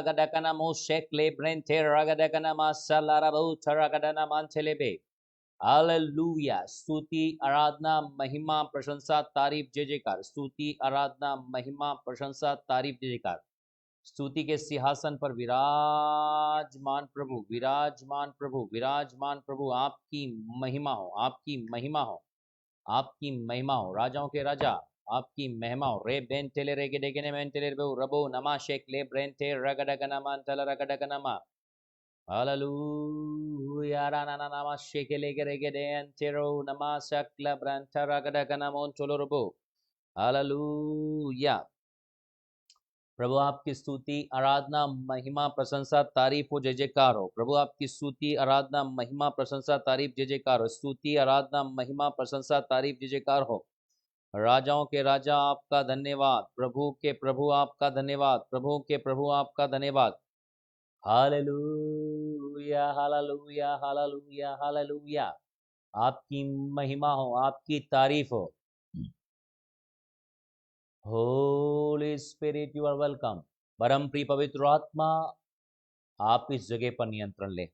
ragadakana mo shekle brente ragadakana masalarabo taragadana mantelebe. Hallelujah. स्तुति आराधना महिमा प्रशंसा तारीफ जय जयकार। स्तुति आराधना महिमा प्रशंसा तारीफ जय जयकार। स्तुति के सिंहासन पर विराजमान प्रभु, विराजमान प्रभु, विराजमान प्रभु, आपकी महिमा हो, आपकी महिमा हो, आपकी महिमा हो। राजाओं के राजा आपकी महिमा हो। रे बेन टेले रे गेडे गेने मेन टेले रबो नमा शेक ले ब्रेन टे रगडगना मान तला रगडगना मा। Hallelujah. Rananama shekelegede antero nama sakla brantara gadaganamon cholorobo. Hallelujah. प्रभु आपकी स्तुति आराधना महिमा प्रशंसा तारीफ हो जय जयकार हो। प्रभु आपकी स्तुति आराधना महिमा प्रशंसा तारीफ जय जयकार हो। स्तुति आराधना महिमा प्रशंसा तारीफ जय जयकार हो। राजाओं के राजा आपका धन्यवाद, प्रभु के प्रभु आपका धन्यवाद, प्रभु के प्रभु आपका धन्यवाद। Hallelujah hallelujah hallelujah hallelujah. आपकी महिमा हो, आपकी तारीफ हो। Holy Spirit you are welcome. परम प्रिय पवित्र आत्मा, आप इस जगह पर नियंत्रण ले,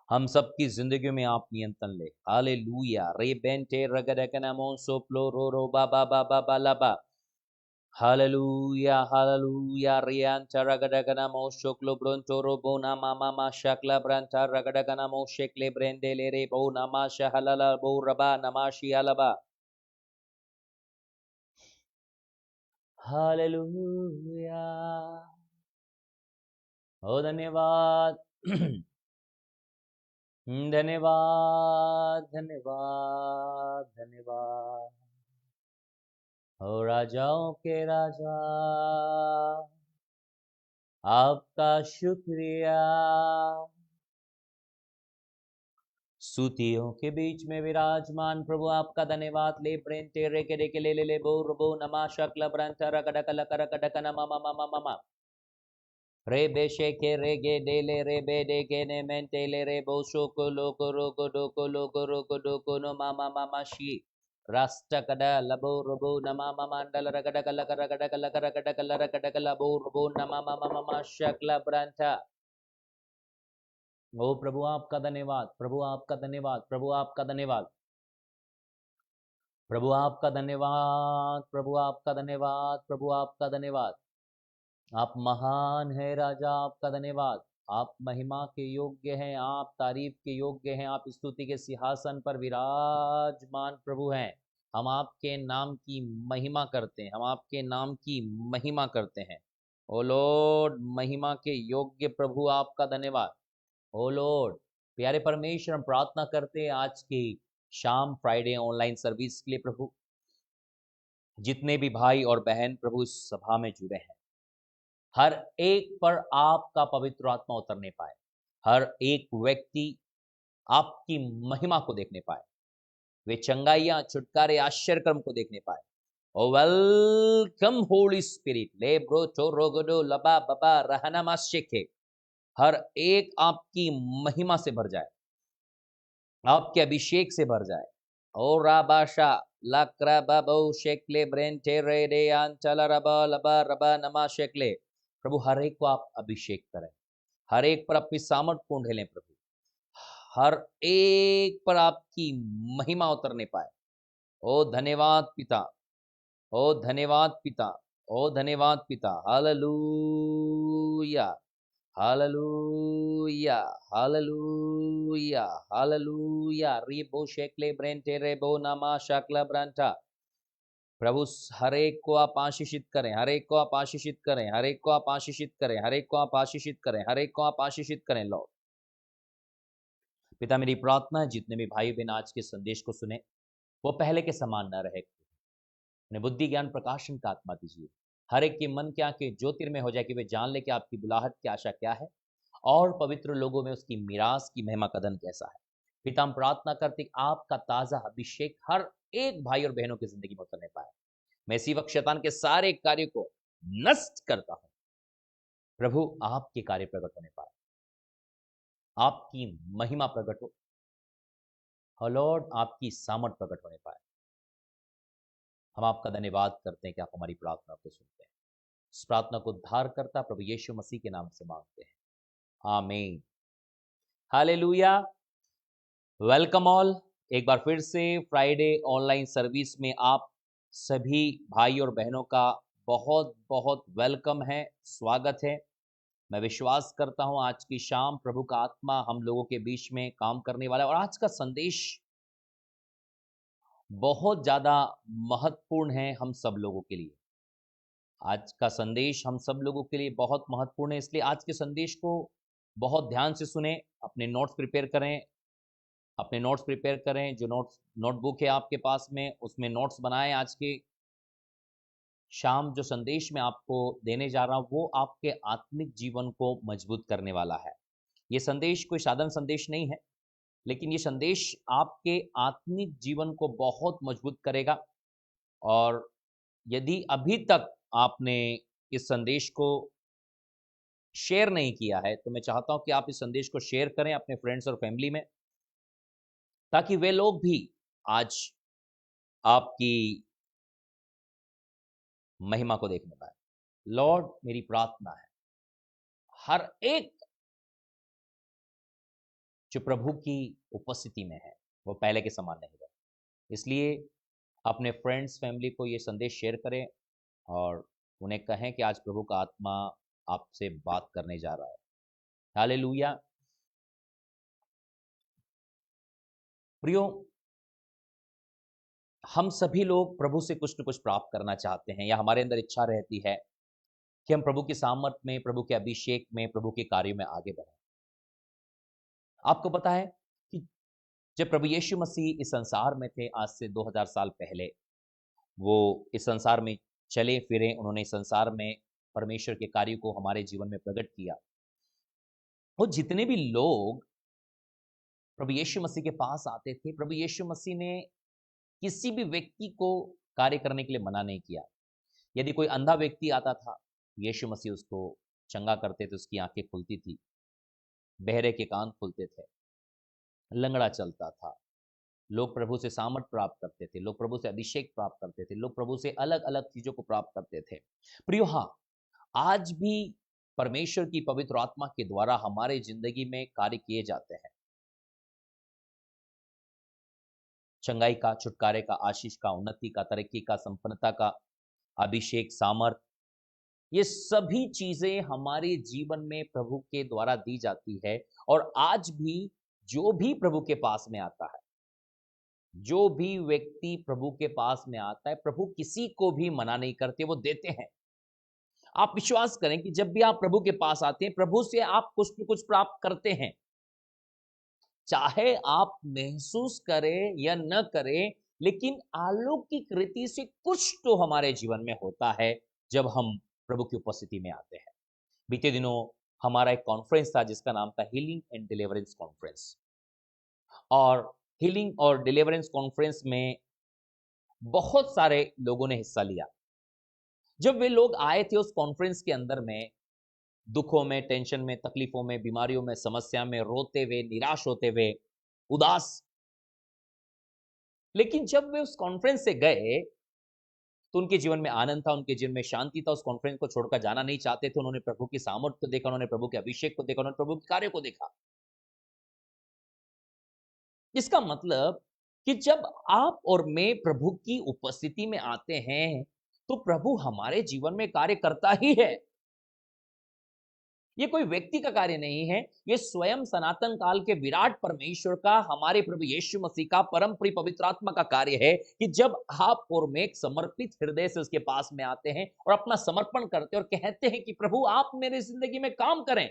हम सबकी जिंदगी में आप नियंत्रण ले। हालेलुया। रे बेंटे रगडकनमो सोप्लो रो रो बाबा बाबा बालाबा। Hallelujah, hallelujah. Rianta ragadagana mo shoklo brontoro bona mama ma shakla branta ragadagana mo shekle brendele re bona ma shahalala bo raba namashi alaba. Hallelujah. Oh धन्यवाद धन्यवाद धन्यवाद धन्यवाद। ओ राजाओं के राजा आपका शुक्रिया। स्तुतियों के बीच में विराजमान प्रभु आपका धन्यवाद। ले प्रेंटे रे के डेके ले बो रबो नमा शक्ल ब्रंथ रगडकल करकडक नमा ममा ममा रे बेशे के रे गे डेले रे बे डे के ने मेंटे ले रे बो शोको लोको रोको डोको नो मामा मामा शी राष्ट्रकड लबो रबो नमा मंडल रगडकल करकडकल करकडकल रगडकल बो रबो नमा ममा शक्ल ब्रंथ। ओ प्रभु आपका धन्यवाद, प्रभु आपका धन्यवाद, प्रभु आपका धन्यवाद, प्रभु आपका धन्यवाद, प्रभु आपका धन्यवाद, प्रभु आपका धन्यवाद। आप महान है राजा, आपका धन्यवाद। आप महिमा के योग्य हैं, आप तारीफ के योग्य हैं, आप स्तुति के सिंहासन पर विराजमान प्रभु हैं। हम आपके नाम की महिमा करते हैं, हम आपके नाम की महिमा करते हैं। ओ लॉर्ड, महिमा के योग्य प्रभु आपका धन्यवाद। ओ लॉर्ड, प्यारे परमेश्वर, हम प्रार्थना करते हैं आज की शाम फ्राइडे ऑनलाइन सर्विस के लिए प्रभु। जितने भी भाई और बहन प्रभु इस सभा में जुड़े हैं, हर एक पर आपका पवित्र आत्मा उतरने पाए, हर एक व्यक्ति आपकी महिमा को देखने पाए, वे चंगाइयां छुटकारे आश्चर्य कर्म को देखने पाए। ओ वेलकम होली स्पिरिट ले ब्रो चो रोगडो लबा बबा रहना माशेखे। हर एक आपकी महिमा से भर जाए, आपके अभिषेक से भर जाए। ओ राबाशा लक्रा बाबो शेकले ब्रेंटे रे रे अंचला रबा लबा रबा नमा शेकले। प्रभु हर एक को आप अभिषेक करें, हर एक पर अपनी सामर्थ को ढेलें प्रभु, हर एक पर आपकी महिमा उतरने पाए। ओ धन्यवाद पिता, ओ धन्यवाद पिता, ओ धन्यवाद पिता। Hallelujah hallelujah hallelujah hallelujah. रीबो शेकले ब्रेंटे रेबो नामा शाकला ब्रांटा। प्रभु हर एक को आप आशीषित करें, हर एक को आप आशीषित करें, हर एक को आप आशीषित करें, हर एक को आप आशीषित करें, हर एक को आप आशीषित करें लॉर्ड। पिता, मेरी प्रार्थना है जितने भी भाई बहन आज के संदेश को सुने वो पहले के समान न रहे, उन्हें बुद्धि ज्ञान प्रकाशन का आत्मा दीजिए। हर एक के मन के आंखें ज्योतिर्मय हो जाए कि वे जान ले कि आपकी बुलाहट की आशा क्या है और पवित्र लोगों में उसकी मीरास की महिमा कदन कैसा है। पिता, हम प्रार्थना करते कि आपका ताजा अभिषेक हर एक भाई और बहनों की जिंदगी में उतरने पाए। मैं इसी वक्त शैतान के सारे कार्य को नष्ट करता हूं। प्रभु आपके कार्य प्रकट होने पाए, आपकी महिमा प्रकट हो लॉर्ड, आपकी सामर्थ प्रकट होने पाए। हम आपका धन्यवाद करते हैं कि आप हमारी प्रार्थना को सुनते हैं। इस प्रार्थना को उद्धार करता प्रभु यीशु मसीह के नाम से मांगते हैं, आमीन। हालेलुया। Welcome all. एक बार फिर से फ्राइडे ऑनलाइन सर्विस में आप सभी भाई और बहनों का बहुत बहुत वेलकम है, स्वागत है। मैं विश्वास करता हूं आज की शाम प्रभु का आत्मा हम लोगों के बीच में काम करने वाला है और आज का संदेश बहुत ज्यादा महत्वपूर्ण है हम सब लोगों के लिए। आज का संदेश हम सब लोगों के लिए बहुत महत्वपूर्ण है, इसलिए आज के संदेश को बहुत ध्यान से सुने। अपने नोट्स प्रिपेयर करें, अपने नोट्स प्रिपेयर करें। जो नोटबुक है आपके पास में, उसमें नोट्स बनाएं। आज के शाम जो संदेश मैं आपको देने जा रहा हूं वो आपके आत्मिक जीवन को मजबूत करने वाला है। ये संदेश कोई साधारण संदेश नहीं है, लेकिन ये संदेश आपके आत्मिक जीवन को बहुत मजबूत करेगा। और यदि अभी तक आपने इस संदेश को शेयर नहीं किया है तो मैं चाहता हूं कि आप इस संदेश को शेयर करें अपने फ्रेंड्स और फैमिली में, ताकि वे लोग भी आज आपकी महिमा को देखने पाए। लॉर्ड, मेरी प्रार्थना है हर एक जो प्रभु की उपस्थिति में है वो पहले के समान नहीं रहे, इसलिए अपने फ्रेंड्स फैमिली को ये संदेश शेयर करें और उन्हें कहें कि आज प्रभु का आत्मा आपसे बात करने जा रहा है। हालेलुया। प्रियो, हम सभी लोग प्रभु से कुछ न कुछ प्राप्त करना चाहते हैं, या हमारे अंदर इच्छा रहती है कि हम प्रभु की सामर्थ में, प्रभु के अभिषेक में, प्रभु के कार्य में आगे बढ़ें। आपको पता है कि जब प्रभु यीशु मसीह इस संसार में थे आज से 2000 साल पहले, वो इस संसार में चले फिरे, उन्होंने इस संसार में परमेश्वर के कार्य को हमारे जीवन में प्रकट किया। वो जितने भी लोग प्रभु यीशु मसीह के पास आते थे, प्रभु यीशु मसीह ने किसी भी व्यक्ति को कार्य करने के लिए मना नहीं किया। यदि कोई अंधा व्यक्ति आता था, यीशु मसीह उसको चंगा करते थे, उसकी आंखें खुलती थी, बहरे के कान खुलते थे, लंगड़ा चलता था। लोग प्रभु से सामर्थ प्राप्त करते थे, लोग प्रभु से अभिषेक प्राप्त करते थे, लोग प्रभु से अलग अलग चीजों को प्राप्त करते थे। प्रियो, हाँ, आज भी परमेश्वर की पवित्र आत्मा के द्वारा हमारे जिंदगी में कार्य किए जाते हैं। चंगाई का, छुटकारे का, आशीष का, उन्नति का, तरक्की का, संपन्नता का, अभिषेक, सामर्थ, ये सभी चीजें हमारे जीवन में प्रभु के द्वारा दी जाती है। और आज भी जो भी प्रभु के पास में आता है, जो भी व्यक्ति प्रभु के पास में आता है, प्रभु किसी को भी मना नहीं करते, वो देते हैं। आप विश्वास करें कि जब भी आप प्रभु के पास आते हैं, प्रभु से आप कुछ न कुछ प्राप्त करते हैं, चाहे आप महसूस करें या न करें, लेकिन अलौकिक रीति से कुछ तो हमारे जीवन में होता है जब हम प्रभु की उपस्थिति में आते हैं। बीते दिनों हमारा एक कॉन्फ्रेंस था जिसका नाम था हीलिंग एंड डिलीवरेंस कॉन्फ्रेंस, और हीलिंग और डिलीवरेंस कॉन्फ्रेंस में बहुत सारे लोगों ने हिस्सा लिया। जब वे लोग आए थे उस कॉन्फ्रेंस के अंदर में, दुखों में, टेंशन में, तकलीफों में, बीमारियों में, समस्या में, रोते हुए, निराश होते हुए, उदास, लेकिन जब वे उस कॉन्फ्रेंस से गए तो उनके जीवन में आनंद था, उनके जीवन में शांति था। उस कॉन्फ्रेंस को छोड़कर जाना नहीं चाहते थे। उन्होंने प्रभु की सामर्थ को देखा, उन्होंने प्रभु के अभिषेक को देखा, उन्होंने प्रभु के कार्य को देखा। इसका मतलब कि जब आप और मैं प्रभु की उपस्थिति में आते हैं तो प्रभु हमारे जीवन में कार्य करता ही है। ये कोई व्यक्ति का कार्य नहीं है, ये स्वयं सनातन काल के विराट परमेश्वर का, हमारे प्रभु यीशु मसीह का, परम प्रिय पवित्र आत्मा का कार्य है कि जब आप और मैं एक समर्पित हृदय से उसके पास में आते हैं और अपना समर्पण करते हैं और कहते हैं कि प्रभु आप मेरी जिंदगी में काम करें,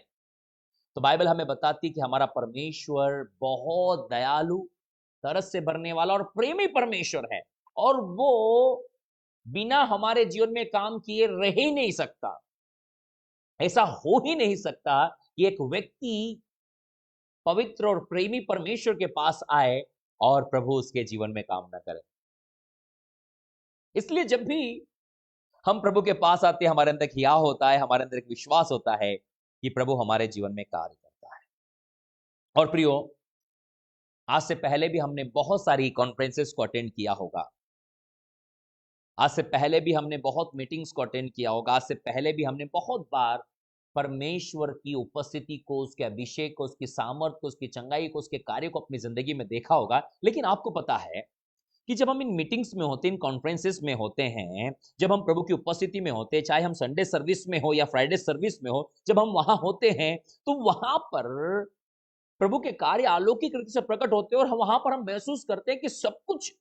तो बाइबल हमें बताती है कि हमारा परमेश्वर बहुत दयालु, तरस से भरने वाला और प्रेमी परमेश्वर है, और वो बिना हमारे जीवन में काम किए रह ही नहीं सकता। ऐसा हो ही नहीं सकता कि एक व्यक्ति पवित्र और प्रेमी परमेश्वर के पास आए और प्रभु उसके जीवन में काम न करे। इसलिए जब भी हम प्रभु के पास आते हैं, हमारे अंदर एक हिया होता है, हमारे अंदर एक विश्वास होता है कि प्रभु हमारे जीवन में कार्य करता है। और प्रियो, आज से पहले भी हमने बहुत सारी कॉन्फ्रेंसेस को अटेंड किया होगा, आज से पहले भी हमने बहुत मीटिंग्स को अटेंड किया होगा, आज से पहले भी हमने बहुत बार परमेश्वर की उपस्थिति को, उसके अभिषेक को, उसकी सामर्थ को, उसकी चंगाई को, उसके कार्य को अपनी जिंदगी में देखा होगा। लेकिन आपको पता है कि जब हम इन मीटिंग्स में होते हैं, इन कॉन्फ्रेंसेस में होते हैं, जब हम प्रभु की उपस्थिति में होते हैं, चाहे हम संडे सर्विस में हो या फ्राइडे सर्विस में हो, जब हम वहां होते हैं तो वहां पर प्रभु के कार्य अलौकिक रीति से प्रकट होते हैं और वहां पर हम महसूस करते हैं कि सब कुछ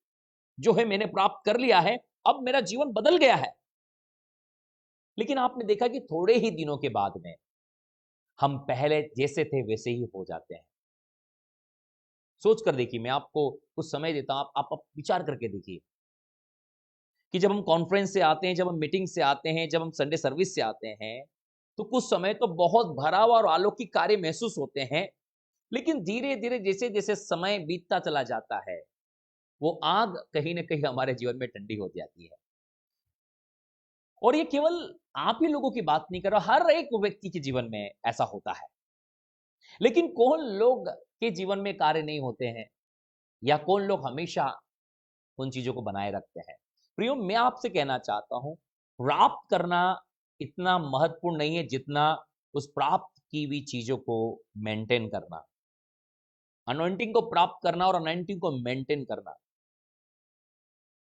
जो है मैंने प्राप्त कर लिया है, अब मेरा जीवन बदल गया है। लेकिन आपने देखा कि थोड़े ही दिनों के बाद में हम पहले जैसे थे वैसे ही हो जाते हैं। सोच कर देखिए, मैं आपको कुछ समय देता हूं, आप विचार करके देखिए कि जब हम कॉन्फ्रेंस से आते हैं, जब हम मीटिंग से आते हैं, जब हम संडे सर्विस से आते हैं, तो कुछ समय तो बहुत भरा हुआ और अलौकिक कार्य महसूस होते हैं। लेकिन धीरे धीरे जैसे जैसे समय बीतता चला जाता है, वो आग कहीं ना कहीं हमारे जीवन में ठंडी हो जाती है। और ये केवल आप ही लोगों की बात नहीं कर रहा, हर एक व्यक्ति के जीवन में ऐसा होता है। लेकिन कौन लोग के जीवन में कार्य नहीं होते हैं, या कौन लोग हमेशा उन चीजों को बनाए रखते हैं? प्रियो, मैं आपसे कहना चाहता हूं, प्राप्त करना इतना महत्वपूर्ण नहीं है जितना उस प्राप्त की हुई चीजों को मेंटेन करना। अनॉइंटिंग को प्राप्त करना और अनॉइंटिंग को मेंटेन करना,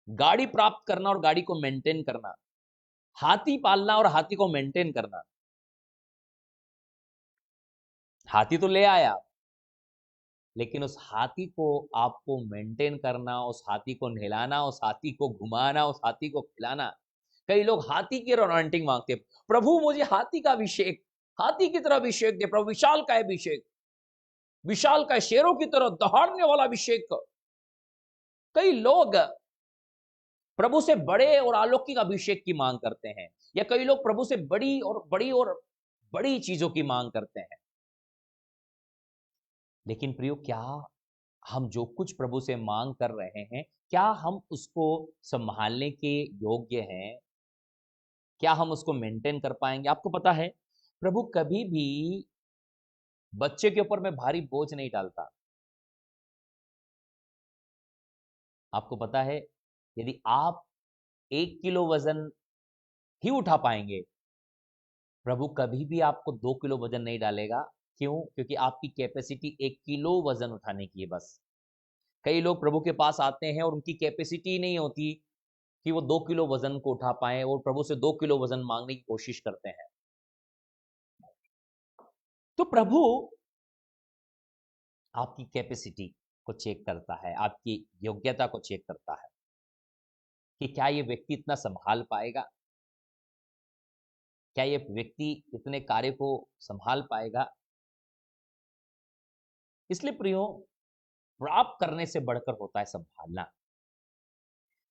गाड़ी प्राप्त करना और गाड़ी को मेंटेन करना, हाथी पालना और हाथी को मेंटेन करना। हाथी तो ले आया, लेकिन उस हाथी को आपको मेंटेन करना, उस हाथी को नहलाना, उस हाथी को घुमाना, उस हाथी को खिलाना। कई लोग हाथी की अनॉइंटिंग मांगते हैं, प्रभु मुझे हाथी का अभिषेक, हाथी की तरह अभिषेक दे प्रभु, विशाल का अभिषेक, विशाल का शेरों की तरह दहाड़ने वाला अभिषेक। कई लोग प्रभु से बड़े और अलौकिक अभिषेक की मांग करते हैं, या कई लोग प्रभु से बड़ी चीजों की मांग करते हैं। लेकिन प्रियो, क्या हम जो कुछ प्रभु से मांग कर रहे हैं, क्या हम उसको संभालने के योग्य हैं? क्या हम उसको मेंटेन कर पाएंगे? आपको पता है, प्रभु कभी भी बच्चे के ऊपर में भारी बोझ नहीं डालता। आपको पता है, यदि आप 1 किलो वजन ही उठा पाएंगे, प्रभु कभी भी आपको 2 किलो वजन नहीं डालेगा। क्यों? क्योंकि आपकी कैपेसिटी 1 किलो वजन उठाने की है बस। कई लोग प्रभु के पास आते हैं और उनकी कैपेसिटी नहीं होती कि वो 2 किलो वजन को उठा पाए, और प्रभु से 2 किलो वजन मांगने की कोशिश करते हैं। तो प्रभु आपकी कैपेसिटी को चेक करता है, आपकी योग्यता को चेक करता है कि क्या ये व्यक्ति इतना संभाल पाएगा, क्या ये व्यक्ति इतने कार्य को संभाल पाएगा। इसलिए प्रियो, प्राप्त करने से बढ़कर होता है संभालना।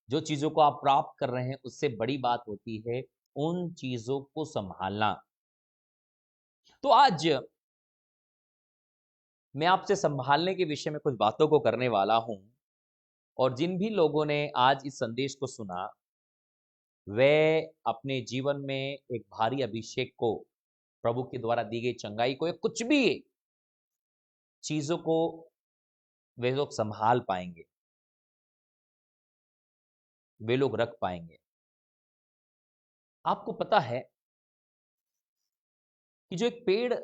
जो चीजों को आप प्राप्त कर रहे हैं, उससे बड़ी बात होती है उन चीजों को संभालना। तो आज मैं आपसे संभालने के विषय में कुछ बातों को करने वाला हूं, और जिन भी लोगों ने आज इस संदेश को सुना, वे अपने जीवन में एक भारी अभिषेक को, प्रभु के द्वारा दी गई चंगाई को, या कुछ भी चीजों को वे लोग संभाल पाएंगे, वे लोग रख पाएंगे। आपको पता है कि जो एक पेड़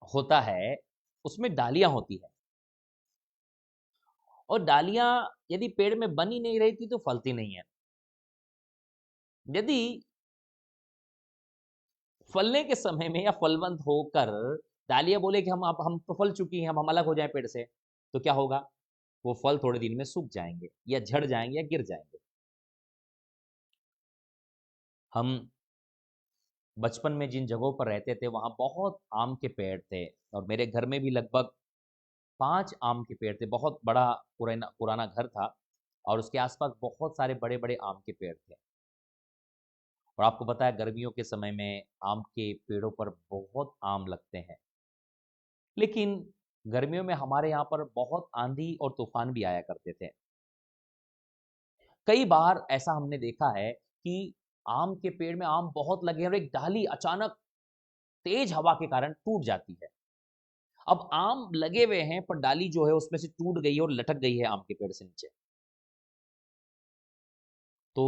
होता है, उसमें डालियां होती है, और डालियां यदि पेड़ में बनी नहीं रहती तो फलती नहीं है। यदि फलने के समय में या फलवंत होकर डालियां बोले कि हम तो फल चुकी हैं, हम अलग हो जाएं पेड़ से, तो क्या होगा? वो फल थोड़े दिन में सूख जाएंगे, या झड़ जाएंगे, या गिर जाएंगे। हम बचपन में जिन जगहों पर रहते थे, वहां बहुत आम के पेड़ थे, और मेरे घर में भी लगभग 5 आम के पेड़ थे। बहुत बड़ा पुराना पुराना घर था, और उसके आसपास बहुत सारे बड़े बड़े आम के पेड़ थे। और आपको पता है, गर्मियों के समय में आम के पेड़ों पर बहुत आम लगते हैं। लेकिन गर्मियों में हमारे यहाँ पर बहुत आंधी और तूफान भी आया करते थे। कई बार ऐसा हमने देखा है कि आम के पेड़ में आम बहुत लगे हैं और एक डाली अचानक तेज हवा के कारण टूट जाती है। अब आम लगे हुए हैं, पर डाली जो है उसमें से टूट गई है और लटक गई है आम के पेड़ से नीचे। तो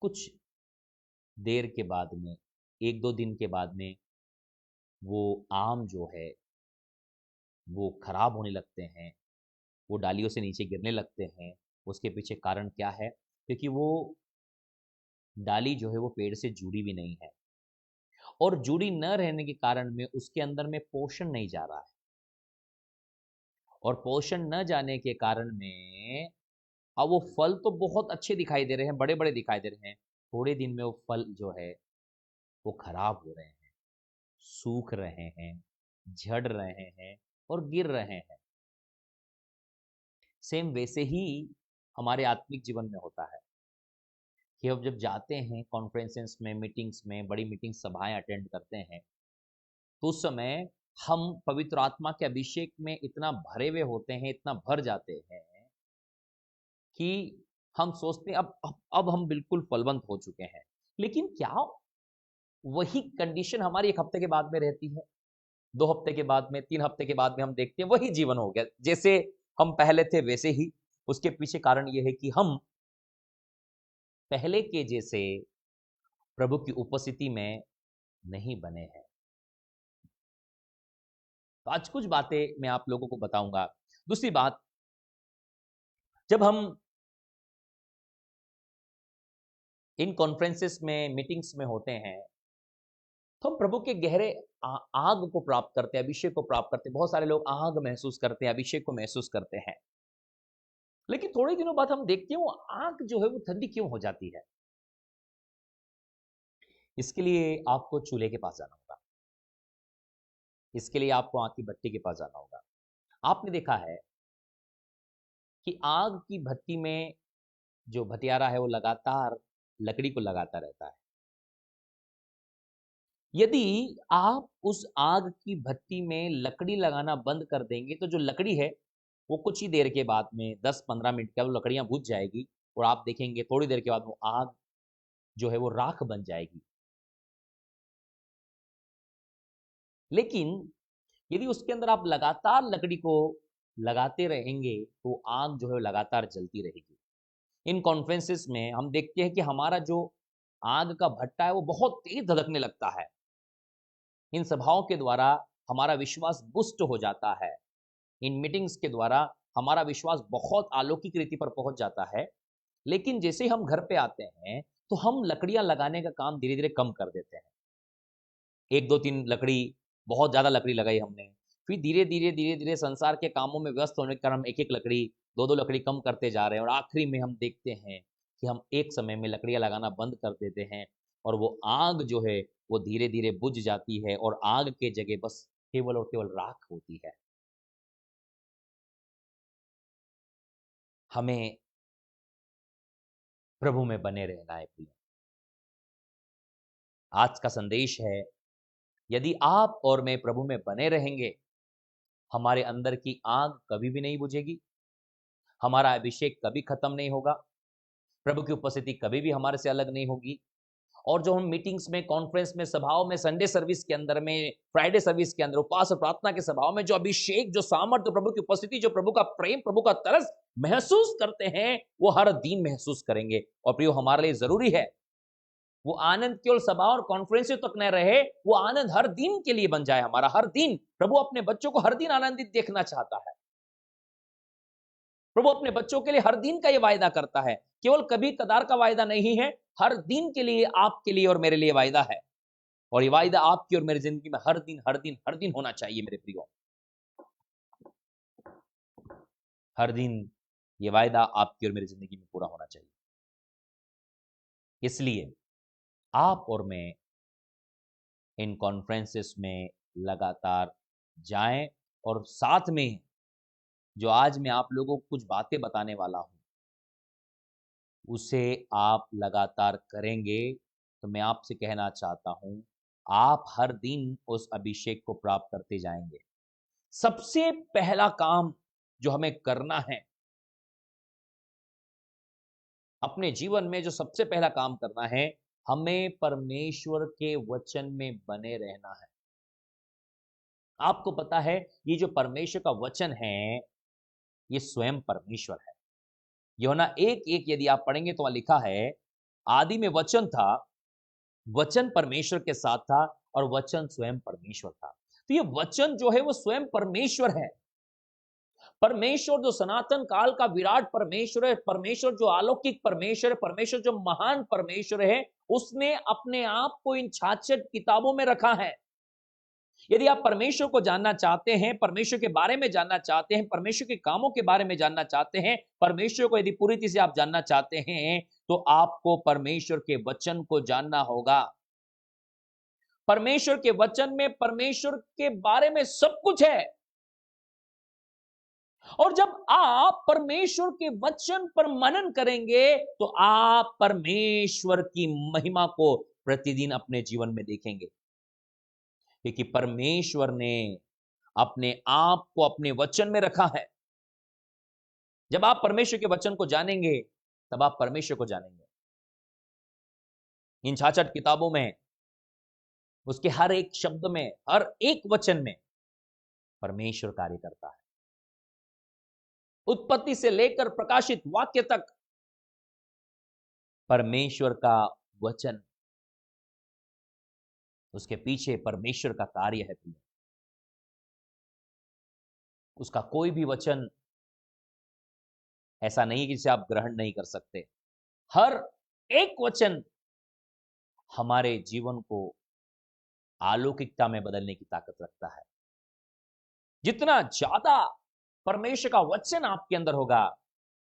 कुछ देर के बाद में, 1-2 दिन के बाद में वो आम जो है वो खराब होने लगते हैं, वो डालियों से नीचे गिरने लगते हैं। उसके पीछे कारण क्या है? क्योंकि वो डाली जो है वो पेड़ से जुड़ी भी नहीं है, और जुड़ी न रहने के कारण में उसके अंदर में पोषण नहीं जा रहा है, और पोषण न जाने के कारण में अब वो फल तो बहुत अच्छे दिखाई दे रहे हैं, बड़े-बड़े दिखाई दे रहे हैं। थोड़े दिन में वो फल जो है वो खराब हो रहे हैं, सूख रहे हैं, झड़ रहे हैं और गिर रहे हैं। सेम वैसे ही हमारे आत्मिक जीवन में होता है कि अब जब जाते हैं कॉन्फ्रेंसेस में, मीटिंग्स में, बड़ी मीटिंग सभाएं अटेंड करते हैं, तो उस समय हम पवित्र आत्मा के अभिषेक में इतना भरे हुए होते हैं, इतना भर जाते हैं कि हम सोचते हैं अब हम बिल्कुल फलवंत हो चुके हैं। लेकिन क्या वही कंडीशन हमारी 1 हफ्ते के बाद में रहती है? 2 हफ्ते के बाद में, 3 हफ्ते के बाद में हम देखते हैं वही जीवन हो गया। जैसे हम पहले थे वैसे ही। उसके पीछे कारण ये है कि हम पहले के जैसे प्रभु की उपस्थिति में नहीं बने हैं। तो आज कुछ बातें मैं आप लोगों को बताऊंगा। दूसरी बात, जब हम इन कॉन्फ्रेंसेस में, मीटिंग्स में होते हैं, तो हम प्रभु के गहरे आग को प्राप्त करते हैं, अभिषेक को प्राप्त करते हैं। बहुत सारे लोग आग महसूस करते हैं, अभिषेक को महसूस करते हैं। लेकिन थोड़े दिनों बाद हम देखते हैं वो आग जो है वो ठंडी क्यों हो जाती है? इसके लिए आपको चूल्हे के पास जाना होगा। इसके लिए आपको आग की भट्टी के पास जाना होगा। आपने देखा है कि आग की भट्टी में जो भटियारा है वो लगातार लकड़ी को लगाता रहता है। यदि आप उस आग की भट्टी में लकड़ी लगाना बंद कर देंगे, तो जो लकड़ी है वो कुछ ही देर के बाद में 10-15 मिनट के बाद वो लकड़ियां बुझ जाएगी, और आप देखेंगे थोड़ी देर के बाद वो आग जो है वो राख बन जाएगी। लेकिन यदि उसके अंदर आप लगातार लकड़ी को लगाते रहेंगे, तो आग जो है लगातार जलती रहेगी। इन कॉन्फ्रेंसेस में हम देखते हैं कि हमारा जो आग का भट्टा है वो बहुत तेज धधकने लगता है। इन सभाओं के द्वारा हमारा विश्वास पुष्ट हो जाता है। इन मीटिंग्स के द्वारा हमारा विश्वास बहुत अलौकिक रीति पर पहुंच जाता है। लेकिन जैसे ही हम घर पे आते हैं, तो हम लकड़ियां लगाने का काम धीरे धीरे कम कर देते हैं। 1, 2, 3 लकड़ी, बहुत ज्यादा लकड़ी लगाई हमने, फिर धीरे धीरे संसार के कामों में व्यस्त होने के कारण हम 1-1 लकड़ी, 2-2 लकड़ी कम करते जा रहे हैं, और आखिरी में हम देखते हैं कि हम एक समय में लकड़ियां लगाना बंद कर देते हैं, और वो आग जो है वो धीरे धीरे बुझ जाती है, और आग के जगह बस केवल और केवल राख होती है। हमें प्रभु में बने रहना है प्रिय। आज का संदेश है, यदि आप और मैं प्रभु में बने रहेंगे, हमारे अंदर की आग कभी भी नहीं बुझेगी, हमारा अभिषेक कभी खत्म नहीं होगा, प्रभु की उपस्थिति कभी भी हमारे से अलग नहीं होगी। और जो हम मीटिंग्स में, कॉन्फ्रेंस में, सभाओं में, संडे सर्विस के अंदर में, फ्राइडे सर्विस के अंदर, उपवास और प्रार्थना के सभाओं में जो अभिषेक, जो सामर्थ्य, प्रभु की उपस्थिति, जो प्रभु का प्रेम, प्रभु का तरस महसूस करते हैं, वो हर दिन महसूस करेंगे। और प्रियो, हमारे लिए जरूरी है वो आनंद केवल सभा और कॉन्फ्रेंस तक न रहे, वो आनंद हर दिन के लिए बन जाए हमारा। हर दिन प्रभु अपने बच्चों को हर दिन आनंदित देखना चाहता है। प्रभु अपने बच्चों के लिए हर दिन का ये वायदा करता है, केवल कभी कदार का वायदा नहीं है, हर दिन के लिए, आपके लिए और मेरे लिए वायदा है। और ये वायदा आपकी और मेरी जिंदगी में हर दिन हर दिन हर दिन होना चाहिए मेरे प्रियो। हर दिन ये वायदा आपकी और मेरी जिंदगी में पूरा होना चाहिए। इसलिए आप और मैं इन कॉन्फ्रेंसेस में लगातार जाएं, और साथ में जो आज मैं आप लोगों को कुछ बातें बताने वाला हूं, उसे आप लगातार करेंगे, तो मैं आपसे कहना चाहता हूं, आप हर दिन उस अभिषेक को प्राप्त करते जाएंगे। सबसे पहला काम जो हमें करना है अपने जीवन में, जो सबसे पहला काम करना है, हमें परमेश्वर के वचन में बने रहना है। आपको पता है, ये जो परमेश्वर का वचन है, ये स्वयं परमेश्वर है। यूहन्ना 1:1 यदि आप पढ़ेंगे तो वहां लिखा है, आदि में वचन था, वचन परमेश्वर के साथ था और वचन स्वयं परमेश्वर था। तो ये वचन जो है वो स्वयं परमेश्वर है। परमेश्वर जो सनातन काल का विराट परमेश्वर है, परमेश्वर जो अलौकिक परमेश्वर है, परमेश्वर जो महान परमेश्वर है, उसने अपने आप को इन 66 किताबों में रखा है। यदि आप परमेश्वर को जानना चाहते हैं, परमेश्वर के बारे में जानना चाहते हैं, परमेश्वर के कामों के बारे में जानना चाहते हैं, परमेश्वर को यदि पूरी तरह से आप जानना चाहते हैं, तो आपको परमेश्वर के वचन को जानना होगा। परमेश्वर के वचन में परमेश्वर के बारे में सब कुछ है। और जब आप परमेश्वर के वचन पर मनन करेंगे तो आप परमेश्वर की महिमा को प्रतिदिन अपने जीवन में देखेंगे, क्योंकि परमेश्वर ने अपने आप को अपने वचन में रखा है। जब आप परमेश्वर के वचन को जानेंगे तब आप परमेश्वर को जानेंगे। इन 66 किताबों में, उसके हर एक शब्द में, हर एक वचन में परमेश्वर कार्य करता है। उत्पत्ति से लेकर प्रकाशित वाक्य तक परमेश्वर का वचन, उसके पीछे परमेश्वर का कार्य है। प्रिय, उसका कोई भी वचन ऐसा नहीं कि जिसे आप ग्रहण नहीं कर सकते। हर एक वचन हमारे जीवन को अलौकिकता में बदलने की ताकत रखता है। जितना ज्यादा परमेश्वर का वचन आपके अंदर होगा,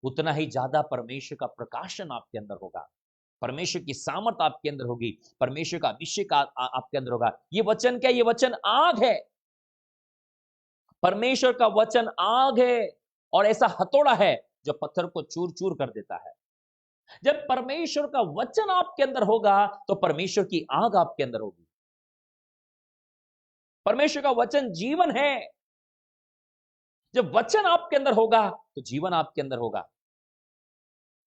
उतना ही ज्यादा परमेश्वर का प्रकाशन आपके अंदर होगा, परमेश्वर की सामर्थ आपके अंदर होगी, परमेश्वर का अभिषेक आपके अंदर होगा। ये वचन क्या? ये वचन आग है। परमेश्वर का वचन आग है और ऐसा हथौड़ा है जो पत्थर को चूर चूर कर देता है। जब परमेश्वर का वचन आपके अंदर होगा तो परमेश्वर की आग आपके अंदर होगी। परमेश्वर का वचन जीवन है। जब वचन आपके अंदर होगा तो जीवन आपके अंदर होगा।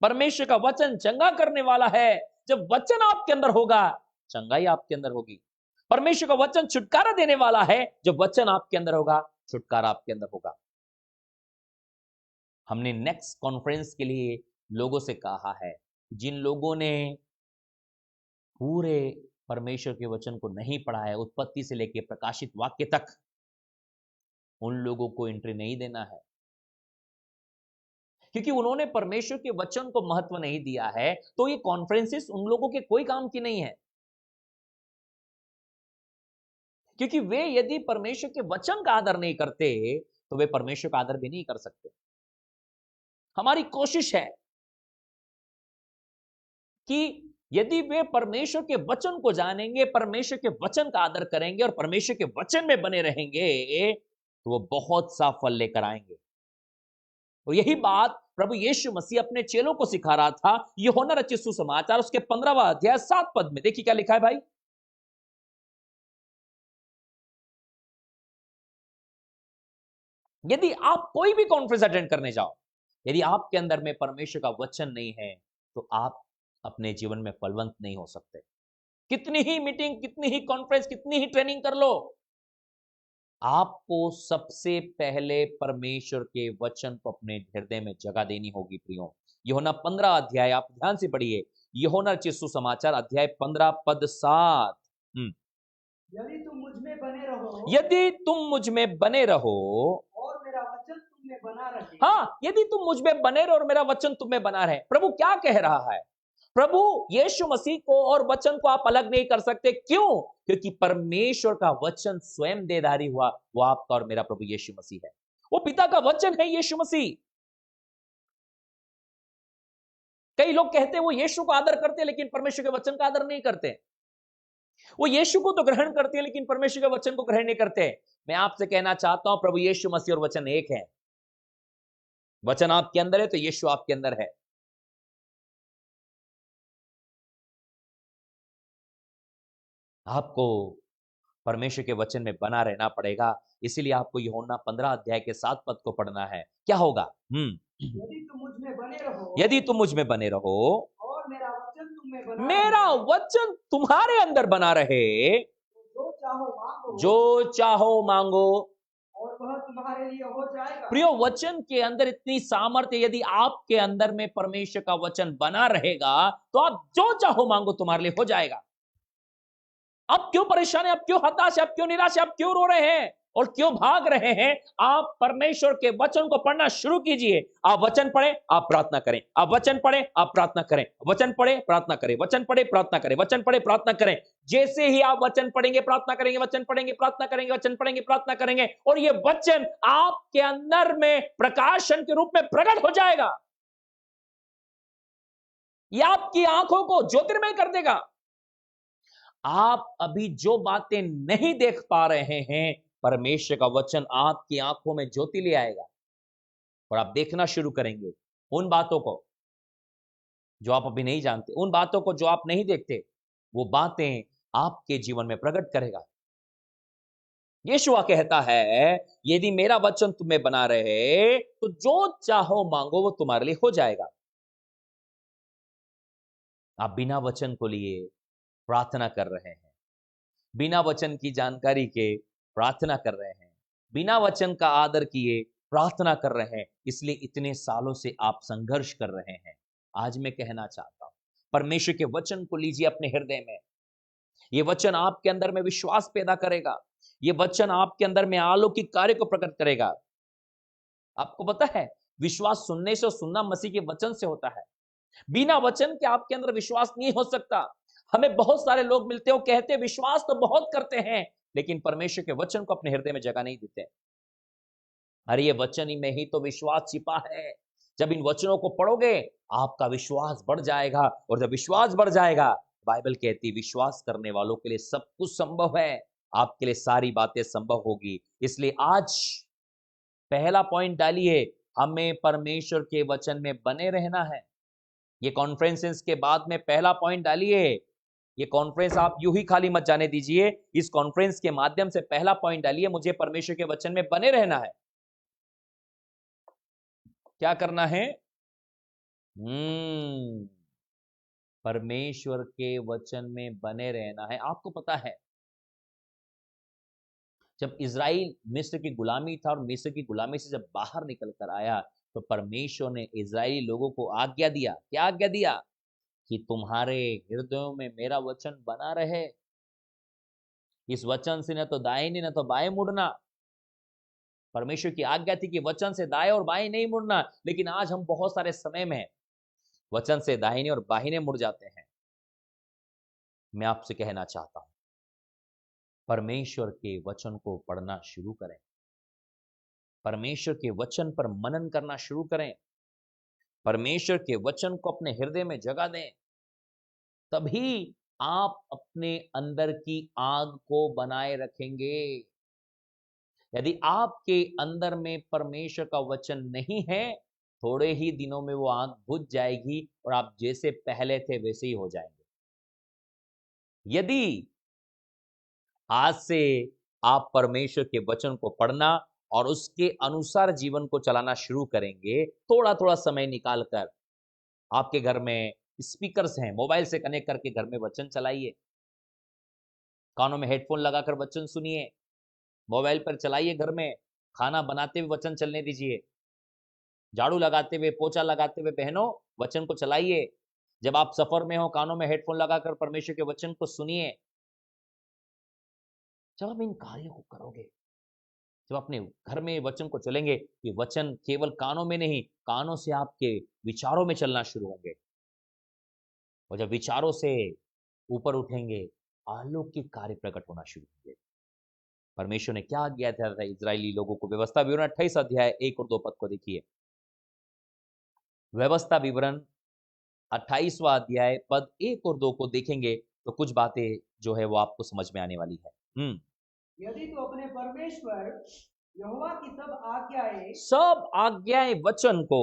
परमेश्वर का वचन चंगा करने वाला है। जब वचन आपके अंदर होगा, चंगाई आपके अंदर होगी। परमेश्वर का वचन छुटकारा देने वाला है। जब वचन आपके अंदर होगा, छुटकारा आपके अंदर होगा। हमने नेक्स्ट कॉन्फ्रेंस के लिए लोगों से कहा है, जिन लोगों ने पूरे परमेश्वर के वचन को नहीं पढ़ा है, उत्पत्ति से लेकर प्रकाशित वाक्य तक, उन लोगों को एंट्री नहीं देना है, क्योंकि उन्होंने परमेश्वर के वचन को महत्व नहीं दिया है। तो ये कॉन्फ्रेंसेस उन लोगों के कोई काम की नहीं है, क्योंकि वे यदि परमेश्वर के वचन का आदर नहीं करते तो वे परमेश्वर का आदर भी नहीं कर सकते। हमारी कोशिश है कि यदि वे परमेश्वर के वचन को जानेंगे, परमेश्वर के वचन का आदर करेंगे और परमेश्वर के वचन में बने रहेंगे, तो वो बहुत सा फल लेकर आएंगे। और यही बात प्रभु यीशु मसीह अपने चेलों को सिखा रहा था। यूहन्ना रचित सुसमाचार उसके 15वां अध्याय 7 पद में देखिए क्या लिखा है भाई। यदि आप कोई भी कॉन्फ्रेंस अटेंड करने जाओ, यदि आपके अंदर में परमेश्वर का वचन नहीं है, तो आप अपने जीवन में फलवंत नहीं हो सकते। कितनी ही मीटिंग, कितनी ही कॉन्फ्रेंस, कितनी ही ट्रेनिंग कर लो, आपको सबसे पहले परमेश्वर के वचन को अपने हृदय में जगह देनी होगी। प्रियो, यूहन्ना 15 अध्याय आप ध्यान से पढ़िए। यूहन्ना रचित सुसमाचार अध्याय 15 पद 7। यदि तुम मुझ में बने रहो, यदि तुम मुझ में बने रहो और मेरा वचन तुम में बना रहे। हाँ, यदि तुम मुझ में बने रहो और मेरा वचन तुम में बना रहे। प्रभु क्या कह रहा है? प्रभु यीशु मसीह को और वचन को आप अलग नहीं कर सकते। क्यों? क्योंकि परमेश्वर का वचन स्वयं देहधारी हुआ, वो आपका और मेरा प्रभु यीशु मसीह है। वो पिता का वचन है यीशु मसीह। कई लोग कहते हैं वो यीशु को आदर करते हैं लेकिन परमेश्वर के वचन का आदर नहीं करते। वो यीशु को तो ग्रहण करते हैं लेकिन परमेश्वर के वचन को ग्रहण नहीं करते। मैं आपसे कहना चाहता हूं, प्रभु यीशु मसीह और वचन एक है। वचन आपके अंदर है तो यीशु आपके अंदर है। आपको परमेश्वर के वचन में बना रहना पड़ेगा। इसीलिए आपको यूहन्ना 15 अध्याय के 7 पद को पढ़ना है। क्या होगा? यदि तुम मुझ में बने रहो, यदि तुम मुझ में बने रहो और मेरा वचन तुम में बना मेरा रहे, वचन तुम्हारे अंदर बना रहे, जो चाहो मांगो, जो चाहो मांगो, और वह तुम्हारे लिए हो जाएगा। प्रियो, वचन के अंदर इतनी सामर्थ्य यदि आपके अंदर में परमेश्वर का वचन बना रहेगा तो आप जो चाहो मांगो तुम्हारे लिए हो जाएगा। आप क्यों परेशान है, आप क्यों हताश है, आप क्यों निराश है, आप क्यों रो रहे हैं और क्यों भाग रहे हैं? आप परमेश्वर के वचन को पढ़ना शुरू कीजिए। आप वचन पढ़ें, आप प्रार्थना करें, आप वचन पढ़ें, आप प्रार्थना करें, वचन पढ़े प्रार्थना करें, वचन पढ़े प्रार्थना करें, वचन पढ़े प्रार्थना करें। जैसे ही आप वचन पढ़ेंगे प्रार्थना करेंगे, वचन पढ़ेंगे प्रार्थना करेंगे, वचन पढ़ेंगे प्रार्थना करेंगे, और ये वचन आपके अंदर में प्रकाशन के रूप में प्रकट हो जाएगा। ये आपकी आंखों को ज्योतिर्मय कर देगा। आप अभी जो बातें नहीं देख पा रहे हैं, परमेश्वर का वचन आपकी आंखों में ज्योति ले आएगा और आप देखना शुरू करेंगे उन बातों को जो आप अभी नहीं जानते, उन बातों को जो आप नहीं देखते, वो बातें आपके जीवन में प्रकट करेगा। यीशुआ कहता है, यदि मेरा वचन तुम्हें बना रहे तो जो चाहो मांगो वो तुम्हारे लिए हो जाएगा। आप बिना वचन को लिए प्रार्थना कर रहे हैं, बिना वचन की जानकारी के प्रार्थना कर रहे हैं, बिना वचन का आदर किए प्रार्थना कर रहे हैं, इसलिए इतने सालों से आप संघर्ष कर रहे हैं। आज मैं कहना चाहता हूं, परमेश्वर के वचन को लीजिए अपने हृदय में। यह वचन आपके अंदर में विश्वास पैदा करेगा, यह वचन आपके अंदर में अलौकिक कार्य को प्रकट करेगा। आपको पता है, विश्वास सुनने से, सुनना मसीह के वचन से होता है। बिना वचन के आपके अंदर विश्वास नहीं हो सकता। हमें बहुत सारे लोग मिलते हो, कहते विश्वास तो बहुत करते हैं, लेकिन परमेश्वर के वचन को अपने हृदय में जगह नहीं देते। अरे ये वचन ही में ही तो विश्वास छिपा है। जब इन वचनों को पढ़ोगे आपका विश्वास बढ़ जाएगा, और जब विश्वास बढ़ जाएगा, बाइबल कहती विश्वास करने वालों के लिए सब कुछ संभव है। आपके लिए सारी बातें संभव होगी। इसलिए आज पहला पॉइंट डालिए, हमें परमेश्वर के वचन में बने रहना है। ये कॉन्फ्रेंसेस के बाद में पहला पॉइंट डालिए। ये कॉन्फ्रेंस आप यूं ही खाली मत जाने दीजिए। इस कॉन्फ्रेंस के माध्यम से पहला पॉइंट डालिए, मुझे परमेश्वर के वचन में बने रहना है। क्या करना है? परमेश्वर के वचन में बने रहना है। आपको पता है, जब इज़राइल मिस्र की गुलामी था और मिस्र की गुलामी से जब बाहर निकल कर आया, तो परमेश्वर ने इज़राइली लोगों को आज्ञा दिया। क्या आज्ञा दिया? कि तुम्हारे हृदयों में मेरा वचन बना रहे। इस वचन से न तो दाहिने न तो बाएं मुड़ना। परमेश्वर की आज्ञा थी कि वचन से दाएं और बाएं नहीं मुड़ना, लेकिन आज हम बहुत सारे समय में वचन से दाहिने और बाहिने मुड़ जाते हैं। मैं आपसे कहना चाहता हूं, परमेश्वर के वचन को पढ़ना शुरू करें, परमेश्वर के वचन पर मनन करना शुरू करें, परमेश्वर के वचन को अपने हृदय में जगह दें। तभी आप अपने अंदर की आग को बनाए रखेंगे। यदि आपके अंदर में परमेश्वर का वचन नहीं है, थोड़े ही दिनों में वो आग बुझ जाएगी और आप जैसे पहले थे वैसे ही हो जाएंगे। यदि आज से आप परमेश्वर के वचन को पढ़ना और उसके अनुसार जीवन को चलाना शुरू करेंगे, थोड़ा थोड़ा समय निकालकर आपके घर में स्पीकर्स हैं, मोबाइल से कनेक्ट करके घर में वचन चलाइए, कानों में हेडफोन लगाकर वचन सुनिए, मोबाइल पर चलाइए, घर में खाना बनाते हुए वचन चलने दीजिए, झाड़ू लगाते हुए, पोछा लगाते हुए बहनों वचन को चलाइए। जब आप सफर में हो, कानों में हेडफोन लगाकर परमेश्वर के वचन को सुनिए। जब आप इन कार्यों को करोगे, जब अपने घर में वचन को चलेंगे, ये वचन केवल कानों में नहीं, कानों से आपके विचारों में चलना शुरू होंगे, और जब विचारों से ऊपर उठेंगे, अलौकिक कार्य प्रकट होना शुरू होंगे। परमेश्वर ने क्या आज्ञा दिया था इजरायली लोगों को? व्यवस्था विवरण 28 अध्याय 1 और 2 पद को देखिए। व्यवस्था विवरण 28वां अध्याय पद 1 और 2 को देखेंगे तो कुछ बातें जो है वो आपको समझ में आने वाली है। यदि तू अपने परमेश्वर यहोवा की सब आज्ञाएं वचन को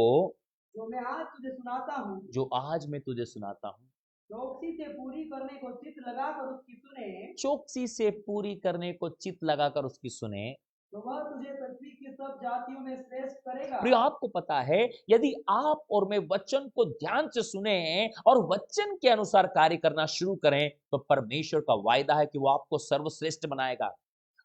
जो मैं आज तुझे सुनाता हूँ, जो आज मैं तुझे सुनाता हूँ, चौकसी से पूरी करने को चित्त लगाकर उसकी सुने, चौकसी से पूरी करने को चित्त लगाकर उसकी सुने, तो वह तुझे पृथ्वी की सब जातियों में श्रेष्ठ करेगा। प्रिय, आपको पता है, यदि आप और मैं वचन को ध्यान से सुने और वचन के अनुसार कार्य करना शुरू करें, तो परमेश्वर का वायदा है कि वो आपको सर्वश्रेष्ठ बनाएगा,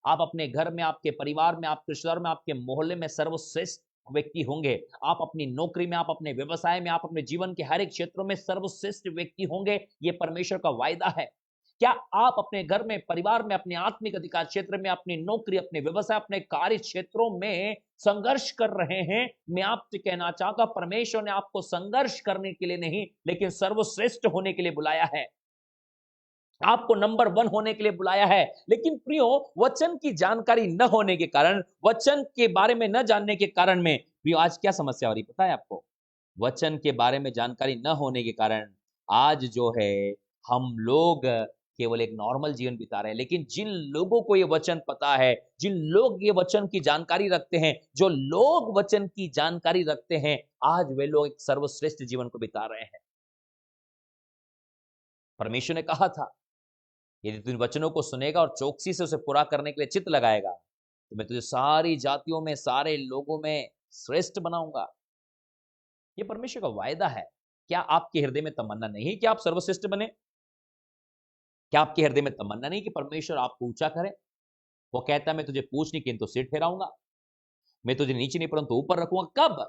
आप अपने घर में, आपके परिवार में, आपके रिश्तेदार में, आपके मोहल्ले में सर्वश्रेष्ठ व्यक्ति होंगे। आप अपनी नौकरी में, आप अपने व्यवसाय में, आप अपने जीवन के हर एक क्षेत्रों में सर्वश्रेष्ठ व्यक्ति होंगे। ये परमेश्वर का वायदा है। क्या आप अपने घर में, परिवार में, अपने आत्मिक अधिकार क्षेत्र में, अपनी नौकरी, अपने व्यवसाय, अपने कार्य क्षेत्रों में संघर्ष कर रहे हैं? मैं आपसे कहना चाहता हूं, परमेश्वर ने आपको संघर्ष करने के लिए नहीं, लेकिन सर्वश्रेष्ठ होने के लिए बुलाया है। आपको नंबर 1 होने के लिए बुलाया है। लेकिन प्रियो, वचन की जानकारी न होने के कारण, वचन के बारे में न जानने के कारण में प्रियो आज क्या समस्या हो रही पता है आपको? वचन के बारे में जानकारी न होने के कारण आज जो है हम लोग केवल एक नॉर्मल जीवन बिता रहे हैं। लेकिन जिन लोगों को ये वचन पता है, जिन लोग ये वचन की जानकारी रखते हैं, जो लोग वचन की जानकारी रखते हैं, आज वे लोग एक सर्वश्रेष्ठ जीवन को बिता रहे हैं। परमेश्वर ने कहा था, यदि तू इन वचनों को सुनेगा और चौकसी से उसे पूरा करने के लिए चित्त लगाएगा, तो मैं तुझे सारी जातियों में, सारे लोगों में श्रेष्ठ बनाऊंगा। ये परमेश्वर का वायदा है। क्या आपके हृदय में तमन्ना नहीं कि आप सर्वश्रेष्ठ बने? क्या आपके हृदय में तमन्ना नहीं कि परमेश्वर आपको ऊंचा करे? वो कहता है, मैं तुझे पूछ नहीं किंतु सिर ठहराऊंगा, मैं तुझे नीचे नहीं परंतु ऊपर रखूंगा। कब?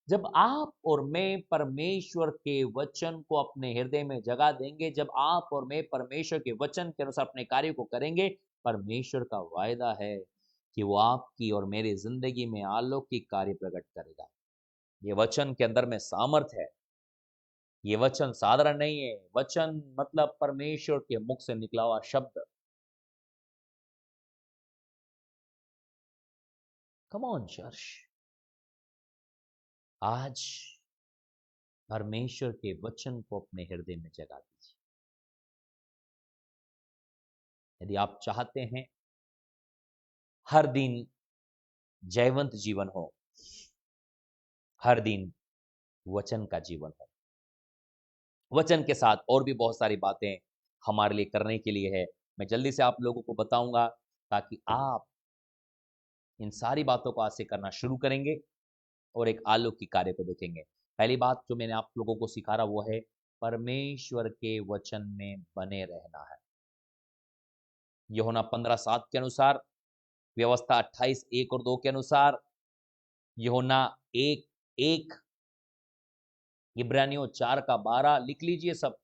जब आप और मैं परमेश्वर के वचन को अपने हृदय में जगा देंगे, जब आप और मैं परमेश्वर के वचन के अनुसार अपने कार्य को करेंगे, परमेश्वर का वायदा है कि वो आपकी और मेरी जिंदगी में अलौकिक कार्य प्रकट करेगा। ये वचन के अंदर में सामर्थ है। ये वचन साधारण नहीं है। वचन मतलब परमेश्वर के मुख से निकला हुआ शब्द। कम ऑन चर्च, आज परमेश्वर के वचन को अपने हृदय में जगा दीजिए। यदि आप चाहते हैं हर दिन जयवंत जीवन हो, हर दिन वचन का जीवन हो, वचन के साथ और भी बहुत सारी बातें हमारे लिए करने के लिए है, मैं जल्दी से आप लोगों को बताऊंगा, ताकि आप इन सारी बातों को आज से करना शुरू करेंगे और एक अलौकिक कार्य को देखेंगे। पहली बात जो मैंने आप लोगों को सिखा रहा वो है परमेश्वर के वचन में बने रहना है। यूहन्ना 15:7 के अनुसार, व्यवस्था 28:1 और 2 के अनुसार, यूहन्ना 1:1, इब्रानियों 4:12 लिख लीजिए सब।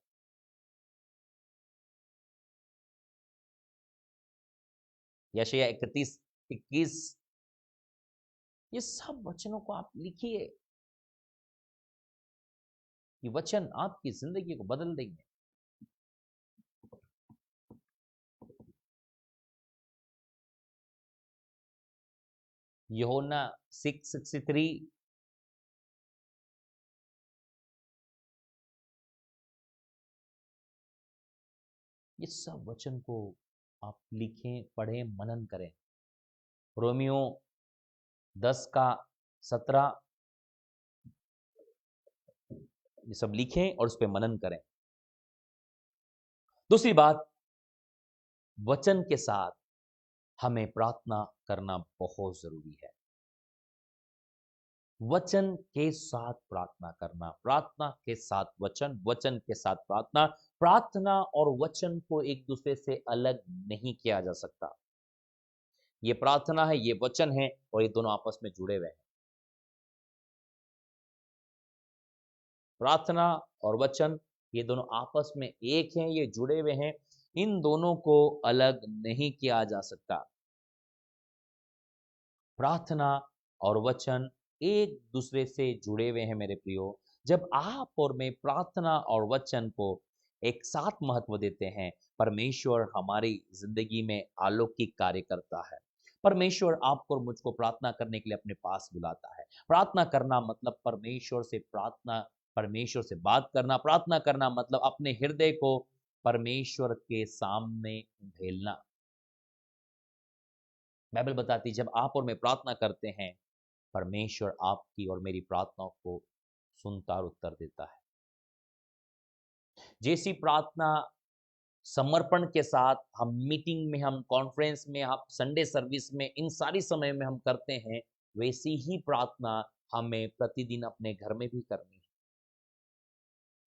यशायाह 31:21, ये सब वचनों को आप लिखिए। ये वचन आपकी जिंदगी को बदल देंगे। यूहन्ना 6:63, ये सब वचन को आप लिखें, पढ़ें, मनन करें। रोमियो 10:17, ये सब लिखें और उस पर मनन करें। दूसरी बात, वचन के साथ हमें प्रार्थना करना बहुत जरूरी है। वचन के साथ प्रार्थना करना, प्रार्थना के साथ वचन, वचन के साथ प्रार्थना। प्रार्थना और वचन को एक दूसरे से अलग नहीं किया जा सकता। ये प्रार्थना है, ये वचन है, और ये दोनों आपस में जुड़े हुए हैं। प्रार्थना और वचन ये दोनों आपस में एक हैं, ये जुड़े हुए हैं। इन दोनों को अलग नहीं किया जा सकता। प्रार्थना और वचन एक दूसरे से जुड़े हुए हैं मेरे प्रियो। जब आप और मैं प्रार्थना और वचन को एक साथ महत्व देते हैं, परमेश्वर हमारी जिंदगी में अलौकिक कार्य करता है। परमेश्वर आपको और मुझको प्रार्थना करने के लिए अपने पास बुलाता है। प्रार्थना करना मतलब परमेश्वर से प्रार्थना, परमेश्वर से बात करना। प्रार्थना करना मतलब अपने हृदय को परमेश्वर के सामने उधेलना। बाइबल बताती है, जब आप और मैं प्रार्थना करते हैं, परमेश्वर आपकी और मेरी प्रार्थनाओं को सुनता और उत्तर देता है। जैसी प्रार्थना समर्पण के साथ हम मीटिंग में, हम कॉन्फ्रेंस में, हम संडे सर्विस में, इन सारी समय में हम करते हैं, वैसी ही प्रार्थना हमें प्रतिदिन अपने घर में भी करनी है।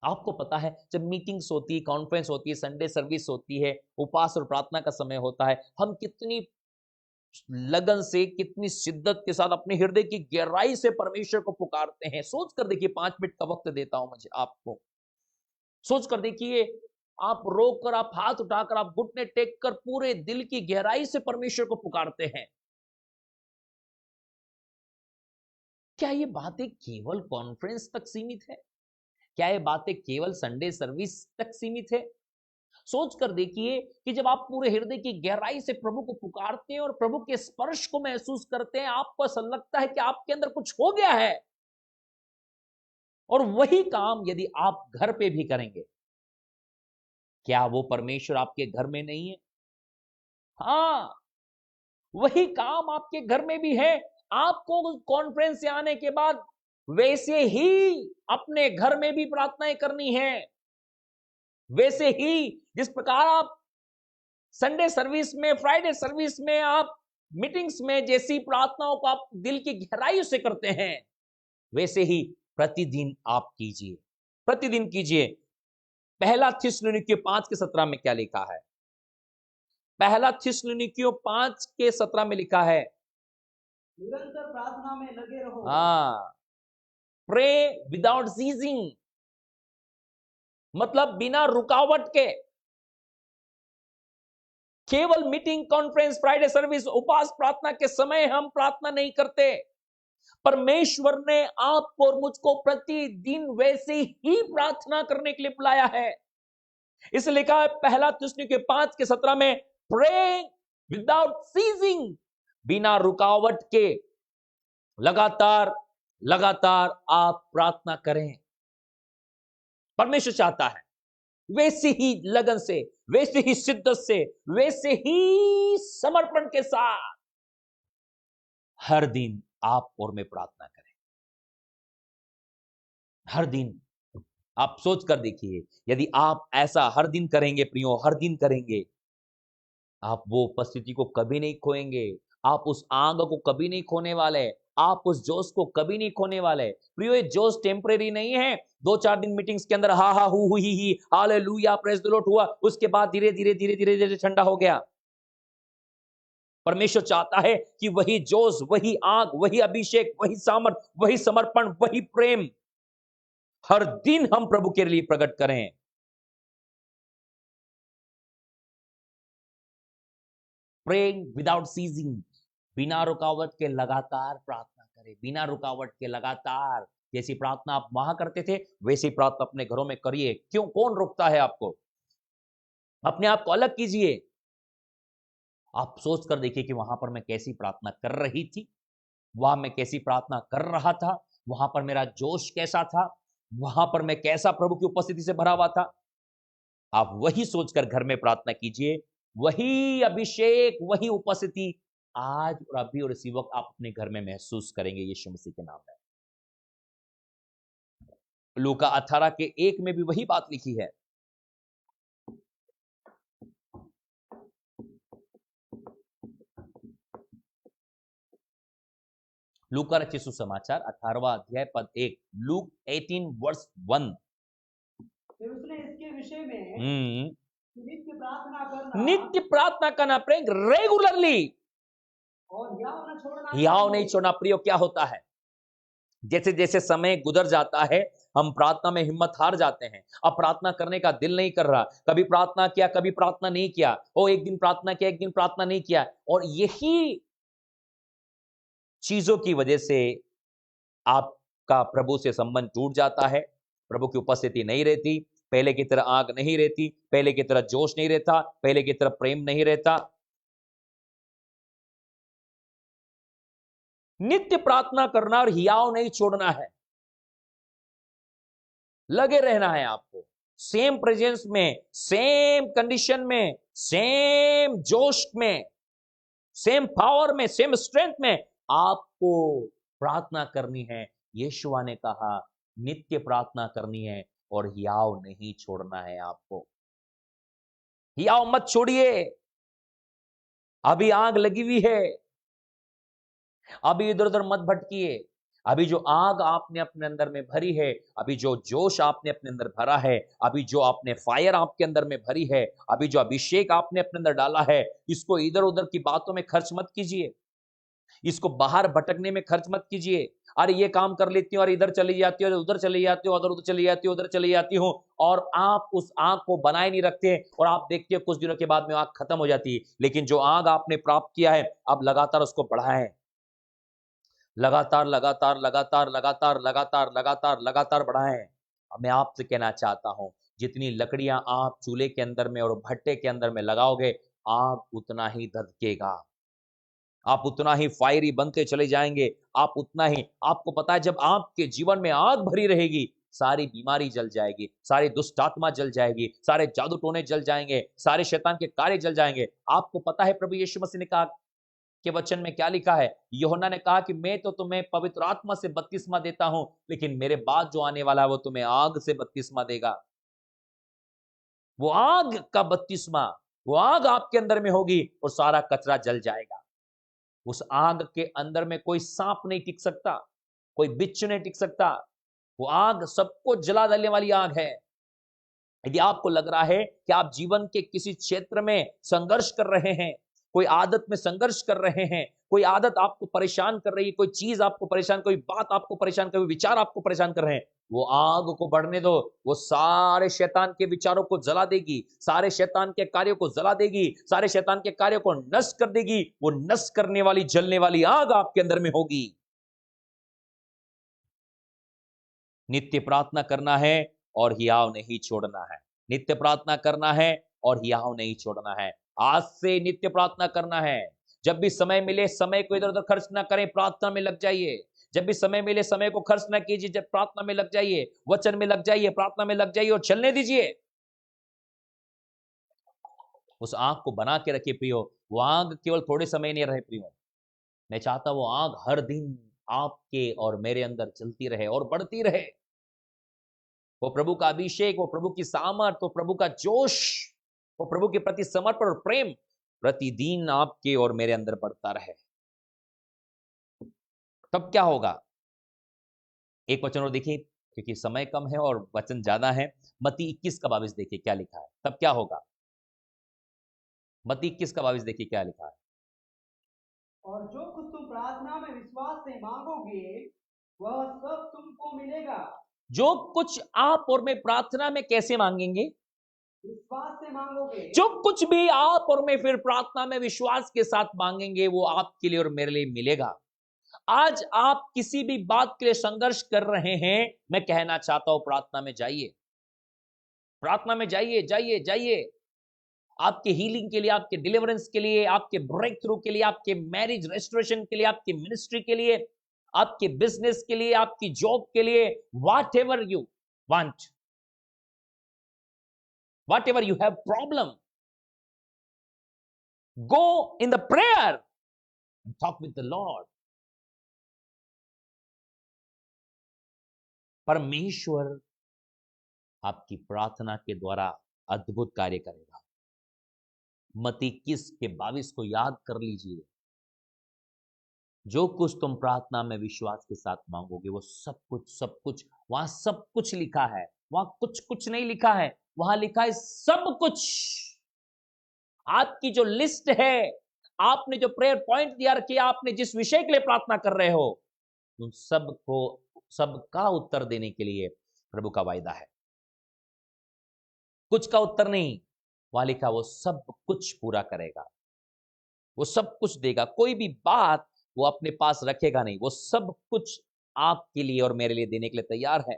आपको पता है, जब मीटिंग्स होती है, कॉन्फ्रेंस होती है, संडे सर्विस होती है, उपवास और प्रार्थना का समय होता है, हम कितनी लगन से, कितनी शिद्दत के साथ अपने हृदय की गहराई से परमेश्वर को पुकारते हैं। सोच कर देखिए, 5 मिनट का वक्त देता हूं मुझे आपको। सोच कर देखिए, आप रोक कर, आप हाथ उठाकर, आप घुटने टेक कर पूरे दिल की गहराई से परमेश्वर को पुकारते हैं। क्या ये बातें केवल कॉन्फ्रेंस तक सीमित है? क्या ये बातें केवल संडे सर्विस तक सीमित है? सोच कर देखिए कि जब आप पूरे हृदय की गहराई से प्रभु को पुकारते हैं और प्रभु के स्पर्श को महसूस करते हैं, आपको ऐसा लगता है कि आपके अंदर कुछ हो गया है। और वही काम यदि आप घर पे भी करेंगे, क्या वो परमेश्वर आपके घर में नहीं है? हाँ, वही काम आपके घर में भी है। आपको कॉन्फ्रेंस से आने के बाद वैसे ही अपने घर में भी प्रार्थनाएं करनी है। वैसे ही जिस प्रकार आप संडे सर्विस में, फ्राइडे सर्विस में, आप मीटिंग्स में जैसी प्रार्थनाओं को आप दिल की गहराई से करते हैं, वैसे ही प्रतिदिन आप कीजिए, प्रतिदिन कीजिए। पहला थिस्सलुनीकियों 5:17 में क्या लिखा है? पहला थिस्सलुनीकियों 5:17 में लिखा है, निरंतर प्रार्थना में लगे रहो। हाँ, प्रे विदाउट सीजिंग, मतलब बिना रुकावट के। केवल मीटिंग, कॉन्फ्रेंस, फ्राइडे सर्विस, उपवास प्रार्थना के समय हम प्रार्थना नहीं करते। परमेश्वर ने आपको और मुझको प्रतिदिन वैसे ही प्रार्थना करने के लिए बुलाया है। इसलिए लिखा है पहला थिस्सलुनीकियों 5:17 में, प्रे विदाउट सीजिंग, बिना रुकावट के लगातार लगातार आप प्रार्थना करें। परमेश्वर चाहता है वैसे ही लगन से, वैसे ही शिद्दत से, वैसे ही समर्पण के साथ हर दिन आप और मैं प्रार्थना करें। हर दिन आप सोच कर देखिए, यदि आप ऐसा हर दिन करेंगे प्रियो, हर दिन करेंगे, आप वो उपस्थिति को कभी नहीं खोएंगे। आप उस आग को कभी नहीं खोने वाले। आप उस जोश को कभी नहीं खोने वाले। प्रियो, ये जोश टेम्परेरी नहीं है। 2-4 दिन मीटिंग्स के अंदर हा हा who he hallelujah praise the Lord हुआ, उसके बाद धीरे धीरे धीरे धीरे धीरे ठंडा हो गया। परमेश्वर चाहता है कि वही जोश, वही आग, वही अभिषेक, वही सामर्थ, वही समर्पण, वही प्रेम हर दिन हम प्रभु के लिए प्रकट करें। प्रेइंग विदाउट सीजिंग, बिना रुकावट के लगातार प्रार्थना करें, बिना रुकावट के लगातार। जैसी प्रार्थना आप वहां करते थे, वैसी प्रार्थना अपने घरों में करिए। क्यों? कौन रोकता है आपको? अपने आप को अलग कीजिए। आप सोच कर देखिए कि वहां पर मैं कैसी प्रार्थना कर रही थी, वहां मैं कैसी प्रार्थना कर रहा था, वहां पर मेरा जोश कैसा था, वहां पर मैं कैसा प्रभु की उपस्थिति से भरा हुआ था। आप वही सोचकर घर में प्रार्थना कीजिए। वही अभिषेक, वही उपस्थिति आज और अभी और इसी वक्त आप अपने घर में महसूस करेंगे, यीशु मसीह के नाम में। लूका 18:1 में भी वही बात लिखी है। लूका रचित सुसमाचार 18वां अध्याय पद 1, लूक 18:1। फिर उसने इसके विषय में नित्य प्रार्थना करना, नित्य प्रार्थना करना, प्रेम रेगुलरली, और हियाव नहीं छोड़ना। प्रियो, क्या होता है, जैसे जैसे समय गुजर जाता है, हम प्रार्थना में हिम्मत हार जाते हैं। अब प्रार्थना करने का दिल नहीं कर रहा। कभी प्रार्थना किया, कभी प्रार्थना नहीं किया। ओ, एक दिन प्रार्थना किया, एक दिन प्रार्थना नहीं किया। और यही चीजों की वजह से आपका प्रभु से संबंध टूट जाता है। प्रभु की उपस्थिति नहीं रहती, पहले की तरह आग नहीं रहती, पहले की तरह जोश नहीं रहता, पहले की तरह प्रेम नहीं रहता। नित्य प्रार्थना करना और हियाव नहीं छोड़ना है। लगे रहना है आपको, सेम प्रेजेंस में, सेम कंडीशन में, सेम जोश में, सेम पावर में, सेम स्ट्रेंथ में आपको प्रार्थना करनी है। यीशुआ ने कहा नित्य प्रार्थना करनी है और हियाव नहीं छोड़ना है आपको। हियाव मत छोड़िए। अभी आग लगी हुई है, अभी इधर उधर मत भटकिए। अभी जो आग आपने अपने अंदर में भरी है, अभी जो जोश आपने अपने अंदर भरा है, अभी जो आपने फायर आपके अंदर में भरी है, अभी जो अभिषेक आपने अपने अंदर डाला है, इसको इधर उधर की बातों में खर्च मत कीजिए, इसको बाहर भटकने में खर्च मत कीजिए। अरे ये काम कर लेती हूँ और इधर चली जाती हो, उधर चली जाती हो, उधर चली जाती हो, उधर चली जाती हो, और आप उस आग को बनाए नहीं रखते, और आप देखते हो कुछ दिनों के बाद में आग खत्म हो जाती है। लेकिन जो आग आपने प्राप्त किया है, अब लगातार उसको बढ़ाएं, लगातार लगातार लगातार लगातार लगातार लगातार लगातार बढ़ाएं। अब मैं आपसे कहना चाहता हूं, जितनी लकड़ियां आप चूल्हे के अंदर में और भट्टे के अंदर में लगाओगे, आग उतना ही धधकेगा, आप उतना ही फायरी बनते चले जाएंगे, आप उतना ही, आपको पता है जब आपके जीवन में आग भरी रहेगी, सारी बीमारी जल जाएगी, सारी दुष्ट आत्मा जल जाएगी, सारे जादू टोने जल जाएंगे, सारे शैतान के कार्य जल जाएंगे। आपको पता है प्रभु यीशु मसीह ने कहा के वचन में क्या लिखा है, यूहन्ना ने कहा कि मैं तो तुम्हें पवित्र आत्मा से बपतिस्मा देता हूं, लेकिन मेरे बाद जो आने वाला है वो तुम्हें आग से बपतिस्मा देगा। वो आग का बपतिस्मा, वो आग आपके अंदर में होगी और सारा कचरा जल जाएगा। उस आग के अंदर में कोई सांप नहीं टिक सकता, कोई बिच्छू नहीं टिक सकता। वो आग सबको जला देने वाली आग है। यदि आपको लग रहा है कि आप जीवन के किसी क्षेत्र में संघर्ष कर रहे हैं, कोई आदत में संघर्ष कर रहे हैं, कोई आदत आपको परेशान कर रही है, कोई चीज आपको परेशान, कोई बात आपको परेशान, कोई विचार आपको परेशान कर रहे हैं, वो आग को बढ़ने दो। वो सारे शैतान के विचारों को जला देगी, सारे शैतान के कार्यों को जला देगी, सारे शैतान के कार्यों को नष्ट कर देगी। वो नष्ट करने वाली, जलने वाली आग आपके अंदर में होगी। नित्य प्रार्थना करना है और हियाव नहीं छोड़ना है, नित्य प्रार्थना करना है और हियाव नहीं छोड़ना है। आज से नित्य प्रार्थना करना है। जब भी समय मिले, समय को इधर उधर खर्च ना करें, प्रार्थना में लग जाइए। जब भी समय मिले, समय को खर्च ना कीजिए, जब प्रार्थना में लग जाइए, वचन में लग जाइए, प्रार्थना में लग जाइए और चलने दीजिए। उस आग को बना के रखिए प्रियो। वो आग केवल थोड़े समय नहीं रहे प्रियो, मैं चाहता वो आग हर दिन आपके और मेरे अंदर चलती रहे और बढ़ती रहे। वो प्रभु का अभिषेक, वो प्रभु की सामर्थ, वो प्रभु का जोश, वो प्रभु के प्रति समर्पण और प्रेम प्रतिदिन आपके और मेरे अंदर बढ़ता रहे। तब क्या होगा? एक वचन और देखिए, क्योंकि समय कम है और वचन ज्यादा है। मत्ती 21 का 22 देखिए क्या लिखा है, तब क्या होगा। मत्ती 21 का 22 देखिए क्या लिखा है। और जो कुछ तुम प्रार्थना में विश्वास से मांगोगे वह सब तुमको मिलेगा। जो कुछ आप और मैं प्रार्थना में कैसे मांगेंगे? विश्वास से मांगोगे। जो कुछ भी आप और मैं फिर प्रार्थना में विश्वास के साथ मांगेंगे, वो आपके लिए और मेरे लिए मिलेगा। आज आप किसी भी बात के लिए संघर्ष कर रहे हैं, मैं कहना चाहता हूं प्रार्थना में जाइए, प्रार्थना में जाइए, जाइए जाइए। आपके हीलिंग के लिए, आपके डिलीवरेंस के लिए, आपके ब्रेक थ्रू के लिए, आपके मैरिज रेस्टोरेशन के लिए, आपकी मिनिस्ट्री के लिए, आपके बिजनेस के लिए, आपकी जॉब के लिए, what ever you want, what ever you have problem, go in the prayer, talk with the Lord. परमेश्वर आपकी प्रार्थना के द्वारा अद्भुत कार्य करेगा। मत्ती 21 के 22 को याद कर लीजिए। जो कुछ तुम प्रार्थना में विश्वास के साथ मांगोगे, वो सब कुछ, सब कुछ, वहां सब कुछ लिखा है, वहां कुछ कुछ नहीं लिखा है, वहां लिखा है सब कुछ। आपकी जो लिस्ट है, आपने जो प्रेयर पॉइंट दिया रखी है, आपने जिस विषय के लिए प्रार्थना कर रहे हो, उन सबको, सबका उत्तर देने के लिए प्रभु का वायदा है। कुछ का उत्तर नहीं, वहां लिखा वो सब कुछ पूरा करेगा, वो सब कुछ देगा। कोई भी बात वो अपने पास रखेगा नहीं, वो सब कुछ आपके लिए और मेरे लिए देने के लिए तैयार है।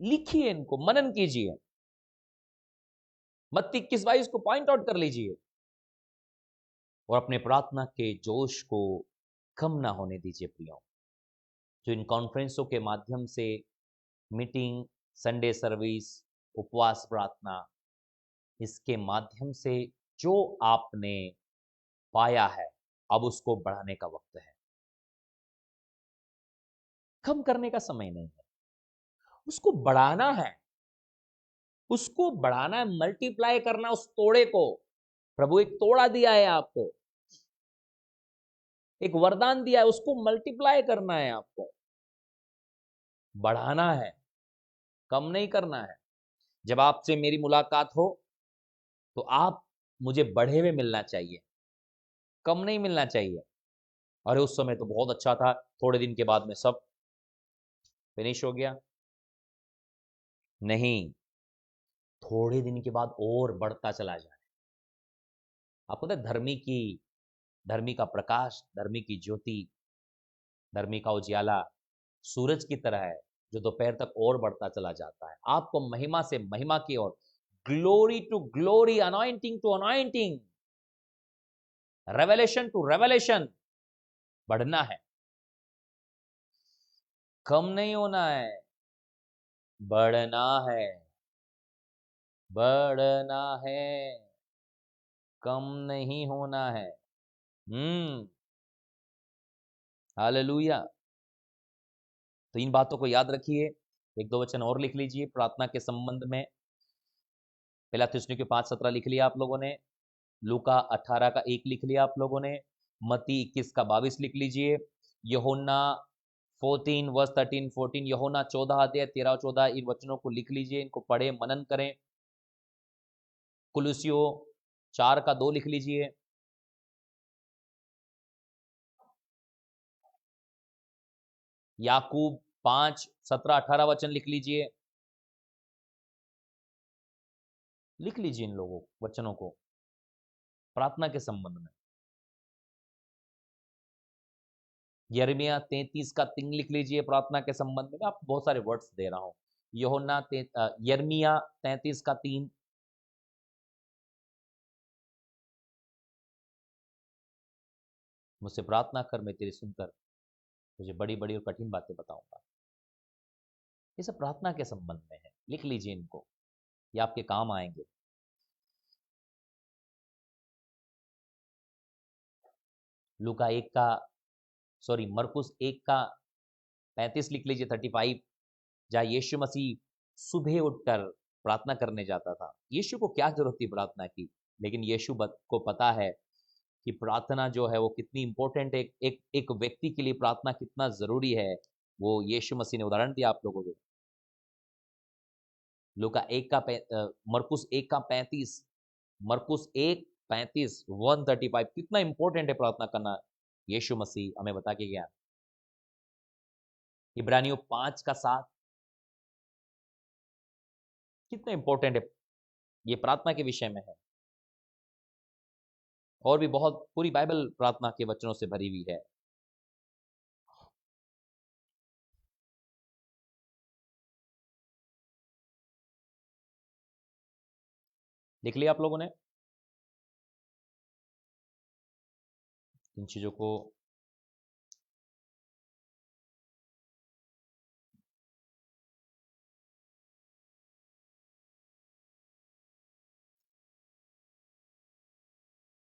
लिखिए, इनको मनन कीजिए, मत्ती 21-22 को पॉइंट आउट कर लीजिए और अपने प्रार्थना के जोश को कम ना होने दीजिए प्रियो। जो इन कॉन्फ्रेंसों के माध्यम से, मीटिंग, संडे सर्विस, उपवास प्रार्थना, इसके माध्यम से जो आपने पाया है, अब उसको बढ़ाने का वक्त है। कम करने का समय नहीं है, उसको बढ़ाना है, उसको बढ़ाना है, मल्टीप्लाई करना उस तोड़े को। प्रभु एक तोड़ा दिया है आपको, एक वरदान दिया है, उसको मल्टीप्लाई करना है, आपको बढ़ाना है, कम नहीं करना है। जब आपसे मेरी मुलाकात हो तो आप मुझे बढ़े हुए मिलना चाहिए, कम नहीं मिलना चाहिए। अरे उस समय तो बहुत अच्छा था, थोड़े दिन के बाद में सब फिनिश हो गया। नहीं, थोड़े दिन के बाद और बढ़ता चला जाए। आपको पता है, धर्मी का प्रकाश, धर्मी की ज्योति, धर्मी का उजियाला सूरज की तरह है, जो दोपहर तक और बढ़ता चला जाता है। आपको महिमा से महिमा की ओर, glory to glory, anointing to anointing, revelation to revelation बढ़ना है, कम नहीं होना है, बढ़ना है, बढ़ना है, कम नहीं होना है। हालेलुया। तो इन बातों को याद रखिए। एक दो वचन और लिख लीजिए प्रार्थना के संबंध में। पहला थिस्सलुनीके 5:17 लिख लिया आप लोगों ने, लूका 18 का 1 लिख लिया आप लोगों ने, मत्ती 21 का 22 लिख लीजिए, यूहन्ना 14 वर्स 13 14, यूहन्ना 14 अध्याय 13 14, इन वचनों को लिख लीजिए, इनको पढ़े मनन करें। कुलुसियों 4 का 2 लिख लीजिए, याकूब 5 17 18 वचन लिख लीजिए, लिख लीजिए इन लोगों वचनों को प्रार्थना के संबंध में। यिर्मयाह 33 का 3 लिख लीजिए प्रार्थना के संबंध में। मैं आपको बहुत सारे वर्ड्स दे रहा हूं। यिर्मयाह 33 का 3, मुझसे प्रार्थना कर, मैं तेरी सुनकर तुझे बड़ी बड़ी और कठिन बातें बताऊंगा। ये सब प्रार्थना के संबंध में है, लिख लीजिए इनको, ये आपके काम आएंगे। लूका 1 का मरकुस 1 का 35 लिख लीजिए, 35, जहां यीशु मसीह सुबह उठकर प्रार्थना करने जाता था। यीशु को क्या जरूरत थी प्रार्थना की, लेकिन यीशु को पता है कि प्रार्थना जो है वो कितनी इंपॉर्टेंट है, एक व्यक्ति के लिए प्रार्थना कितना जरूरी है, वो यीशु मसीह ने उदाहरण दिया आप लोगों को। लूका 1 का मरकुस 1 का 35, मरकुस 1 35 135, कितना इंपॉर्टेंट है प्रार्थना करना, यीशु मसीह हमें बता के गया। इब्रानियों 5 का 7, कितना इंपॉर्टेंट है, ये प्रार्थना के विषय में है। और भी बहुत, पूरी बाइबल प्रार्थना के वचनों से भरी हुई है। लिख लिया आप लोगों ने इन चीजों को?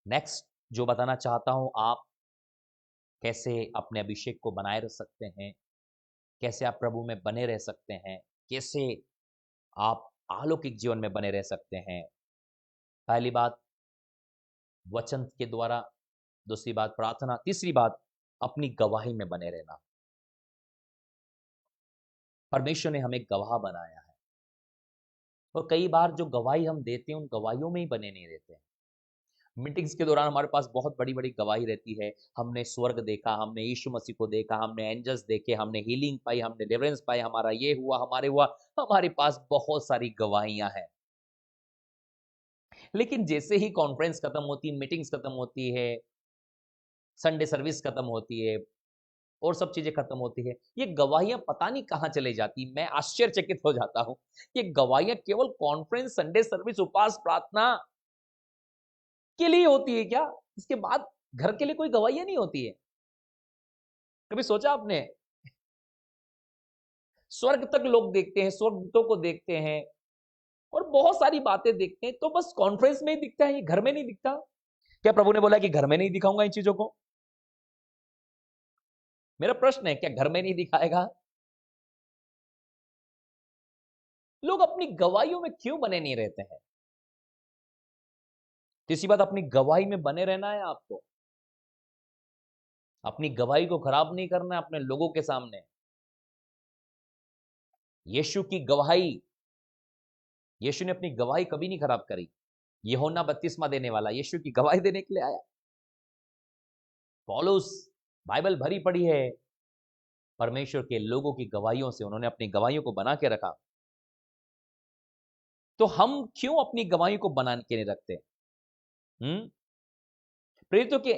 नेक्स्ट जो बताना चाहता हूं, आप कैसे अपने अभिषेक को बनाए रख सकते हैं, कैसे आप प्रभु में बने रह सकते हैं, कैसे आप अलौकिक जीवन में बने रह सकते हैं। पहली बात वचन के द्वारा, दूसरी बात प्रार्थना, तीसरी बात अपनी गवाही में बने रहना। परमेश्वर ने हमें गवाह बनाया है, और कई बार जो गवाही हम देते हैं उन गवाहियों में ही बने नहीं रहते हैं। मीटिंग्स के दौरान हमारे पास बहुत बड़ी बड़ी गवाही रहती है, हमने स्वर्ग देखा, हमने यीशु मसीह को देखा, हमने एंजल्स देखे, हमने हीलिंग पाई, हमने डिलीवरेंस पाई, हमारा ये हुआ, हमारे हुआ, हमारे पास बहुत सारी गवाहियां हैं। लेकिन जैसे ही कॉन्फ्रेंस खत्म होती है, मीटिंग्स खत्म होती है, संडे सर्विस खत्म होती है, और सब चीजें खत्म होती है, ये गवाहियां पता नहीं कहां चले जाती। मैं आश्चर्यचकित हो जाता हूं, ये गवाहियां केवल कॉन्फ्रेंस, संडे सर्विस, उपवास, प्रार्थना के लिए होती है क्या? इसके बाद घर के लिए कोई गवाहियां नहीं होती है? कभी सोचा आपने? स्वर्ग तक लोग देखते हैं, स्वर्गदूतों को देखते हैं, और बहुत सारी बातें देखते हैं, तो बस कॉन्फ्रेंस में ही दिखता है, ये घर में नहीं दिखता। क्या प्रभु ने बोला कि घर में नहीं दिखाऊंगा इन चीजों को? मेरा प्रश्न है, क्या घर में नहीं दिखाएगा? लोग अपनी गवाहियों में क्यों बने नहीं रहते हैं? तीसरी बात, अपनी गवाही में बने रहना है आपको। अपनी गवाही को खराब नहीं करना है अपने लोगों के सामने। यीशु की गवाही, यीशु ने अपनी गवाही कभी नहीं खराब करी। यूहन्ना बपतिस्मा देने वाला यीशु की गवाही देने के लिए आया। पौलुस बाइबल भरी पड़ी है, परमेश्वर के लोगों की गवाहियों से उन्होंने अपनी गवाहियों को बना के रखा। तो हम क्यों अपनी गवाही को बना के नहीं रखते? प्रेरितों के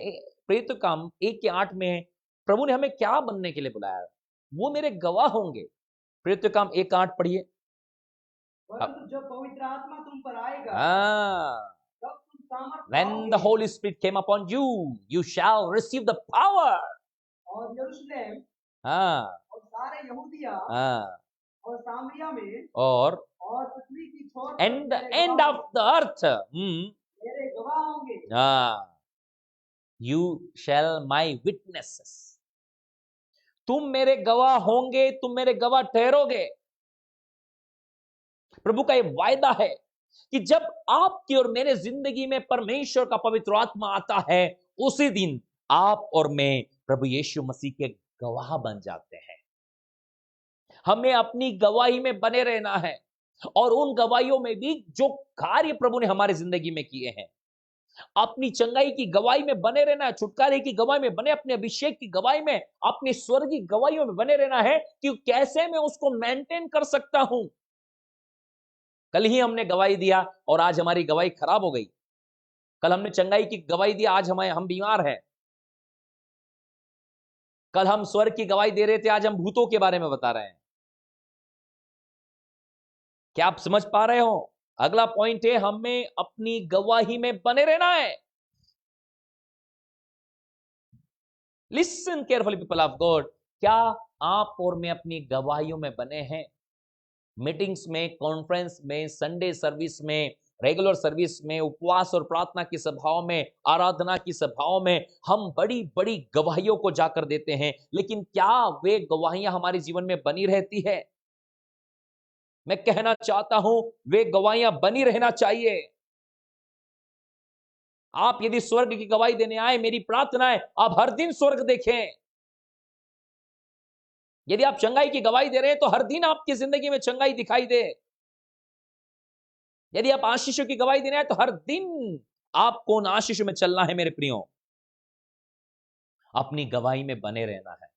प्रेरित काम 1:8 में प्रभु ने हमें क्या बनने के लिए बुलाया? वो मेरे गवाह होंगे। प्रेरित काम 1:8 पढ़िए। परंतु जब पवित्र आत्मा तुम पर आएगा, तब तुम सामर्थ When the पाओगे, Holy Spirit came upon you, you shall receive the power. और यरूशलेम हाँ और सारे यहूदिया हाँ और सामरिया में और पृथ्वी की छोर तक and the मेरे end गवाह of the earth, मेरे गवाह होंगे। हाँ, you shall my witnesses. तुम मेरे गवाह होंगे, तुम मेरे गवाह ठहरोगे। प्रभु का ये वायदा है कि जब आपकी और मेरे जिंदगी में परमेश्वर का पवित्र आत्मा आता है, उसी दिन आप और मैं प्रभु यीशु मसीह के गवाह बन जाते हैं। हमें अपनी गवाही में बने रहना है और उन गवाहियों में भी जो कार्य प्रभु ने हमारी जिंदगी में किए हैं, अपनी चंगाई की गवाही में बने रहना है, छुटकारे की गवाही में बने, अपने अभिषेक की गवाही में, अपनी स्वर्गीय गवाहियों में बने रहना है कि कैसे मैं उसको मेंटेन कर सकता हूं। कल ही हमने गवाही दिया और आज हमारी गवाही खराब हो गई। कल हमने चंगाई की गवाही दी, आज हम बीमार हैं। कल हम स्वर्ग की गवाही दे रहे थे, आज हम भूतों के बारे में बता रहे हैं। क्या आप समझ पा रहे हो? अगला पॉइंट है, हमें अपनी गवाही में बने रहना है। Listen carefully people of God, क्या आप और मैं अपनी गवाहियों में बने हैं? मीटिंग्स में, कॉन्फ्रेंस में, संडे सर्विस में, रेगुलर सर्विस में, उपवास और प्रार्थना की सभाओं में, आराधना की सभाओं में हम बड़ी बड़ी गवाहियों को जाकर देते हैं, लेकिन क्या वे गवाहियां हमारे जीवन में बनी रहती है? मैं कहना चाहता हूं, वे गवाहियां बनी रहना चाहिए। आप यदि स्वर्ग की गवाही देने आए, मेरी प्रार्थना है आप हर दिन स्वर्ग देखें। यदि आप चंगाई की गवाही दे रहे हैं तो हर दिन आपकी जिंदगी में चंगाई दिखाई दे। यदि आप आशीषों की गवाही देना है तो हर दिन आपको उन आशीषों में चलना है। मेरे प्रियो, अपनी गवाही में बने रहना है,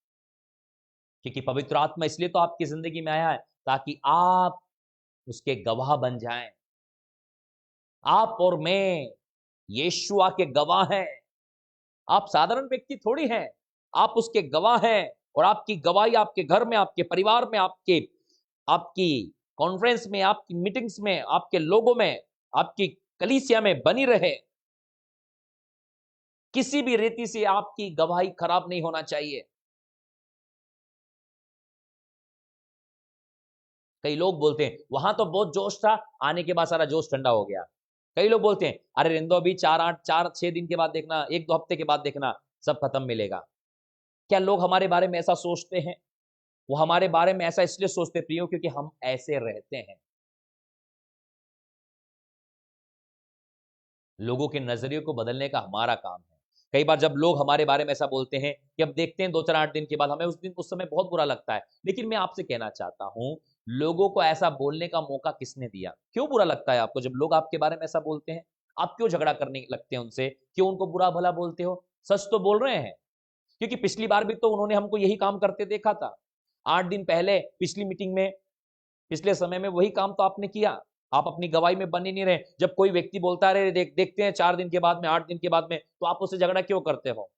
क्योंकि पवित्र आत्मा इसलिए तो आपकी जिंदगी में आया है ताकि आप उसके गवाह बन जाएं। आप और मैं यीशुआ के गवाह हैं। आप साधारण व्यक्ति थोड़ी हैं, आप उसके गवाह हैं। और आपकी गवाही आपके घर में, आपके परिवार में, आपकी कॉन्फ्रेंस में, आपकी मीटिंग्स में, आपके लोगों में, आपकी कलीसिया में बनी रहे। किसी भी रीति से आपकी गवाही खराब नहीं होना चाहिए। कई लोग बोलते हैं वहां तो बहुत जोश था, आने के बाद सारा जोश ठंडा हो गया। कई लोग बोलते हैं अरे रेंदो अभी 4-6 दिन के बाद देखना, 1-2 हफ्ते के बाद देखना, सब खत्म मिलेगा। क्या लोग हमारे बारे में ऐसा सोचते हैं? वो हमारे बारे में ऐसा इसलिए सोचते प्रियो क्योंकि हम ऐसे रहते हैं। लोगों के नजरिए को बदलने का हमारा काम है। कई बार जब लोग हमारे बारे में ऐसा बोलते हैं कि अब देखते हैं 2-4-8 दिन के बाद, हमें उस समय बहुत बुरा लगता है। लेकिन मैं आपसे कहना चाहता हूं, लोगों को ऐसा बोलने का मौका किसने दिया? क्यों बुरा लगता है आपको जब लोग आपके बारे में ऐसा बोलते हैं? आप क्यों झगड़ा करने लगते हैं उनसे? क्यों उनको बुरा भला बोलते हो? सच तो बोल रहे हैं, क्योंकि पिछली बार भी तो उन्होंने हमको यही काम करते देखा था। 8 दिन पहले पिछली मीटिंग में, पिछले समय में वही काम तो आपने किया। आप अपनी गवाही में बने नहीं रहे। जब कोई व्यक्ति बोलता रहे देखते हैं 4 दिन के बाद में, 8 दिन के बाद में, तो आप उससे झगड़ा क्यों करते हो?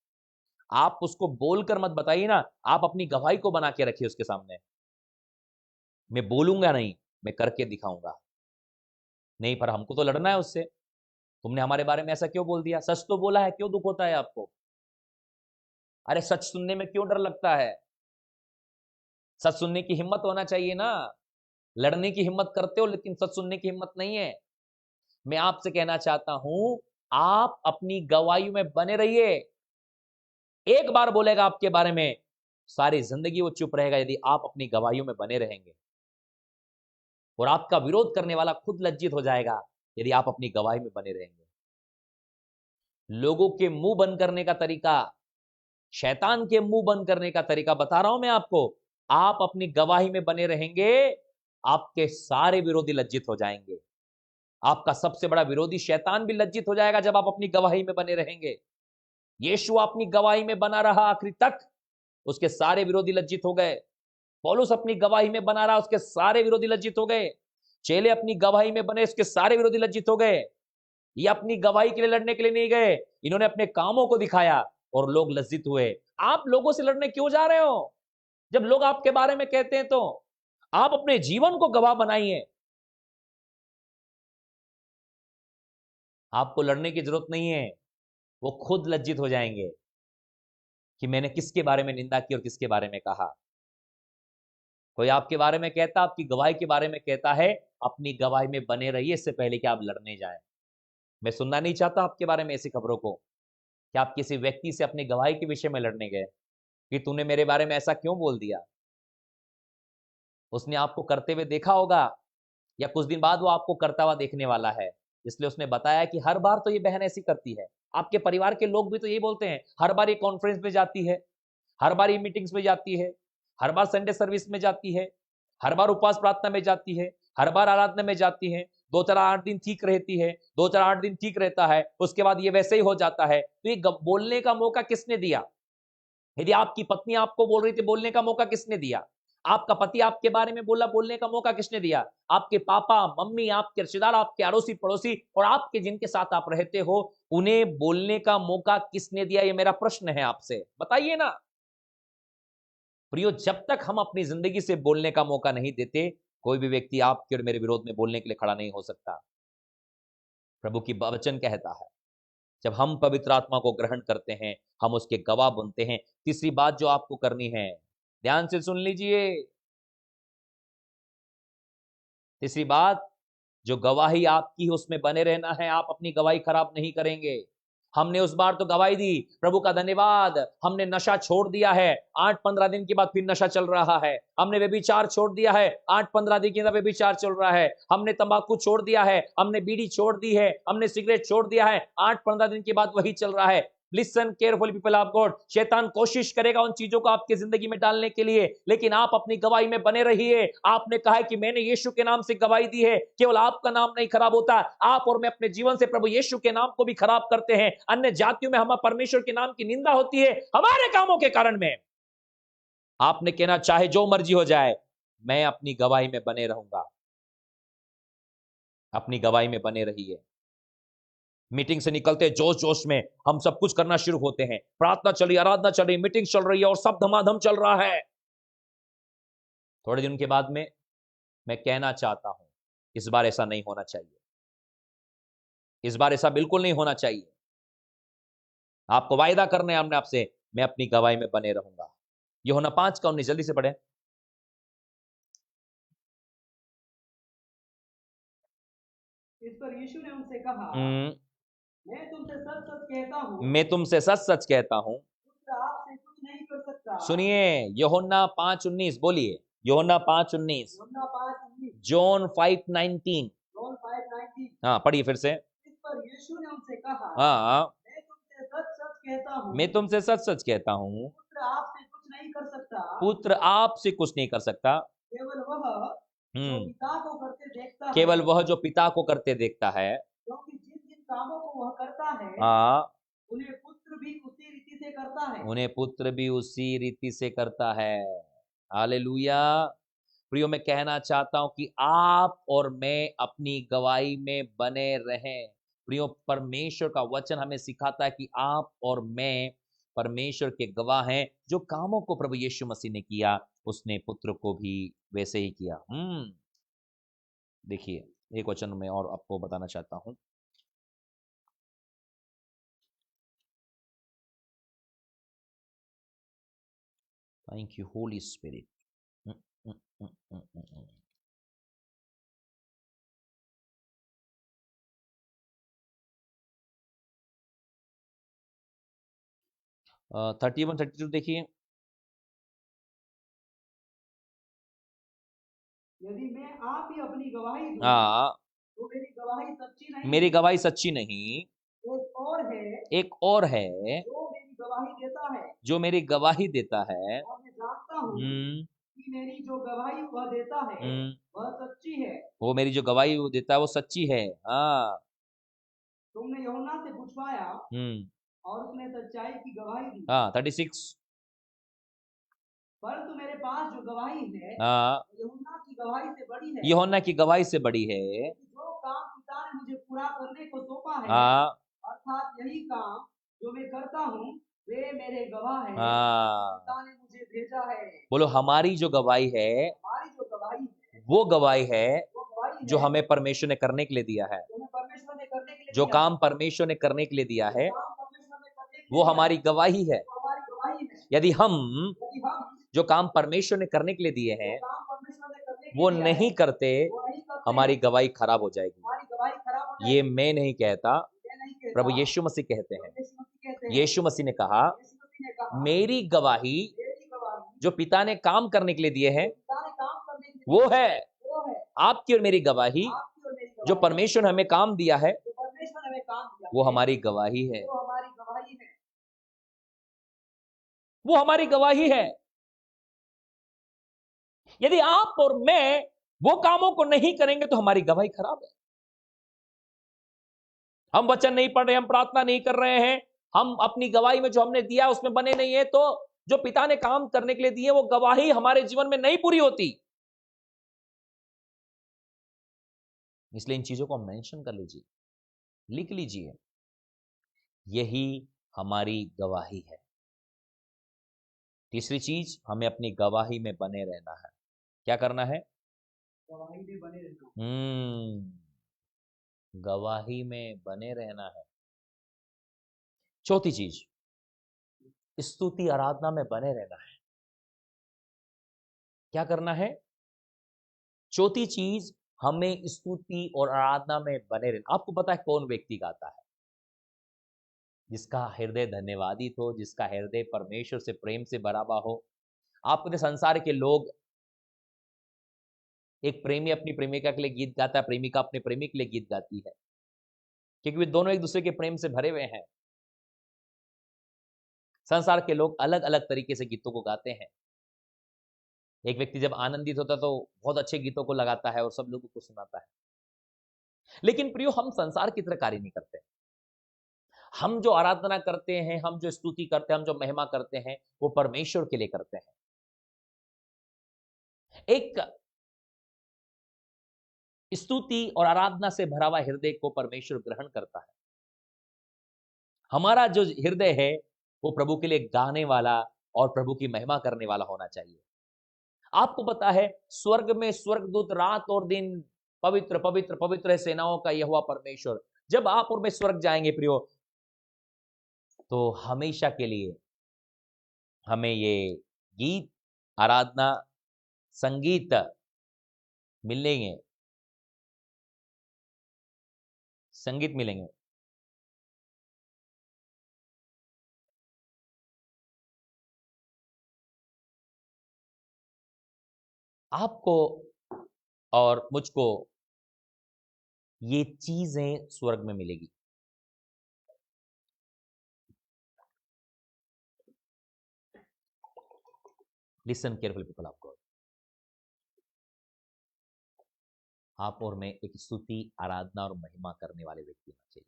आप उसको बोलकर मत बताइए ना, आप अपनी गवाही को बना के रखिए उसके सामने। मैं बोलूंगा नहीं, मैं करके दिखाऊंगा। नहीं, पर हमको तो लड़ना है उससे। तुमने हमारे बारे में ऐसा क्यों बोल दिया? सच तो बोला है, क्यों दुख होता है आपको? अरे सच सुनने में क्यों डर लगता है? सच सुनने की हिम्मत होना चाहिए ना। लड़ने की हिम्मत करते हो लेकिन सच सुनने की हिम्मत नहीं है। मैं आपसे कहना चाहता हूं, आप अपनी गवाही में बने रहिए। एक बार बोलेगा आपके बारे में, सारी जिंदगी वो चुप रहेगा यदि आप अपनी गवाहियों में बने रहेंगे। और आपका विरोध करने वाला खुद लज्जित हो जाएगा यदि आप अपनी गवाही में बने रहेंगे। लोगों के मुंह बंद करने का तरीका शैतान के मुंह बंद करने का तरीका बता रहा हूं मैं आपको। आप अपनी गवाही में बने रहेंगे, आपके सारे विरोधी लज्जित हो जाएंगे। आपका सबसे बड़ा विरोधी शैतान भी लज्जित हो जाएगा जब आप अपनी गवाही में बने रहेंगे। यीशु अपनी गवाही में बना रहा आखिरी तक, उसके सारे विरोधी लज्जित हो गए। पौलुस अपनी गवाही में बना रहा, उसके सारे विरोधी लज्जित हो गए। चेले अपनी गवाही में बने, उसके सारे विरोधी लज्जित हो गए। ये अपनी गवाही के लिए लड़ने के लिए नहीं गए, इन्होंने अपने कामों को दिखाया और लोग लज्जित हुए। आप लोगों से लड़ने क्यों जा रहे हो? जब लोग आपके बारे में कहते हैं तो आप अपने जीवन को गवाह बनाइए। आपको लड़ने की जरूरत नहीं है, वो खुद लज्जित हो जाएंगे कि मैंने किसके बारे में निंदा की और किसके बारे में कहा। कोई आपके बारे में कहता, आपकी गवाही के बारे में कहता है, अपनी गवाही में बने रहिए इससे पहले कि आप लड़ने जाएं। मैं सुनना नहीं चाहता आपके बारे में ऐसी खबरों को कि आप किसी व्यक्ति से अपनी गवाही के विषय में लड़ने गए कि तूने मेरे बारे में ऐसा क्यों बोल दिया। उसने आपको करते हुए देखा होगा या कुछ दिन बाद वो आपको करता हुआ देखने वाला है, इसलिए उसने बताया कि हर बार तो ये बहन ऐसी करती है। आपके परिवार के लोग भी तो ये बोलते हैं, हर बार ये कॉन्फ्रेंस में जाती है, हर बार ये मीटिंग्स में जाती है, हर बार संडे सर्विस में जाती है, हर बार उपवास प्रार्थना में जाती है, हर बार आराधना में जाती है, 2-4-8 दिन ठीक रहती है, 2-4-8 दिन ठीक रहता है, उसके बाद ये वैसे ही हो जाता है। तो ये बोलने का मौका किसने दिया? यदि आपकी पत्नी आपको बोल रही थी, बोलने का मौका किसने दिया? आपका पति आपके बारे में बोला, बोलने का मौका किसने दिया? आपके पापा मम्मी, आपके रिश्तेदार, आपके अड़ोसी पड़ोसी और आपके जिनके साथ आप रहते हो, उन्हें बोलने का मौका किसने दिया? ये मेरा प्रश्न है आपसे, बताइए ना। प्रियो, जब तक हम अपनी जिंदगी से बोलने का मौका नहीं देते, कोई भी व्यक्ति आपके और मेरे विरोध में बोलने के लिए खड़ा नहीं हो सकता। प्रभु की वचन कहता है, जब हम पवित्र आत्मा को ग्रहण करते हैं, हम उसके गवाह बनते हैं। तीसरी बात जो आपको करनी है, ध्यान से सुन लीजिए। तीसरी बात, जो गवाही आपकी है उसमें बने रहना है। आप अपनी गवाही खराब नहीं करेंगे। हमने उस बार तो गवाही दी, प्रभु का धन्यवाद, हमने नशा छोड़ दिया है, 8-15 दिन के बाद फिर नशा चल रहा है। हमने व्यभिचार छोड़ दिया है, 8-15 दिन के अंदर व्यभिचार चल रहा है। हमने तंबाकू छोड़ दिया है, हमने बीड़ी छोड़ दी है, हमने सिगरेट छोड़ दिया है, 8-15 दिन के बाद वही चल रहा है। Listen carefully people of God, शैतान कोशिश करेगा उन चीजों को आपकी जिंदगी में डालने के लिए, लेकिन आप अपनी गवाही में बने रहिए। आपने कहा है कि मैंने यीशु के नाम से गवाही दी है। केवल आपका नाम नहीं खराब होता, आप और मैं अपने जीवन से प्रभु यीशु के नाम को भी खराब करते हैं। अन्य जातियों में हम परमेश्वर के नाम की निंदा होती है हमारे कामों के कारण में। आपने कहना, चाहे जो मर्जी हो जाए, मैं अपनी गवाही में बने रहूंगा। अपनी गवाही में बने रहिए। मीटिंग से निकलते जोश जोश में हम सब कुछ करना शुरू होते हैं, प्रार्थना चली, आराधना चल रही, मीटिंग चल रही है और सब धमाधम चल रहा है। थोड़े दिन के बाद में मैं कहना चाहता हूं, इस बार ऐसा नहीं होना चाहिए। इस बार ऐसा बिल्कुल नहीं होना चाहिए। आपको वायदा करना है हमने आपसे, मैं अपनी गवाही में बने रहूंगा। यूहन्ना 5:19 जल्दी से पढ़े। इस पर यीशु ने उनसे कहा, मैं तुमसे सच सच कहता हूँ, मैं तुमसे सच सच कहता हूं, पुत्र आपसे कुछ नहीं कर सकता। सुनिए, यूहन्ना 5:19 बोलिए, यूहन्ना 5:19, यूहन्ना 5:19, जॉन 5:19। जॉन 5:19। हाँ, पढ़िए फिर से। इस पर यीशु ने उनसे कहा, हाँ, मैं तुमसे सच सच कहता हूँ, मैं तुमसे सच सच कहता हूं, पुत्र आपसे कुछ नहीं कर सकता, पुत्र आपसे कुछ नहीं कर सकता, केवल वह जो पिता को करते देखता है, केवल वह जो पिता को करते देखता है। क्योंकि जिन जिन कामों को वह करता है, हाँ, उन्हें पुत्र भी उसी रीति से करता है। उन्हें पुत्र भी उसी रीति से करता है। हालेलुया। प्रियो, मैं कहना चाहता हूं कि आप और मैं अपनी गवाही में बने रहें। प्रियो, परमेश्वर का वचन हमें सिखाता है कि आप और मैं परमेश्वर के गवाह हैं। जो कामों को प्रभु यीशु मसीह ने किया, उसने पुत्र को भी वैसे ही किया। देखिए, एक वचन में और आपको बताना चाहता हूं। Thank you Holi spirit. 31-32 देखिए। यदि मैं आप ही अपनी गवाही दूं, हाँ, तो मेरी गवाही सच्ची नहीं। मेरी गवाही सच्ची नहीं, एक और है, एक और है जो मेरी गवाही देता है जो मेरी गवाही देता है। और मैं जानता हूँ हम्म कि मेरी जो गवाही वह देता है हम्म वह सच्ची है। वो मेरी जो गवाही वो देता है वो सच्ची है। हाँ। तुमने यूहन्ना से पूछवाया हम्म और उसने सच्चाई की गवाही दी, हाँ 36। परंतु मेरे पास जो गवाही है हाँ यूहन्ना की गवाही से बड़ी है, यूहन्ना की गवाही से बड़ी है। कि जो काम पिता ने मुझे पूरा करने को सौंपा है, हाँ अर्थात यही काम जो मैं करता हूँ, वे मेरे गवाह है। हाँ पिता ने मुझे भेजा है। बोलो हमारी जो गवाही है हमारी जो गवाही है वो गवाही है वो गवाही जो है हमें परमेश्वर ने करने के लिए दिया है। जो हमें परमेश्वर ने करने के लिए जो दिया काम है। परमेश्वर ने करने के लिए दिया जो है काम परमेश्वर ने करने के लिए वो दिया हमारी है, गवाही है। वो हमारी गवाही है। यदि हम यदि हम जो काम परमेश्वर ने करने के लिए दिए जो हैं काम परमेश्वर ने करने के वो लिए दिया है, नहीं करते, वो नहीं करते हमारी हैं, गवाही खराब हो जाएगी। हमारी गवाही खराब हो ये जाएगी। मैं नहीं कहता, ये नहीं कहता, प्रभु यीशु मसीह कहते प्रभु हैं। यीशु मसीह कहते हैं। यीशु मसीह ने कहा यीशु मसीह ने कहा, मेरी गवाही मेरी गवाही जो पिता ने काम करने के लिए दिए हैं जो पिता ने काम करने के लिए वो दिया है। है, वो है आपकी और मेरी गवाही आपकी और मेरी जो गवाही। परमेश्वर ने हमें काम दिया है जो परमेश्वर ने हमें काम दिया वो है, हमारी गवाही है। वो हमारी गवाही है। वो हमारी गवाही है। यदि आप और मैं वो कामों को नहीं करेंगे तो हमारी गवाही खराब है। हम वचन नहीं पढ़ रहे, हम प्रार्थना नहीं कर रहे हैं, हम अपनी गवाही में जो हमने दिया उसमें बने नहीं है, तो जो पिता ने काम करने के लिए दिए वो गवाही हमारे जीवन में नहीं पूरी होती। इसलिए इन चीजों को हम मेंशन कर लीजिए, लिख लीजिए, यही हमारी गवाही है। तीसरी चीज, हमें अपनी गवाही में बने रहना है। क्या करना है? गवाही में बने रहना। गवाही में बने रहना है। चौथी चीज, स्तुति आराधना में बने रहना है। क्या करना है? चौथी चीज, हमें स्तुति और आराधना में बने रहना। आपको पता है कौन व्यक्ति गाता है? जिसका हृदय धन्यवादित हो, जिसका हृदय परमेश्वर से प्रेम से भरा हुआ हो। आपने संसार के लोग, एक प्रेमी अपनी प्रेमिका के लिए गीत गाता है, प्रेमिका अपने प्रेमी के लिए गीत गाती है, क्योंकि वे दोनों एक दूसरे के प्रेम से भरे हुए हैं। संसार के लोग अलग अलग तरीके से गीतों को गाते हैं। एक व्यक्ति जब आनंदित होता है तो बहुत अच्छे गीतों को लगाता है और सब लोगों को सुनाता है। लेकिन प्रियो, हम संसार की तरह कार्य नहीं करते। हम जो आराधना करते हैं, हम जो स्तुति करते हैं, हम जो महिमा करते हैं, वो परमेश्वर के लिए करते हैं। एक स्तुति और आराधना से भरा हुआ हृदय को परमेश्वर ग्रहण करता है। हमारा जो हृदय है वो प्रभु के लिए गाने वाला और प्रभु की महिमा करने वाला होना चाहिए। आपको पता है स्वर्ग में स्वर्गदूत रात और दिन पवित्र पवित्र पवित्र है सेनाओं का यहोवा परमेश्वर। जब आप और मैं स्वर्ग जाएंगे प्रियो, तो हमेशा के लिए हमें ये गीत, आराधना, संगीत मिलेंगे, संगीत मिलेंगे। आपको और मुझको ये चीजें स्वर्ग में मिलेगी। Listen careful people of God. आप और मैं एक स्तुति, आराधना और महिमा करने वाले व्यक्ति होना चाहिए।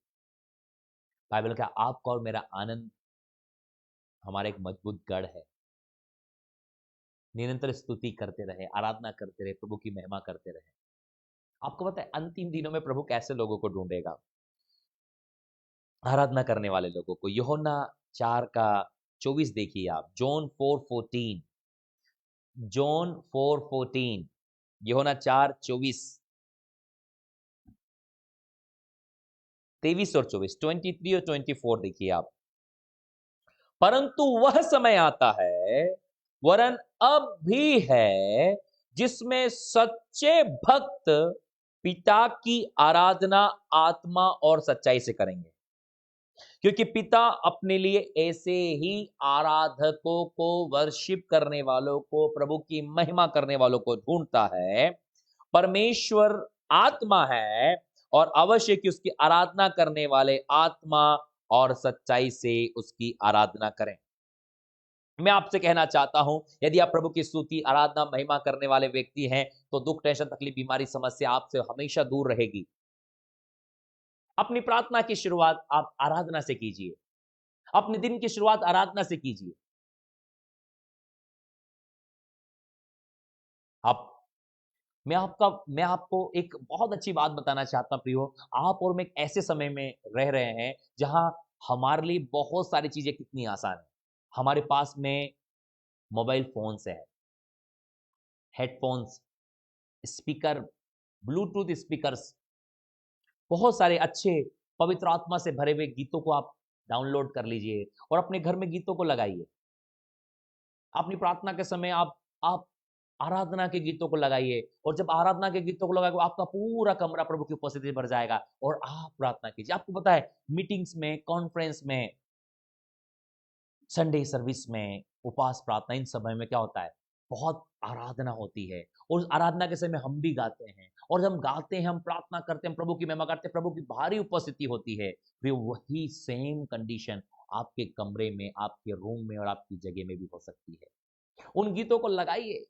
बाइबल का आपका और मेरा आनंद हमारा एक मजबूत गढ़ है। निरंतर स्तुति करते रहे, आराधना करते रहे, प्रभु की महिमा करते रहे। आपको पता है अंतिम दिनों में प्रभु कैसे लोगों को ढूंढेगा? आराधना करने वाले लोगों को। यूहन्ना 4:24 देखिए आप। जॉन 4:14, जॉन 4:14, यूहन्ना 4:24, 23 और 24, 23 और 24 देखिए आप। परंतु वह समय आता है, वरन अब भी है, जिसमें सच्चे भक्त पिता की आराधना आत्मा और सच्चाई से करेंगे, क्योंकि पिता अपने लिए ऐसे ही आराधकों को, वर्शिप करने वालों को, प्रभु की महिमा करने वालों को ढूंढता है। परमेश्वर आत्मा है और अवश्य कि उसकी आराधना करने वाले आत्मा और सच्चाई से उसकी आराधना करें। मैं आपसे कहना चाहता हूं, यदि आप प्रभु की स्तुति, आराधना, महिमा करने वाले व्यक्ति हैं, तो दुख, टेंशन, तकलीफ, बीमारी, समस्या आपसे हमेशा दूर रहेगी। अपनी प्रार्थना की शुरुआत आप आराधना से कीजिए। अपने दिन की शुरुआत आराधना से कीजिए। आप मैं आपको एक बहुत अच्छी बात बताना चाहता हूं प्रियो। आप और मैं एक ऐसे समय में रह रहे हैं जहां हमारे लिए बहुत सारी चीजें कितनी आसान है। हमारे पास में मोबाइल फोन्स है, हेडफोन्स, स्पीकर, ब्लूटूथ स्पीकर्स, बहुत सारे अच्छे पवित्र आत्मा से भरे हुए गीतों को आप डाउनलोड कर लीजिए और अपने घर में गीतों को लगाइए। अपनी प्रार्थना के समय आप आराधना के गीतों को लगाइए और जब आराधना के गीतों को लगाएंगे आपका पूरा कमरा प्रभु की उपस्थिति भर जाएगा और आप प्रार्थना कीजिए। आपको पता है, मीटिंग्स में, कॉन्फ्रेंस में, संडे सर्विस में, उपवास प्रार्थना, इन समय में क्या होता है, बहुत आराधना होती है और उस आराधना के समय हम भी गाते हैं और जब हम गाते हैं, हम प्रार्थना करते हैं, प्रभु की महिमा करते हैं, प्रभु की भारी उपस्थिति होती है। फिर वही सेम कंडीशन आपके कमरे में, आपके रूम में और आपकी जगह में भी हो सकती है। उन गीतों को लगाइए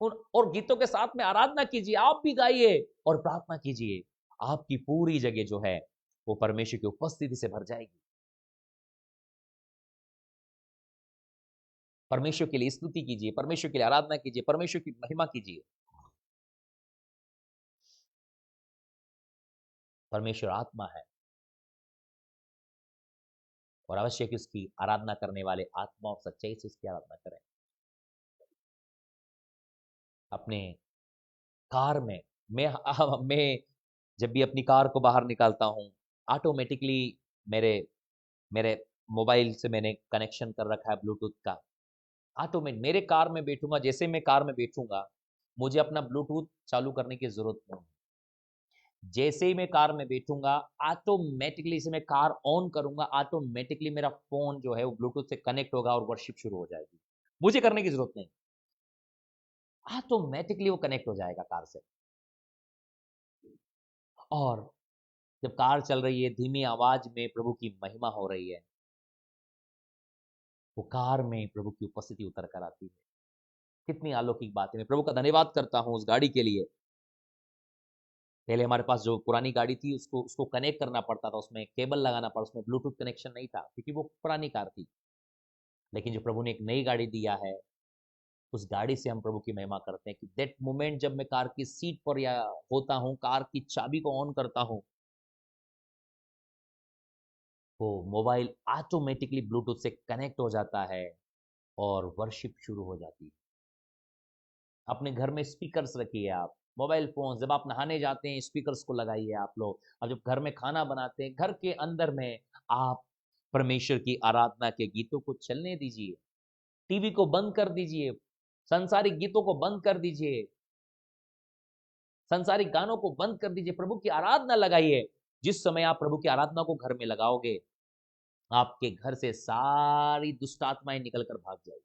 और गीतों के साथ में आराधना कीजिए, आप भी गाइए और प्रार्थना कीजिए। आपकी पूरी जगह जो है वो परमेश्वर की उपस्थिति से भर जाएगी। परमेश्वर के लिए स्तुति कीजिए, परमेश्वर के लिए आराधना कीजिए, परमेश्वर की महिमा कीजिए। परमेश्वर आत्मा है और अवश्य कि उसकी आराधना करने वाले आत्मा और सच्चाई से उसकी आराधना करें। अपने कार में मैं जब भी अपनी कार को बाहर निकालता हूं, ऑटोमेटिकली मेरे मेरे मोबाइल से मैंने कनेक्शन कर रखा है ब्लूटूथ का। ऑटोमेट मेरे कार में बैठूंगा, जैसे मैं कार में बैठूंगा मुझे अपना ब्लूटूथ चालू करने की जरूरत नहीं। जैसे ही मैं कार में बैठूंगा ऑटोमेटिकली से मैं कार ऑन करूंगा, ऑटोमेटिकली मेरा फोन जो है वो ब्लूटूथ से कनेक्ट होगा और वर्शिप शुरू हो जाएगी। मुझे करने की जरूरत नहीं, ऑटोमेटिकली वो कनेक्ट हो जाएगा कार से। और जब कार चल रही है, धीमी आवाज में प्रभु की महिमा हो रही है, वो कार में प्रभु की उपस्थिति उतर कर आती है। कितनी अलौकिक बात है। मैं प्रभु का धन्यवाद करता हूं उस गाड़ी के लिए। पहले हमारे पास जो पुरानी गाड़ी थी उसको उसको कनेक्ट करना पड़ता था, उसमें केबल लगाना पड़ा, उसमें ब्लूटूथ कनेक्शन नहीं था क्योंकि वो पुरानी कार थी। लेकिन जो प्रभु ने एक नई गाड़ी दिया है, उस गाड़ी से हम प्रभु की महिमा करते हैं कि दैट मोमेंट जब मैं कार की सीट पर या होता हूं, कार की चाबी को ऑन करता हूं, वो मोबाइल ऑटोमेटिकली ब्लूटूथ से कनेक्ट हो जाता है और वर्शिप शुरू हो जाती है। अपने घर में स्पीकर्स रखिए आप, मोबाइल फोन, जब आप नहाने जाते हैं स्पीकर्स को लगाइए आप लोग, और जब घर में खाना बनाते हैं, घर के अंदर में आप परमेश्वर की आराधना के गीतों को चलने दीजिए। टीवी को बंद कर दीजिए, संसारिक गीतों को बंद कर दीजिए, संसारिक गानों को बंद कर दीजिए, प्रभु की आराधना लगाइए। जिस समय आप प्रभु की आराधना को घर में लगाओगे, आपके घर से सारी दुष्ट आत्माएं निकलकर भाग जाएगी,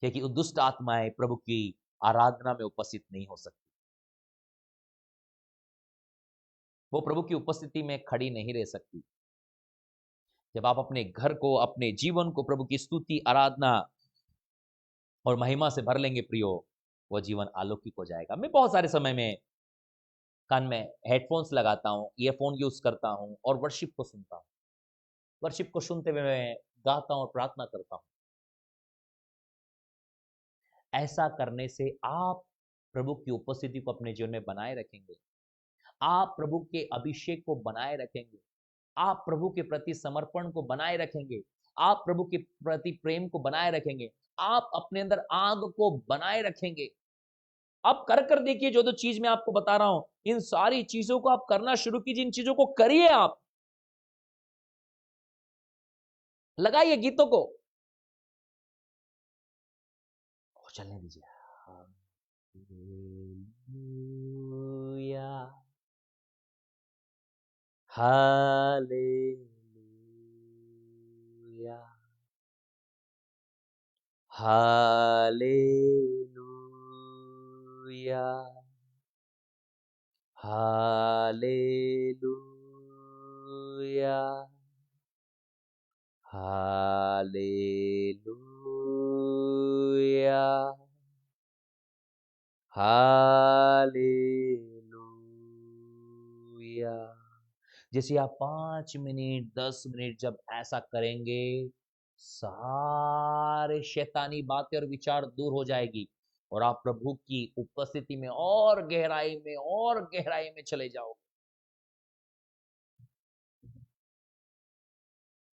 क्योंकि वो दुष्ट आत्माएं प्रभु की आराधना में उपस्थित नहीं हो सकती। वो प्रभु की उपस्थिति में खड़ी नहीं रह सकती। जब आप अपने घर को, अपने जीवन को प्रभु की स्तुति, आराधना और महिमा से भर लेंगे प्रियो, वो जीवन अलौकिक हो जाएगा। मैं बहुत सारे समय में कान में हेडफोन्स लगाता हूँ, ईयरफोन यूज करता हूँ और वर्शिप को सुनता हूँ। वर्शिप को सुनते हुए मैं गाता हूँ और प्रार्थना करता हूँ। ऐसा करने से आप प्रभु की उपस्थिति को अपने जीवन में बनाए रखेंगे, आप प्रभु के अभिषेक को बनाए रखेंगे, आप प्रभु के प्रति समर्पण को बनाए रखेंगे, आप प्रभु के प्रति प्रेम को बनाए रखेंगे, आप अपने अंदर आग को बनाए रखेंगे। आप कर देखिए, जो चीज मैं आपको बता रहा हूं, इन सारी चीजों को आप करना शुरू कीजिए, इन चीजों को करिए, आप लगाइए गीतों को और चलने दीजिए। Hallelujah, hallelujah, hallelujah, hallelujah, hallelujah, hallelujah. जैसे आप 5 मिनट 10 मिनट जब ऐसा करेंगे, सारे शैतानी बातें और विचार दूर हो जाएगी और आप प्रभु की उपस्थिति में और गहराई में चले जाओगे।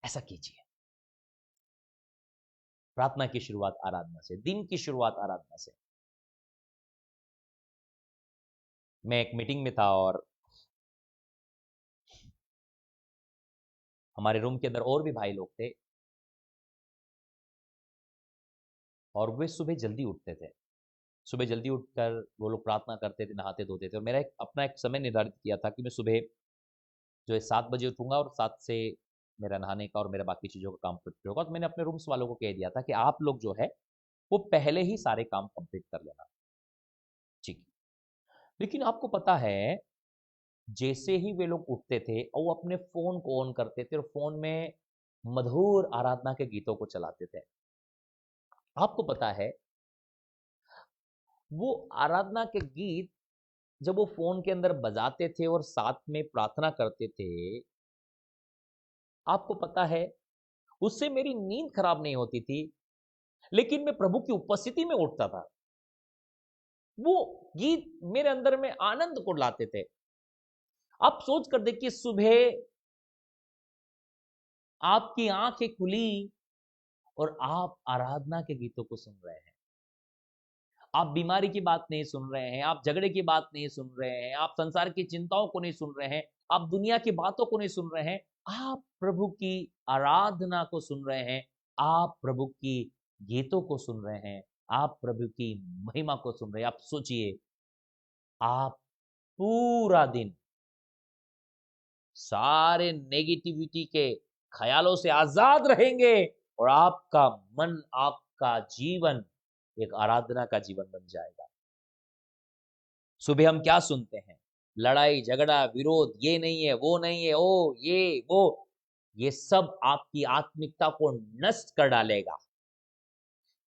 ऐसा कीजिए। प्रार्थना की शुरुआत आराधना से, दिन की शुरुआत आराधना से। मैं एक मीटिंग में था और हमारे रूम के अंदर और भी भाई लोग थे और वे सुबह जल्दी उठते थे। सुबह जल्दी उठकर वो लोग प्रार्थना करते थे, नहाते धोते थे और मेरा अपना एक समय निर्धारित किया था कि मैं सुबह जो है 7 बजे उठूंगा और 7 से मेरा नहाने का और मेरा बाकी चीज़ों का काम कंप्लीट होगा। तो मैंने अपने रूम्स वालों को कह दिया था कि आप लोग जो है वो पहले ही सारे काम कंप्लीट कर लेना। ठीक। लेकिन आपको पता है, जैसे ही वे लोग उठते थे और वो अपने फोन को ऑन करते थे और फोन में मधुर आराधना के गीतों को चलाते थे। आपको पता है, वो आराधना के गीत जब वो फोन के अंदर बजाते थे और साथ में प्रार्थना करते थे, आपको पता है उससे मेरी नींद खराब नहीं होती थी, लेकिन मैं प्रभु की उपस्थिति में उठता था। वो गीत मेरे अंदर में आनंद को लाते थे। आप सोच कर देखिए, सुबह आपकी आंखें खुली और आप आराधना के गीतों को सुन रहे हैं। आप बीमारी की बात नहीं सुन रहे हैं, आप झगड़े की बात नहीं सुन रहे हैं, आप संसार की चिंताओं को नहीं सुन रहे हैं, आप दुनिया की बातों को नहीं सुन रहे हैं, आप प्रभु की आराधना को सुन रहे हैं, आप प्रभु की गीतों को सुन रहे हैं, आप प्रभु की महिमा को सुन रहे हैं। आप सोचिए, आप पूरा दिन सारे नेगेटिविटी के ख्यालों से आजाद रहेंगे और आपका मन, आपका जीवन एक आराधना का जीवन बन जाएगा। सुबह हम क्या सुनते हैं? लड़ाई झगड़ा विरोध, ये नहीं है वो नहीं है, ओ ये वो, ये सब आपकी आत्मिकता को नष्ट कर डालेगा।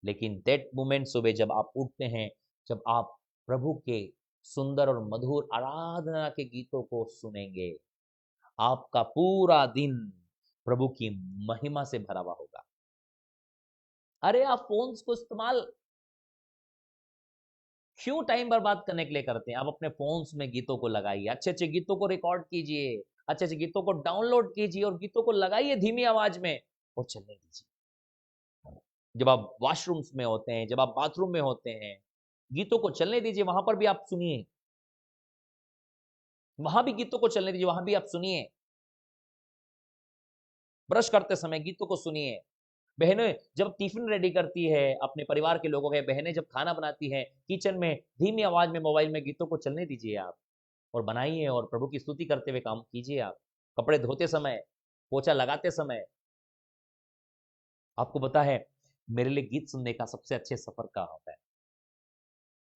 लेकिन दैट मोमेंट, सुबह जब आप उठते हैं, जब आप प्रभु के सुंदर और मधुर आराधना के गीतों को सुनेंगे, आपका पूरा दिन प्रभु की महिमा से भरा हुआ होगा। अरे आप फोन्स को इस्तेमाल क्यों टाइम बर्बाद करने के लिए करते हैं? आप अपने फोन्स में गीतों को लगाइए, अच्छे अच्छे गीतों को रिकॉर्ड कीजिए, अच्छे अच्छे गीतों को डाउनलोड कीजिए और गीतों को लगाइए धीमी आवाज में और चलने दीजिए। जब आप वॉशरूम्स में होते हैं, जब आप बाथरूम में होते हैं, गीतों को चलने दीजिए, वहां पर भी आप सुनिए, वहां भी गीतों को चलने दीजिए, वहां भी आप सुनिए। ब्रश करते समय गीतों को सुनिए। बहनें जब टिफिन रेडी करती है अपने परिवार के लोगों के, बहनें जब खाना बनाती हैं किचन में, धीमी आवाज में मोबाइल में गीतों को चलने दीजिए आप और बनाइए और प्रभु की स्तुति करते हुए काम कीजिए। आप कपड़े धोते समय, पोछा लगाते समय। आपको पता है, मेरे लिए गीत सुनने का सबसे अच्छे सफर का होता है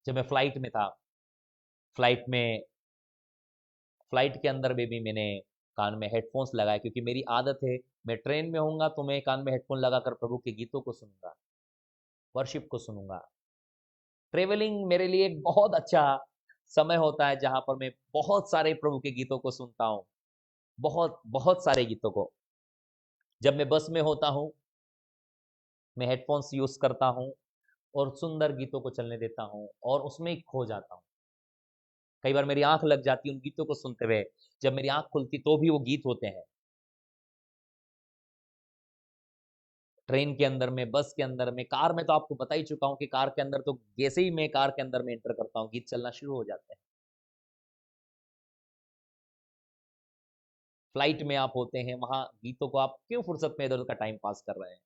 जब मैं फ्लाइट में था। फ्लाइट में फ्लाइट के अंदर भी मैंने कान में हेडफोन्स लगाए, क्योंकि मेरी आदत है, मैं ट्रेन में होऊंगा तो मैं कान में हेडफोन लगाकर प्रभु के गीतों को सुनूंगा, वर्शिप को सुनूंगा। ट्रेवलिंग मेरे लिए एक बहुत अच्छा समय होता है जहां पर मैं बहुत सारे प्रभु के गीतों को सुनता हूँ, बहुत बहुत सारे गीतों को। जब मैं बस में होता हूँ, मैं हेडफोन्स यूज करता हूँ और सुंदर गीतों को चलने देता हूँ और उसमें ही खो जाता हूँ। कई बार मेरी आंख लग जाती है उन गीतों को सुनते हुए। जब मेरी आंख खुलती तो भी वो गीत होते हैं। ट्रेन के अंदर में, बस के अंदर में, कार में तो आपको बता ही चुका हूं कि कार के अंदर तो जैसे ही मैं कार के अंदर में एंटर करता हूं, गीत चलना शुरू हो जाते हैं। फ्लाइट में आप होते हैं, वहां गीतों को आप क्यों फुर्सत में इधर उधर का टाइम पास कर रहे हैं?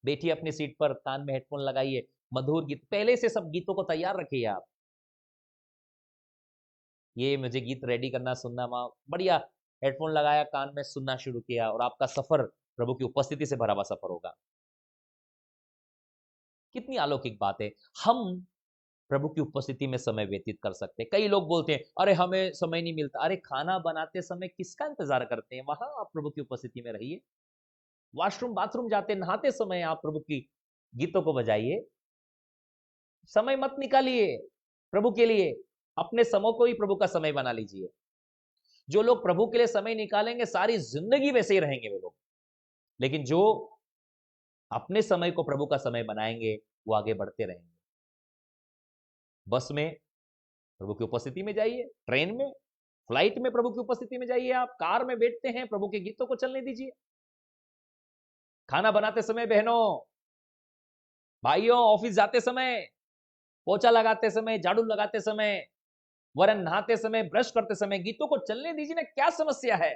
बैठिए अपनी सीट पर, कान में हेडफोन लगाइए, मधुर गीत, पहले से सब गीतों को तैयार रखिए आप। ये मुझे गीत रेडी करना, सुनना, वहां बढ़िया हेडफोन लगाया, कान में सुनना शुरू किया और आपका सफर प्रभु की उपस्थिति से भरा हुआ सफर होगा। कितनी अलौकिक बात है। हम प्रभु की उपस्थिति में समय व्यतीत कर सकते हैं। कई लोग बोलते हैं अरे हमें समय नहीं मिलता। अरे खाना बनाते समय किसका इंतजार करते हैं? वहां आप प्रभु की उपस्थिति में रहिए। वॉशरूम बाथरूम जाते नहाते समय आप प्रभु की गीतों को बजाइए। समय मत निकालिए प्रभु के लिए, अपने समय को ही प्रभु का समय बना लीजिए। जो लोग प्रभु के लिए समय निकालेंगे सारी जिंदगी वैसे ही रहेंगे वे लोग, लेकिन जो अपने समय को प्रभु का समय बनाएंगे वो आगे बढ़ते रहेंगे। बस में प्रभु की उपस्थिति में जाइए, ट्रेन में, फ्लाइट में प्रभु की उपस्थिति में जाइए, आप कार में बैठते हैं प्रभु के गीतों को चलने दीजिए। खाना बनाते समय बहनों भाइयों, ऑफिस जाते समय, पोछा लगाते समय, झाड़ू लगाते समय, वरन नहाते समय, ब्रश करते समय गीतों को चलने दीजिए ना। क्या समस्या है?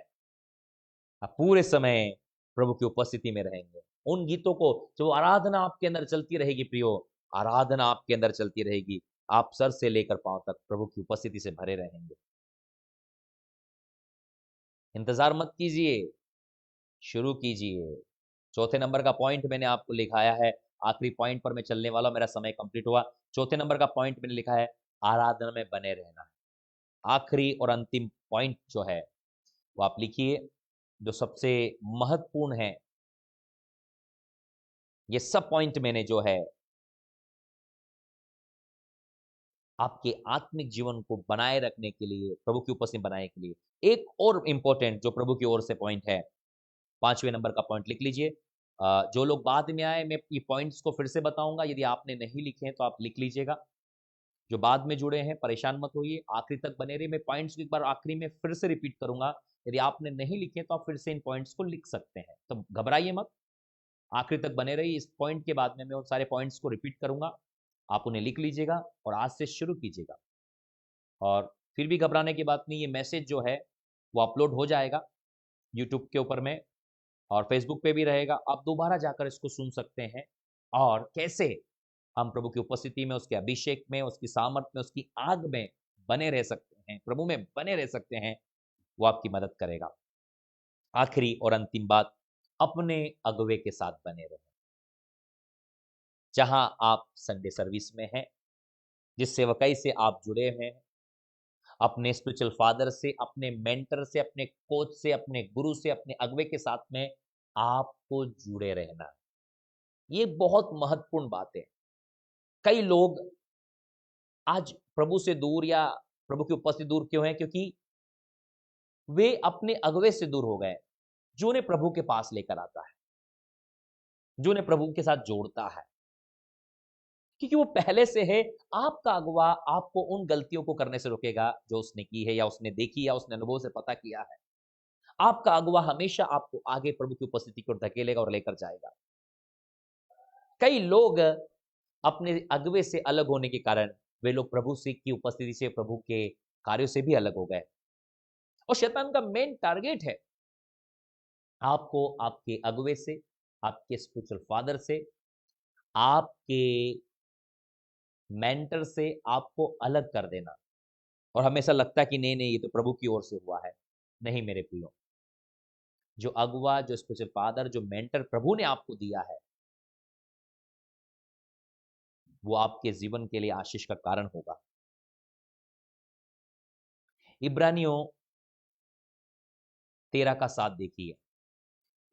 आप पूरे समय प्रभु की उपस्थिति में रहेंगे। उन गीतों को, जो आराधना आपके अंदर चलती रहेगी प्रियो, आराधना आपके अंदर चलती रहेगी, आप सर से लेकर पांव तक प्रभु की उपस्थिति से भरे रहेंगे। इंतजार मत कीजिए, शुरू कीजिए। चौथे नंबर का पॉइंट मैंने आपको लिखाया है, आखिरी पॉइंट पर मैं चलने वाला, मेरा समय कंप्लीट हुआ। चौथे नंबर का पॉइंट मैंने लिखा है, आराधना में बने रहना है। आखिरी और अंतिम पॉइंट जो है वो आप लिखिए, जो सबसे महत्वपूर्ण है। ये सब पॉइंट मैंने जो है आपके आत्मिक जीवन को बनाए रखने के लिए, प्रभु की उपस्थिति बनाने के लिए, एक और इंपॉर्टेंट जो प्रभु की ओर से पॉइंट है, 5वें नंबर का पॉइंट लिख लीजिए। जो लोग बाद में आए, मैं ये पॉइंट्स को फिर से बताऊंगा, यदि आपने नहीं लिखे हैं तो आप लिख लीजिएगा। जो बाद में जुड़े हैं परेशान मत होइए, आखिरी तक बने रहिए। मैं पॉइंट्स को एक बार आखिरी में फिर से रिपीट करूंगा, यदि आपने नहीं लिखे तो आप फिर से इन पॉइंट्स को लिख सकते हैं, तो घबराइए मत, आखिरी तक बने रहिए। इस पॉइंट के बाद में मैं उन सारे पॉइंट्स को रिपीट करूंगा, आप उन्हें लिख लीजिएगा और आज से शुरू कीजिएगा। और फिर भी घबराने की बात नहीं, ये मैसेज जो है वो अपलोड हो जाएगा यूट्यूब के ऊपर में, और फेसबुक पे भी रहेगा। आप दोबारा जाकर इसको सुन सकते हैं, और कैसे हम प्रभु की उपस्थिति में, उसके अभिषेक में, उसकी सामर्थ में, उसकी आग में बने रह सकते हैं, प्रभु में बने रह सकते हैं, वो आपकी मदद करेगा। आखिरी और अंतिम बात, अपने अगुवे के साथ बने रहें। जहां आप संडे सर्विस में हैं, जिस सेवकाई से आप जुड़े हैं, अपने स्पिरिचुअल फादर से, अपने मेंटर से, अपने कोच से, अपने गुरु से, अपने अगुवे के साथ में आपको जुड़े रहना, ये बहुत महत्वपूर्ण बात है। कई लोग आज प्रभु से दूर, या प्रभु की उपस्थिति दूर क्यों है? क्योंकि वे अपने अगुवे से दूर हो गए, जो उन्हें प्रभु के पास लेकर आता है, जो उन्हें प्रभु के साथ जोड़ता है। क्योंकि वो पहले से है। आपका अगुवा आपको उन गलतियों को करने से रोकेगा जो उसने की है, या उसने देखी, या उसने अनुभव से पता किया है। आपका अगुवा हमेशा आपको आगे प्रभु की उपस्थिति की ओर धकेलेगा और लेकर जाएगा। कई लोग अपने अगुवे से अलग होने के कारण वे लोग प्रभु से की उपस्थिति से, प्रभु के कार्यों से भी अलग हो गए। और शैतान का मेन टारगेट है आपको आपके अगुवे से, आपके स्पिरिचुअल फादर से, आपके मेंटर से आपको अलग कर देना। और हमेशा लगता है कि नहीं नहीं, ये तो प्रभु की ओर से हुआ है। नहीं मेरे प्रियो, जो अगुवा, जो स्पिरिचुअल फादर, जो मेंटर प्रभु ने आपको दिया है, वो आपके जीवन के लिए आशीष का कारण होगा। इब्रानियों 13 का 7 देखिए,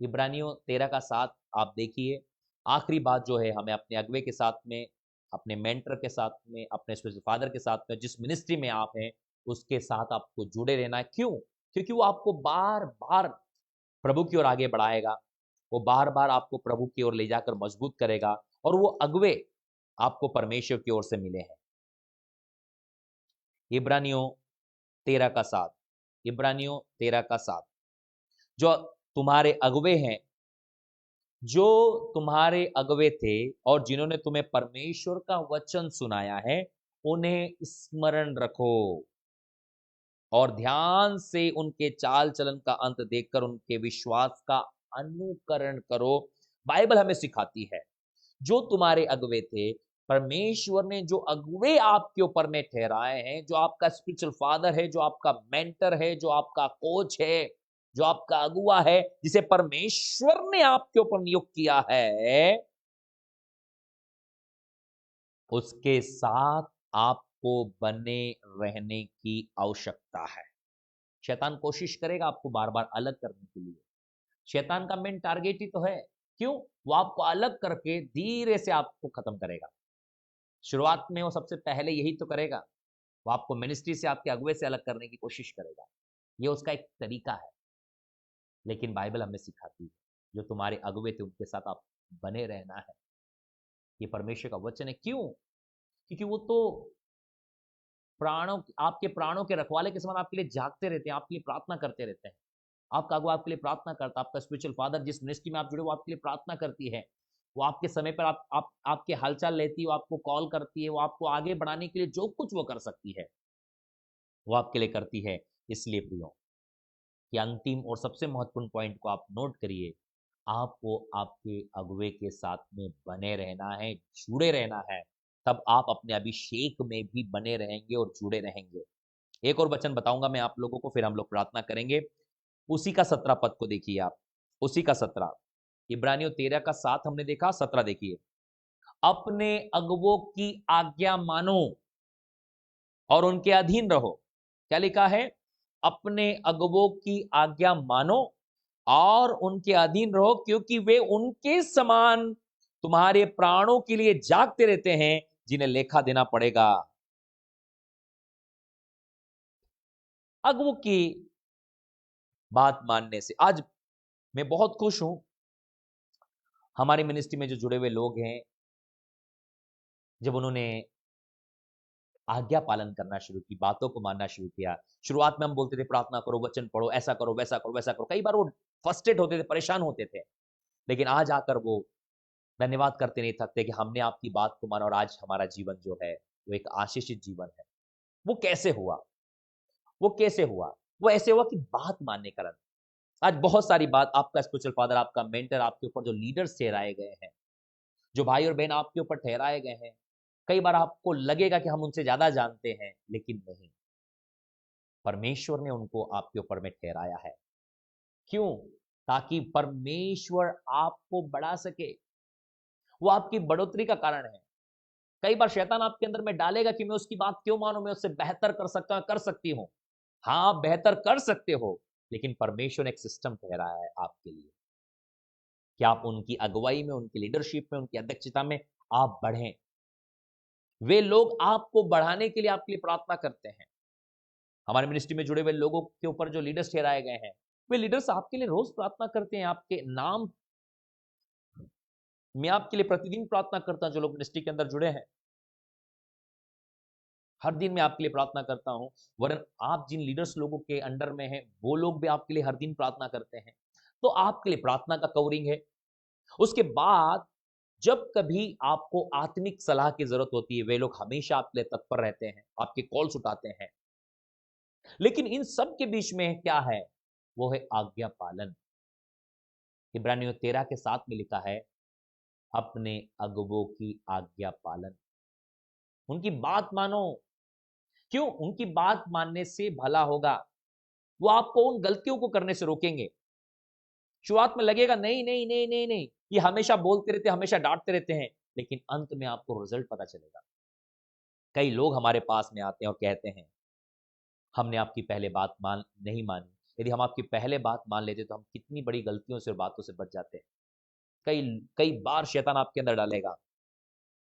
इब्रानियों 13 का 7 आप देखिए। आखिरी बात जो है, हमें अपने अगुवे के साथ में, अपने मेंटर के साथ में, अपने स्पिरिचुअल फादर के साथ में, जिस मिनिस्ट्री में आप हैं उसके साथ आपको जुड़े रहना है। क्यों? क्योंकि वो आपको बार बार प्रभु की ओर आगे बढ़ाएगा, वो बार बार आपको प्रभु की ओर ले जाकर मजबूत करेगा, और वो अगुवे आपको परमेश्वर की ओर से मिले हैं। इब्रानियों 13 का 7, इब्रानियों 13 का 7, जो तुम्हारे अगुवे हैं, जो तुम्हारे अगुवे थे और जिन्होंने तुम्हें परमेश्वर का वचन सुनाया है, उन्हें स्मरण रखो और ध्यान से उनके चाल चलन का अंत देखकर उनके विश्वास का अनुकरण करो। बाइबल हमें सिखाती है, जो तुम्हारे अगुवे थे, परमेश्वर ने जो अगुवे आपके ऊपर में ठहराए हैं, जो आपका स्पिरिचुअल फादर है, जो आपका मेंटर है, जो आपका कोच है, जो आपका अगुवा है, जिसे परमेश्वर ने आपके ऊपर नियुक्त किया है, उसके साथ आपको बने रहने की आवश्यकता है। शैतान कोशिश करेगा आपको बार बार अलग करने के लिए। शैतान का मेन टारगेट ही तो है। क्यों? वो आपको अलग करके धीरे से आपको खत्म करेगा। शुरुआत में वो सबसे पहले यही तो करेगा। वो आपको मिनिस्ट्री से, आपके अगुवे से अलग करने की कोशिश करेगा। ये उसका एक तरीका है। लेकिन बाइबल हमें सिखाती है, जो तुम्हारे अगुवे थे उनके साथ आप बने रहना है। ये परमेश्वर का वचन है। क्यों? क्योंकि वो तो प्राणों, आपके प्राणों के रखवाले के समान आपके लिए जागते रहते हैं, आपके लिए प्रार्थना करते रहते हैं। आपका अगुआ आपके लिए प्रार्थना करता है। आपका स्पिरिचुअल फादर जिस मिनिस्ट्री में आप जुड़े, वो आपके लिए प्रार्थना करती है। वो आपके समय पर आपके हालचाल लेती है, वो आपको कॉल करती है, वो आपको आगे बढ़ाने के लिए जो कुछ वो कर सकती है वो आपके लिए करती है। इसलिए प्रियो, कि अंतिम और सबसे महत्वपूर्ण पॉइंट को आप नोट करिए, आपको आपके अगुवे के साथ में बने रहना है, जुड़े रहना है। तब आप अपने अभिषेक में भी बने रहेंगे और जुड़े रहेंगे। एक और वचन बताऊंगा मैं आप लोगों को, फिर हम लोग प्रार्थना करेंगे। उसी का 17 पद को देखिए आप। उसी का 17, इब्रानियों 13 का 7 हमने देखा, 17 देखिए। अपने अगुवों की आज्ञा मानो और उनके अधीन रहो। क्या लिखा है? अपने अगुवों की आज्ञा मानो और उनके अधीन रहो, क्योंकि वे उनके समान तुम्हारे प्राणों के लिए जागते रहते हैं, जिन्हें लेखा देना पड़ेगा। अगुवों की बात मानने से आज मैं बहुत खुश हूं। हमारी मिनिस्ट्री में जो जुड़े हुए लोग हैं, जब उन्होंने आज्ञा पालन करना शुरू की, बातों को मानना शुरू किया। शुरुआत में हम बोलते थे प्रार्थना करो, वचन पढ़ो, ऐसा करो, वैसा करो, वैसा करो। कई बार वो फ्रस्ट्रेट होते थे, परेशान होते थे। लेकिन आज आकर वो धन्यवाद करते नहीं थकते कि हमने आपकी बात को माना और आज हमारा जीवन जो है वो एक आशीषित जीवन है। वो कैसे हुआ? वो कैसे हुआ? वो ऐसे हुआ कि बात मानने के कारण। आज बहुत सारी बात, आपका स्पिरिचुअल फादर, आपका मेंटर, आपके ऊपर जो लीडर्स ठहराए गए हैं, जो भाई और बहन आपके ऊपर ठहराए गए हैं, कई बार आपको लगेगा कि हम उनसे ज्यादा जानते हैं, लेकिन नहीं। परमेश्वर ने उनको आपके ऊपर में ठहराया है। क्यों? ताकि परमेश्वर आपको बढ़ा सके। वो आपकी बढ़ोतरी का कारण है। कई बार शैतान आपके अंदर में डालेगा कि मैं उसकी बात क्यों मानूं, मैं उससे बेहतर कर सकता हूं, कर सकती हूं। हाँ, आप बेहतर कर सकते हो, लेकिन परमेश्वर ने एक सिस्टम ठहराया है आपके लिए कि आप उनकी अगुवाई में, उनकी लीडरशिप में, उनकी अध्यक्षता में आप बढ़ें। वे लोग आपको बढ़ाने के लिए आपके लिए प्रार्थना करते हैं। हमारे मिनिस्ट्री में जुड़े हुए लोगों के ऊपर जो लीडर्स ठहराए गए हैं, वे लीडर्स आपके लिए रोज प्रार्थना करते हैं। आपके नाम, मैं आपके लिए प्रतिदिन प्रार्थना करता हूं। जो लोग मिनिस्ट्री के अंदर जुड़े हैं, हर दिन मैं आपके लिए प्रार्थना करता हूं। वरन आप जिन लीडर्स लोगों के अंडर में हैं, वो लोग भी आपके लिए हर दिन प्रार्थना करते हैं। तो आपके लिए प्रार्थना का कवरिंग है। उसके बाद जब कभी आपको आत्मिक सलाह की जरूरत होती है, वे लोग हमेशा आपके लिए तत्पर रहते हैं, आपके कॉल्स उठाते हैं। लेकिन इन सब के बीच में क्या है? वो है आज्ञा पालन। इब्रानियों 13 के 7 में लिखा है, अपने अगुवों की आज्ञा पालन, उनकी बात मानो। क्यों? उनकी बात मानने से भला होगा। वो आपको उन गलतियों को करने से रोकेंगे। शुरुआत में लगेगा नहीं नहीं नहीं नहीं नहीं, ये हमेशा बोलते रहते, हमेशा डांटते रहते हैं, लेकिन अंत में आपको रिजल्ट पता चलेगा। कई लोग हमारे पास में आते हैं और कहते हैं, हमने आपकी पहले बात नहीं मानी। यदि हम आपकी पहले बात मान लेते तो हम कितनी बड़ी गलतियों से और बातों से बच जाते हैं। कई कई बार शैतान आपके अंदर डालेगा,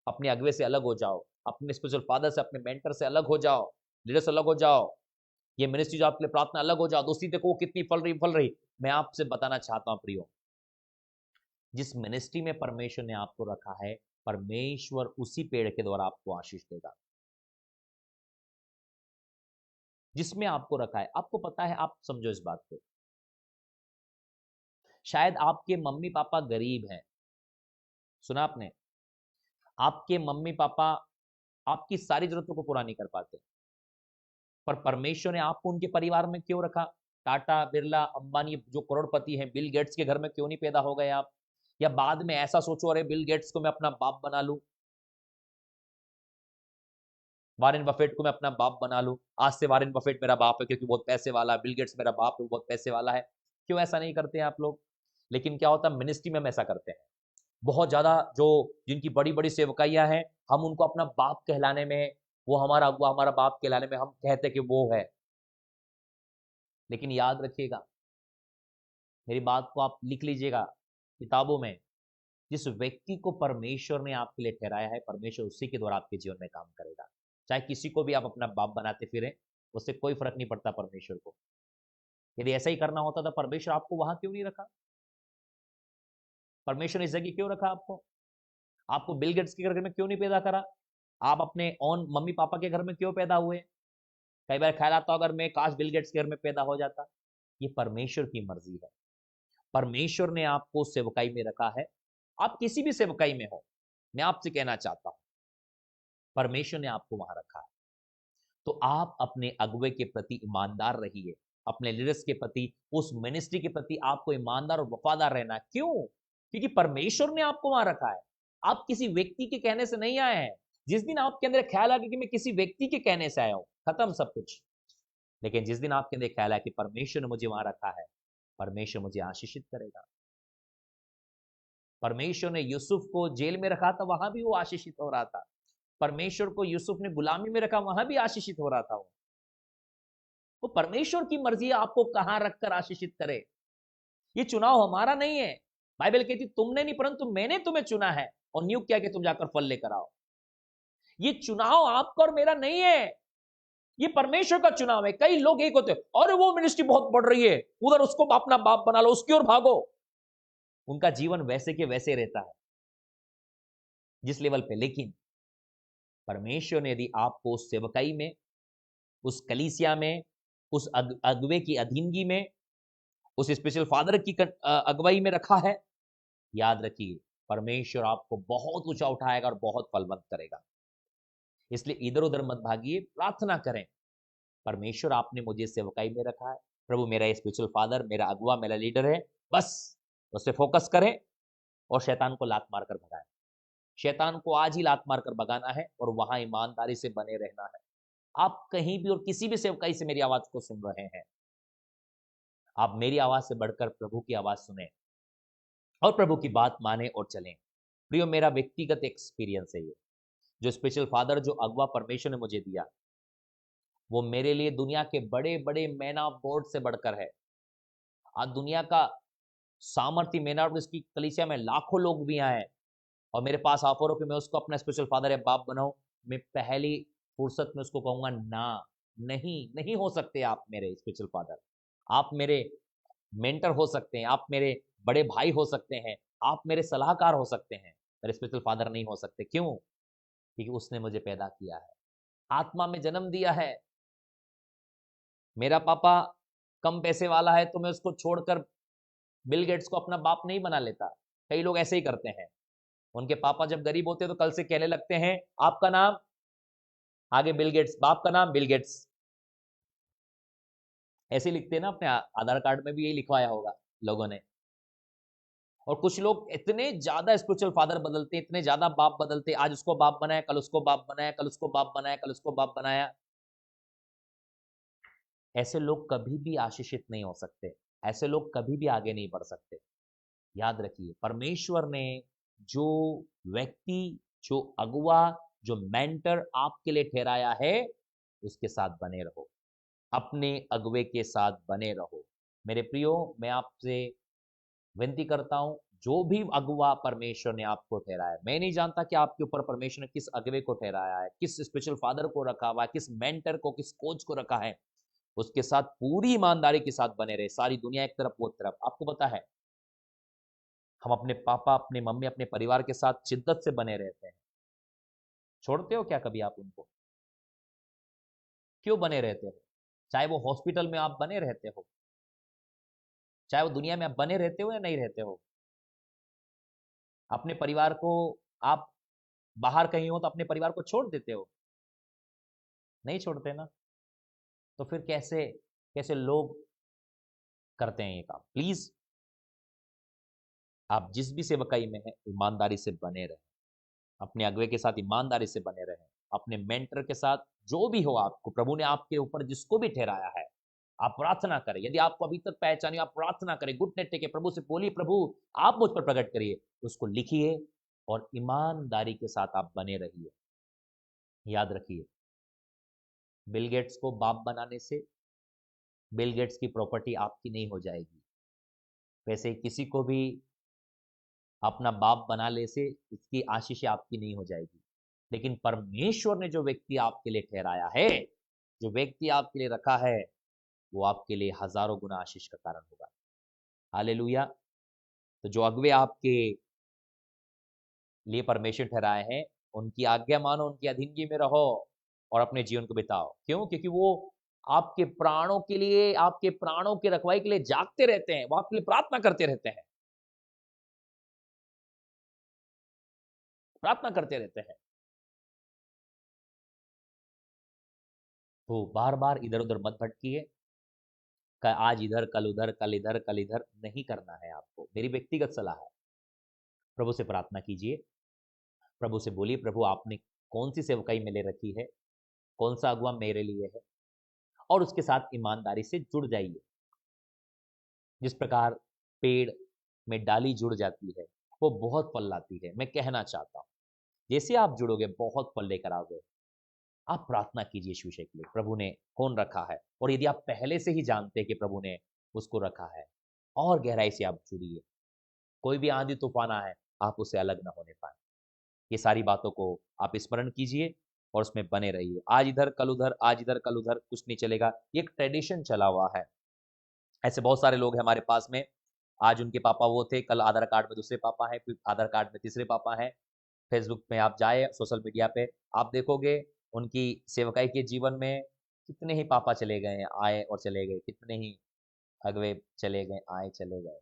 अपने अगुवे से अलग हो जाओ, अपने स्पिरिचुअल फादर से, अपने मेंटर से अलग हो जाओ, लीडर से अलग हो जाओ, ये मिनिस्ट्री जो आपके लिए प्रार्थना, अलग हो जाओ। दोस्ती देखो कितनी फल रही। मैं आपसे बताना चाहता हूं प्रियो, जिस मिनिस्ट्री में परमेश्वर ने आपको रखा है, परमेश्वर उसी पेड़ के द्वारा आपको आशीष देगा जिसमें आपको रखा है। आपको पता है, आप समझो इस बात को, शायद आपके मम्मी पापा गरीब हैं, सुना आपने, आपके मम्मी पापा आपकी सारी जरूरतों को पूरा नहीं कर पाते, पर परमेश्वर ने आपको उनके परिवार में क्यों रखा? टाटा, बिरला, अंबानी जो करोड़पति हैं, बिल गेट्स के घर में क्यों नहीं पैदा हो गए आप? या बाद में ऐसा सोचो, अरे बिल गेट्स को मैं अपना बाप बना लूं, वॉरेन बफेट को मैं अपना बाप बना लूं, आज से वॉरेन बफेट मेरा बाप है क्योंकि बहुत पैसे वाला है, बिल गेट्स मेरा बाप है, बहुत पैसे वाला है। क्यों ऐसा नहीं करते हैं आप लोग? लेकिन क्या होता है, मिनिस्ट्री में हम ऐसा करते हैं। बहुत ज्यादा जो जिनकी बड़ी बड़ी सेवकाइयां हैं, हम उनको अपना बाप कहलाने में वो हमारा अगुआ, हमारा बाप कहलाने में हम कहते कि वो है। लेकिन याद रखिएगा, मेरी बात को आप लिख लीजिएगा किताबों में, जिस व्यक्ति को परमेश्वर ने आपके लिए ठहराया है, परमेश्वर उसी के द्वारा आपके जीवन में काम करेगा। चाहे किसी को भी आप अपना बाप बनाते फिरें, उससे कोई फर्क नहीं पड़ता परमेश्वर को। यदि ऐसा ही करना होता तो परमेश्वर आपको वहां क्यों नहीं रखा? परमेश्वर ने इस जगह क्यों रखा आपको? आपको बिल गेट्स के घर में क्यों नहीं पैदा करा? आप अपने ओन मम्मी पापा के घर में क्यों पैदा हुए? कई बार ख्याल आता अगर मैं काश बिल गेट्स के घर में पैदा हो जाता। ये परमेश्वर की मर्जी है। परमेश्वर ने आपको सेवकाई में रखा है। आप किसी भी सेवकाई में हो, मैं आपसे कहना चाहता हूं, परमेश्वर ने आपको वहां रखा है। तो आप अपने अगुवे के प्रति ईमानदार रहिए, अपने लीडर्स के प्रति, उस मिनिस्ट्री के प्रति आपको ईमानदार और वफादार रहना है। क्यों? क्योंकि परमेश्वर ने आपको वहां रखा है। आप किसी व्यक्ति के कहने से नहीं आए हैं। जिस दिन आपके अंदर ख्याल आ गया कि मैं किसी व्यक्ति के कहने से आया हूं, खत्म सब कुछ। लेकिन जिस दिन आपके अंदर ख्याल आया कि परमेश्वर ने मुझे वहां रखा है, परमेश्वर मुझे आशीषित करेगा। परमेश्वर ने यूसुफ को जेल में रखा था, वहां भी वो आशीषित हो रहा था। परमेश्वर को यूसुफ ने गुलामी में रखा, वहां भी आशीषित हो रहा था। वो परमेश्वर की मर्जी आपको कहां रखकर आशीषित करे। ये चुनाव हमारा नहीं है। बाइबल कहती तुमने नहीं परंतु मैंने तुम्हें चुना है और नियुक्त किया कि तुम जाकर फल लेकर आओ। ये चुनाव आपका और मेरा नहीं है, ये परमेश्वर का चुनाव है। कई लोग एक होते हैं, अरे वो मिनिस्ट्री बहुत बढ़ रही है, उधर उसको अपना बाप बना लो, उसकी ओर भागो। उनका जीवन वैसे के वैसे रहता है जिस लेवल पे। लेकिन परमेश्वर ने यदि आपको उस सेवकाई में, उस कलीसिया में, उस अगुवे की अधीनगी में, उस स्पेशल फादर की अगुवाई में रखा है, याद रखिए परमेश्वर आपको बहुत ऊंचा उठाएगा और बहुत फलवंत करेगा। इसलिए इधर उधर मत भागिए, प्रार्थना करें, परमेश्वर आपने मुझे सेवकाई में रखा है, प्रभु मेरा स्पिरिचुअल फादर, मेरा अगुवा, मेरा लीडर है, बस उस पर फोकस करें और शैतान को लात मारकर भगाएं। शैतान को आज ही लात मारकर भगाना है और वहां ईमानदारी से बने रहना है। आप कहीं भी और किसी भी सेवकाई से मेरी आवाज को सुन रहे हैं, आप मेरी आवाज से बढ़कर प्रभु की आवाज सुने और प्रभु की बात माने और चलें। प्रियो, मेरा व्यक्तिगत एक्सपीरियंस है ये। जो स्पेशल फादर, जो अगवा परमेश्वर ने मुझे दिया, वो मेरे लिए दुनिया के बड़े बड़े मैन ऑफ गॉड से बढ़कर है। आज दुनिया का सामर्थ्य मैन ऑफ इसकी कलीसिया में लाखों लोग भी आए और मेरे पास ऑफर हो कि मैं उसको अपना स्पेशल फादर या बाप बनाऊं, मैं पहली फुर्सत में उसको कहूंगा ना, नहीं, नहीं हो सकते आप मेरे स्पेशल फादर। आप मेरे मेंटर हो सकते हैं, आप मेरे बड़े भाई हो सकते हैं, आप मेरे सलाहकार हो सकते हैं, मेरे स्पिरिचुअल फादर नहीं हो सकते। क्यों? क्योंकि उसने मुझे पैदा किया है, आत्मा में जन्म दिया है। मेरा पापा कम पैसे वाला है तो मैं उसको छोड़कर बिल गेट्स को अपना बाप नहीं बना लेता। कई लोग ऐसे ही करते हैं। उनके पापा जब गरीब होते हैं तो कल से कहने लगते हैं आपका नाम आगे बिल गेट्स, बाप का नाम बिल गेट्स। ऐसे लिखते हैं ना, अपने आधार कार्ड में भी यही लिखवाया होगा लोगों ने। और कुछ लोग इतने ज्यादा स्पिरिचुअल फादर बदलते, इतने ज्यादा बाप बदलते, आज उसको बाप बनाया, कल उसको बाप बनाया, कल उसको बाप बनाया, कल उसको बाप बनाया। ऐसे लोग कभी भी आशीषित नहीं हो सकते, ऐसे लोग कभी भी आगे नहीं बढ़ सकते। याद रखिए, परमेश्वर ने जो व्यक्ति, जो अगुवा, जो मेंटर आपके लिए ठहराया है, उसके साथ बने रहो, अपने अगुवे के साथ बने रहो। मेरे प्रियो, मैं आपसे विनती करता हूं, जो भी अगुवा परमेश्वर ने आपको ठहराया, मैं नहीं जानता कि आपके ऊपर परमेश्वर ने किस अगुवे को ठहराया है, किस स्पिरिचुअल फादर को रखा हुआ है, किस मेंटर को, किस कोच को रखा है। उसके साथ पूरी ईमानदारी के साथ बने रहे। सारी दुनिया एक तरफ, वो तरफ। आपको पता है, हम अपने पापा, अपने मम्मी, अपने परिवार के साथ शिद्दत से बने रहते हैं। छोड़ते हो क्या कभी आप उनको? क्यों बने रहते हो? चाहे वो हॉस्पिटल में आप बने रहते हो, चाहे वो दुनिया में आप बने रहते हो या नहीं रहते हो, अपने परिवार को, आप बाहर कहीं हो तो अपने परिवार को छोड़ देते हो? नहीं छोड़ते ना। तो फिर कैसे कैसे लोग करते हैं ये काम? प्लीज, आप जिस भी सेवकाई में है, ईमानदारी से बने रहें, अपने अगुवे के साथ ईमानदारी से बने रहें, अपने मेंटर के साथ, जो भी हो आपको, प्रभु ने आपके ऊपर जिसको भी ठहराया है, आप प्रार्थना करें। यदि आपको अभी तक पहचानिए, आप प्रार्थना करें, घुटने टेके प्रभु से बोलिए, प्रभु आप मुझ पर प्रकट करिए, उसको लिखिए और ईमानदारी के साथ आप बने रहिए। याद रखिए, बिल गेट्स को बाप बनाने से बिल गेट्स की प्रॉपर्टी आपकी नहीं हो जाएगी। वैसे किसी को भी अपना बाप बना ले से इसकी आशीष आपकी नहीं हो जाएगी। लेकिन परमेश्वर ने जो व्यक्ति आपके लिए ठहराया है, जो व्यक्ति आपके लिए रखा है, वो आपके लिए हजारों गुना आशीष का कारण होगा। हालेलुया। तो जो अगुवे आपके लिए परमेश्वर ठहराए हैं, उनकी आज्ञा मानो, उनकी अधीनगी में रहो और अपने जीवन को बिताओ। क्यों? क्योंकि वो आपके प्राणों के लिए, आपके प्राणों की रखवाई के लिए जागते रहते हैं, वो आपके लिए प्रार्थना करते रहते हैं, प्रार्थना करते रहते हैं। तो बार बार इधर उधर मत भटकिए। आज इधर कल उधर, कल इधर कल इधर नहीं करना है आपको। मेरी व्यक्तिगत सलाह है, प्रभु से प्रार्थना कीजिए, प्रभु से बोलिए, प्रभु आपने कौन सी सेवकाई में ले रखी है, कौन सा अगुआ मेरे लिए है, और उसके साथ ईमानदारी से जुड़ जाइए। जिस प्रकार पेड़ में डाली जुड़ जाती है, वो बहुत फल लाती है। मैं कहना चाहता हूं, जैसे आप जुड़ोगे बहुत फल लेकर आओगे। आप प्रार्थना कीजिए इस विषय के लिए, प्रभु ने कौन रखा है, और यदि आप पहले से ही जानते हैं कि प्रभु ने उसको रखा है, और गहराई से आप जुड़िए। कोई भी आंधी तूफान आए, आप उससे अलग ना होने पाए। ये सारी बातों को आप स्मरण कीजिए और उसमें बने रहिए। आज इधर कल उधर, आज इधर कल उधर कुछ नहीं चलेगा। ये एक ट्रेडिशन चला हुआ है। ऐसे बहुत सारे लोग हैं हमारे पास में, आज उनके पापा वो थे, कल आधार कार्ड में दूसरे पापा हैं, फिर आधार कार्ड में तीसरे पापा हैं। फेसबुक में आप जाए, सोशल मीडिया पे आप देखोगे उनकी सेवकाई के जीवन में कितने ही पापा चले गए, आए और चले गए, कितने ही अगवे चले गए, आए चले गए।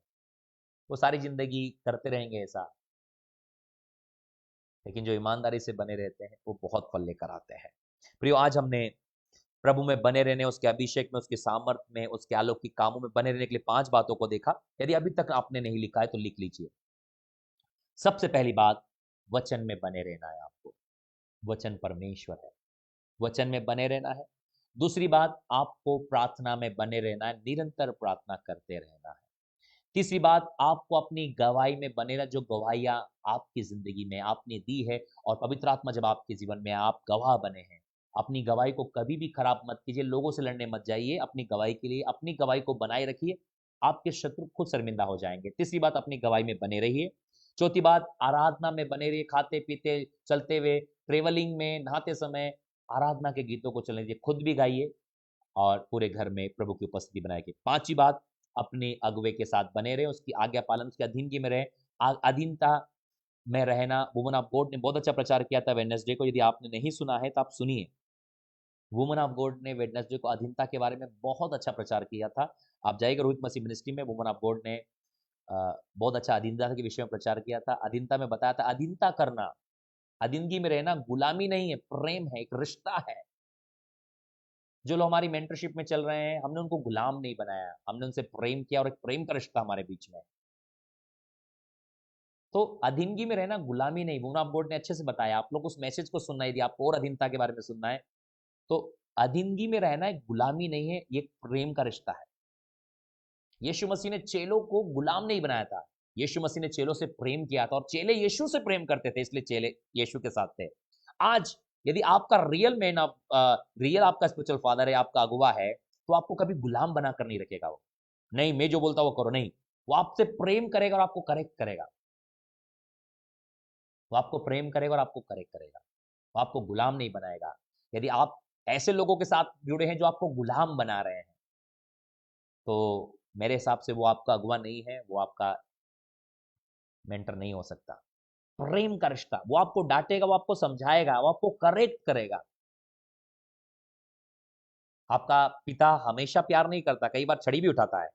वो सारी जिंदगी करते रहेंगे ऐसा, लेकिन जो ईमानदारी से बने रहते हैं वो बहुत फल लेकर आते हैं। प्रियो, आज हमने प्रभु में बने रहने, उसके अभिषेक में, उसके सामर्थ्य में, उसके अलौकिक कामों में बने रहने के लिए 5 बातों को देखा। यदि अभी तक आपने नहीं लिखा है तो लिख लीजिए। सबसे पहली बात, वचन में बने रहना है आपको। वचन परमेश्वर है, वचन में बने रहना है। दूसरी बात, आपको प्रार्थना में बने रहना है, निरंतर प्रार्थना करते रहना है। तीसरी बात, आपको अपनी गवाही में बने रहना, जो गवाहियां आपकी जिंदगी में आपने दी है, और पवित्र आत्मा जब आपके जीवन में, आप गवाह बने हैं। अपनी गवाही को कभी भी खराब मत कीजिए, लोगों से लड़ने मत जाइए। अपनी गवाही के लिए अपनी गवाही को बनाए रखिए, आपके शत्रु खुद शर्मिंदा हो जाएंगे। तीसरी बात, अपनी गवाही में बने रहिए। चौथी बात, आराधना में बने रहिए। खाते पीते, चलते हुए, ट्रेवलिंग में, नहाते समय आराधना के गीतों को चलने दीजिए, खुद भी गाइए और पूरे घर में प्रभु की उपस्थिति बनाए रखिए। पांचवी बात, अपने अगुवे के साथ बने रहे, उसकी आज्ञा पालन, उसकी अधीनगी में रहे। अधीनता में रहना, वुमन ऑफ गॉड ने बहुत अच्छा प्रचार किया था वेडनेसडे को। यदि आपने नहीं सुना है तो आप सुनिए। वुमन ऑफ गॉड ने वेडनेसडे को अधीनता के बारे में बहुत अच्छा प्रचार किया था। आप जाइएगा रोहित मसीह मिनिस्ट्री में, वुमन ऑफ गॉड ने बहुत अच्छा अधीनता के विषय में प्रचार किया था। अधीनता में बताया था, अधीनता करना, अधीनगी में रहना गुलामी नहीं है, प्रेम है, एक रिश्ता है। जो लोग हमारी मेंटरशिप में चल रहे हैं, हमने उनको गुलाम नहीं बनाया, हमने उनसे प्रेम किया, और एक प्रेम का रिश्ता हमारे बीच में। तो अधीनगी में रहना गुलामी नहीं। वुमन ऑफ गॉड ने अच्छे से बताया। आप लोग उस मैसेज को सुनना है, यदि आपको और अधीनता के बारे में सुनना है तो। अधीनगी में रहना एक गुलामी नहीं है, ये प्रेम का रिश्ता है। यीशु मसीह ने चेलों को गुलाम नहीं बनाया था, यीशु मसीह ने चेलों से प्रेम किया था, और चेले यीशु से प्रेम करते थे, इसलिए चेले यीशु के साथ थे। आज यदि आपका रियल मैन, रियल आपका स्पिरिचुअल फादर है, आपका अगुवा है, तो आपको कभी गुलाम बनाकर नहीं रखेगा। वो नहीं, मैं जो बोलता वो करो, नहीं, वो आपसे प्रेम करेगा और आपको करेक्ट करेगा। वो आपको प्रेम करेगा और आपको करेक्ट करेगा, वो आपको गुलाम नहीं बनाएगा। यदि आप ऐसे लोगों के साथ जुड़े हैं जो आपको गुलाम बना रहे हैं, तो मेरे हिसाब से वो आपका अगुवा नहीं है, वो आपका मेंटर नहीं हो सकता। प्रेम का रिश्ता, वो आपको डांटेगा, वो आपको समझाएगा, वो आपको करेक्ट करेगा। आपका पिता हमेशा प्यार नहीं करता, कई बार छड़ी भी उठाता है।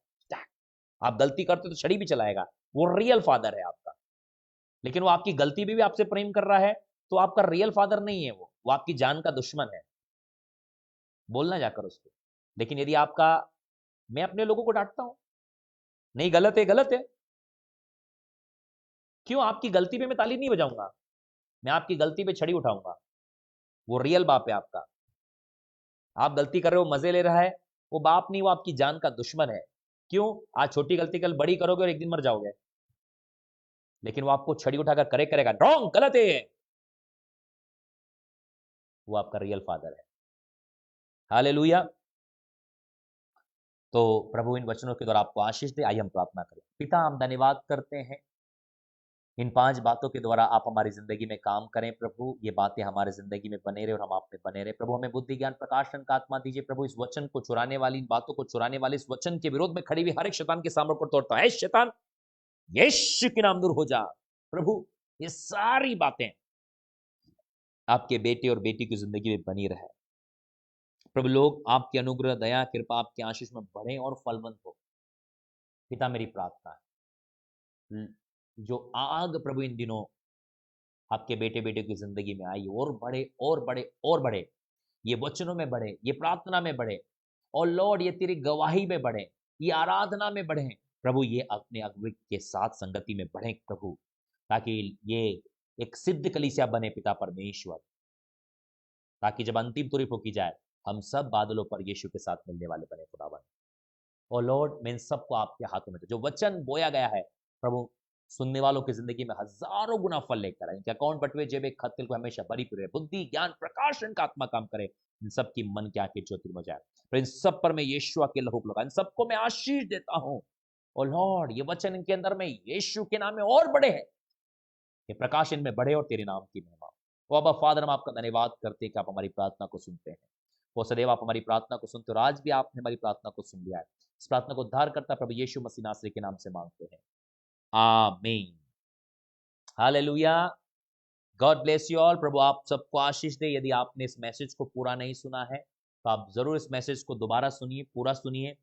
आप गलती करते तो छड़ी भी चलाएगा। वो रियल फादर है आपका। लेकिन वो आपकी गलती भी आपसे प्रेम कर रहा है, तो आपका रियल फादर नहीं है, वो आपकी जान का दुश्मन है। बोलना जाकर उसको। लेकिन यदि आपका, मैं अपने लोगों को डांटता हूं, नहीं, गलत है, गलत है। क्यों? आपकी गलती पे मैं ताली नहीं बजाऊंगा, मैं आपकी गलती पे छड़ी उठाऊंगा। वो रियल बाप है आपका। आप गलती कर रहे हो, मजे ले रहा है, वो बाप नहीं, वो आपकी जान का दुश्मन है। क्यों? आज छोटी गलती कल बड़ी करोगे और एक दिन मर जाओगे। लेकिन वो आपको छड़ी उठाकर करेक्ट करेगा, रॉन्ग, गलत है। वो आपका रियल फादर है। हालेलुया। तो प्रभु इन वचनों के द्वारा आपको आशीष दे। आइए हम प्रार्थना करें। पिता, हम धन्यवाद करते हैं इन 5 बातों के द्वारा आप हमारी जिंदगी में काम करें प्रभु। ये बातें हमारे जिंदगी में बने रहे और हम आप में बने रहे प्रभु। हमें बुद्धि ज्ञान प्रकाशन का आत्मा दीजिए प्रभु। इस वचन को चुराने वाली, इन बातों को चुराने वाले, इस वचन के विरोध में खड़ी हुई हर एक शैतान के सामने को तोड़ता है। शैतान यीशु के नाम दूर हो जा प्रभु। ये सारी बातें आपके बेटे और बेटी की जिंदगी में बनी रहे प्रभु। लोग आपके अनुग्रह, दया, कृपा, आपके आशीष में बढ़े और फलवंत हो। पिता, मेरी प्रार्थना है जो आग प्रभु इन दिनों आपके बेटे बेटे की जिंदगी में आई और बढ़े और बढ़े और बढ़े, ये वचनों में बढ़े, ये प्रार्थना में बढ़े और लॉर्ड ये तेरी गवाही में बढ़े, ये आराधना में बढ़े प्रभु। ये अपने अगुवे के साथ संगति में बढ़े प्रभु, ताकि ये एक सिद्ध कलीसिया बने पिता परमेश्वर, ताकि जब अंतिम तुरी फूकी जाए हम सब बादलों पर यीशु के साथ मिलने वाले बने खुदावन। और लॉर्ड मैं इन सबको आपके हाथों में, जो वचन बोया गया है प्रभु, सुनने वालों की जिंदगी में हजारों गुना फल लेकर आए। इनके अकाउंट बटवे जेब एक खत्तिल को हमेशा भरी पूरी रहे, बुद्धि ज्ञान प्रकाशन का आत्मा काम करे, इन सब की मन की आंखें ज्योतिर्मय जाए। पर इन सब पर मैं यीशु के लहू लगा, इन सबको मैं आशीष देता हूं। और लॉर्ड ये वचन इनके अंदर में यीशु के नाम में और बड़े हैं, ये प्रकाश इनमें बढ़े और तेरे नाम की महिमा। ओ अब्बा फादर, हम आपका धन्यवाद करते हैं कि आप हमारी प्रार्थना को सुनते हैं। वो सदैव आप हमारी प्रार्थना को सुनते हो, और आज भी आपने हमारी प्रार्थना को सुन लिया है। इस प्रार्थना को उद्धार करता प्रभु यीशु मसीह नासरी के नाम से मांगते हैं, आमीन। Hallelujah. God bless you all. प्रभु आप सबको आशीष दे। यदि आपने इस मैसेज को पूरा नहीं सुना है तो आप जरूर इस मैसेज को दोबारा सुनिए, पूरा सुनिए।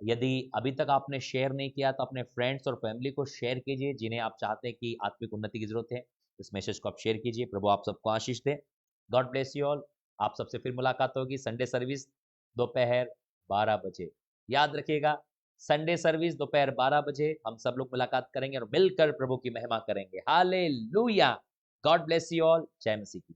यदि अभी तक आपने शेयर नहीं किया तो अपने फ्रेंड्स और फैमिली को शेयर कीजिए, जिन्हें आप चाहते हैं कि आत्मिक उन्नति की जरूरत है। इस मैसेज को आप शेयर कीजिए। प्रभु आप सबको आशीष दे। God bless you all. आप सबसे फिर मुलाकात होगी संडे सर्विस दोपहर 12 बजे। याद रखिएगा, संडे सर्विस दोपहर 12 बजे हम सब लोग मुलाकात करेंगे और मिलकर प्रभु की महिमा करेंगे। Hallelujah. God bless you all. जय मसीह की।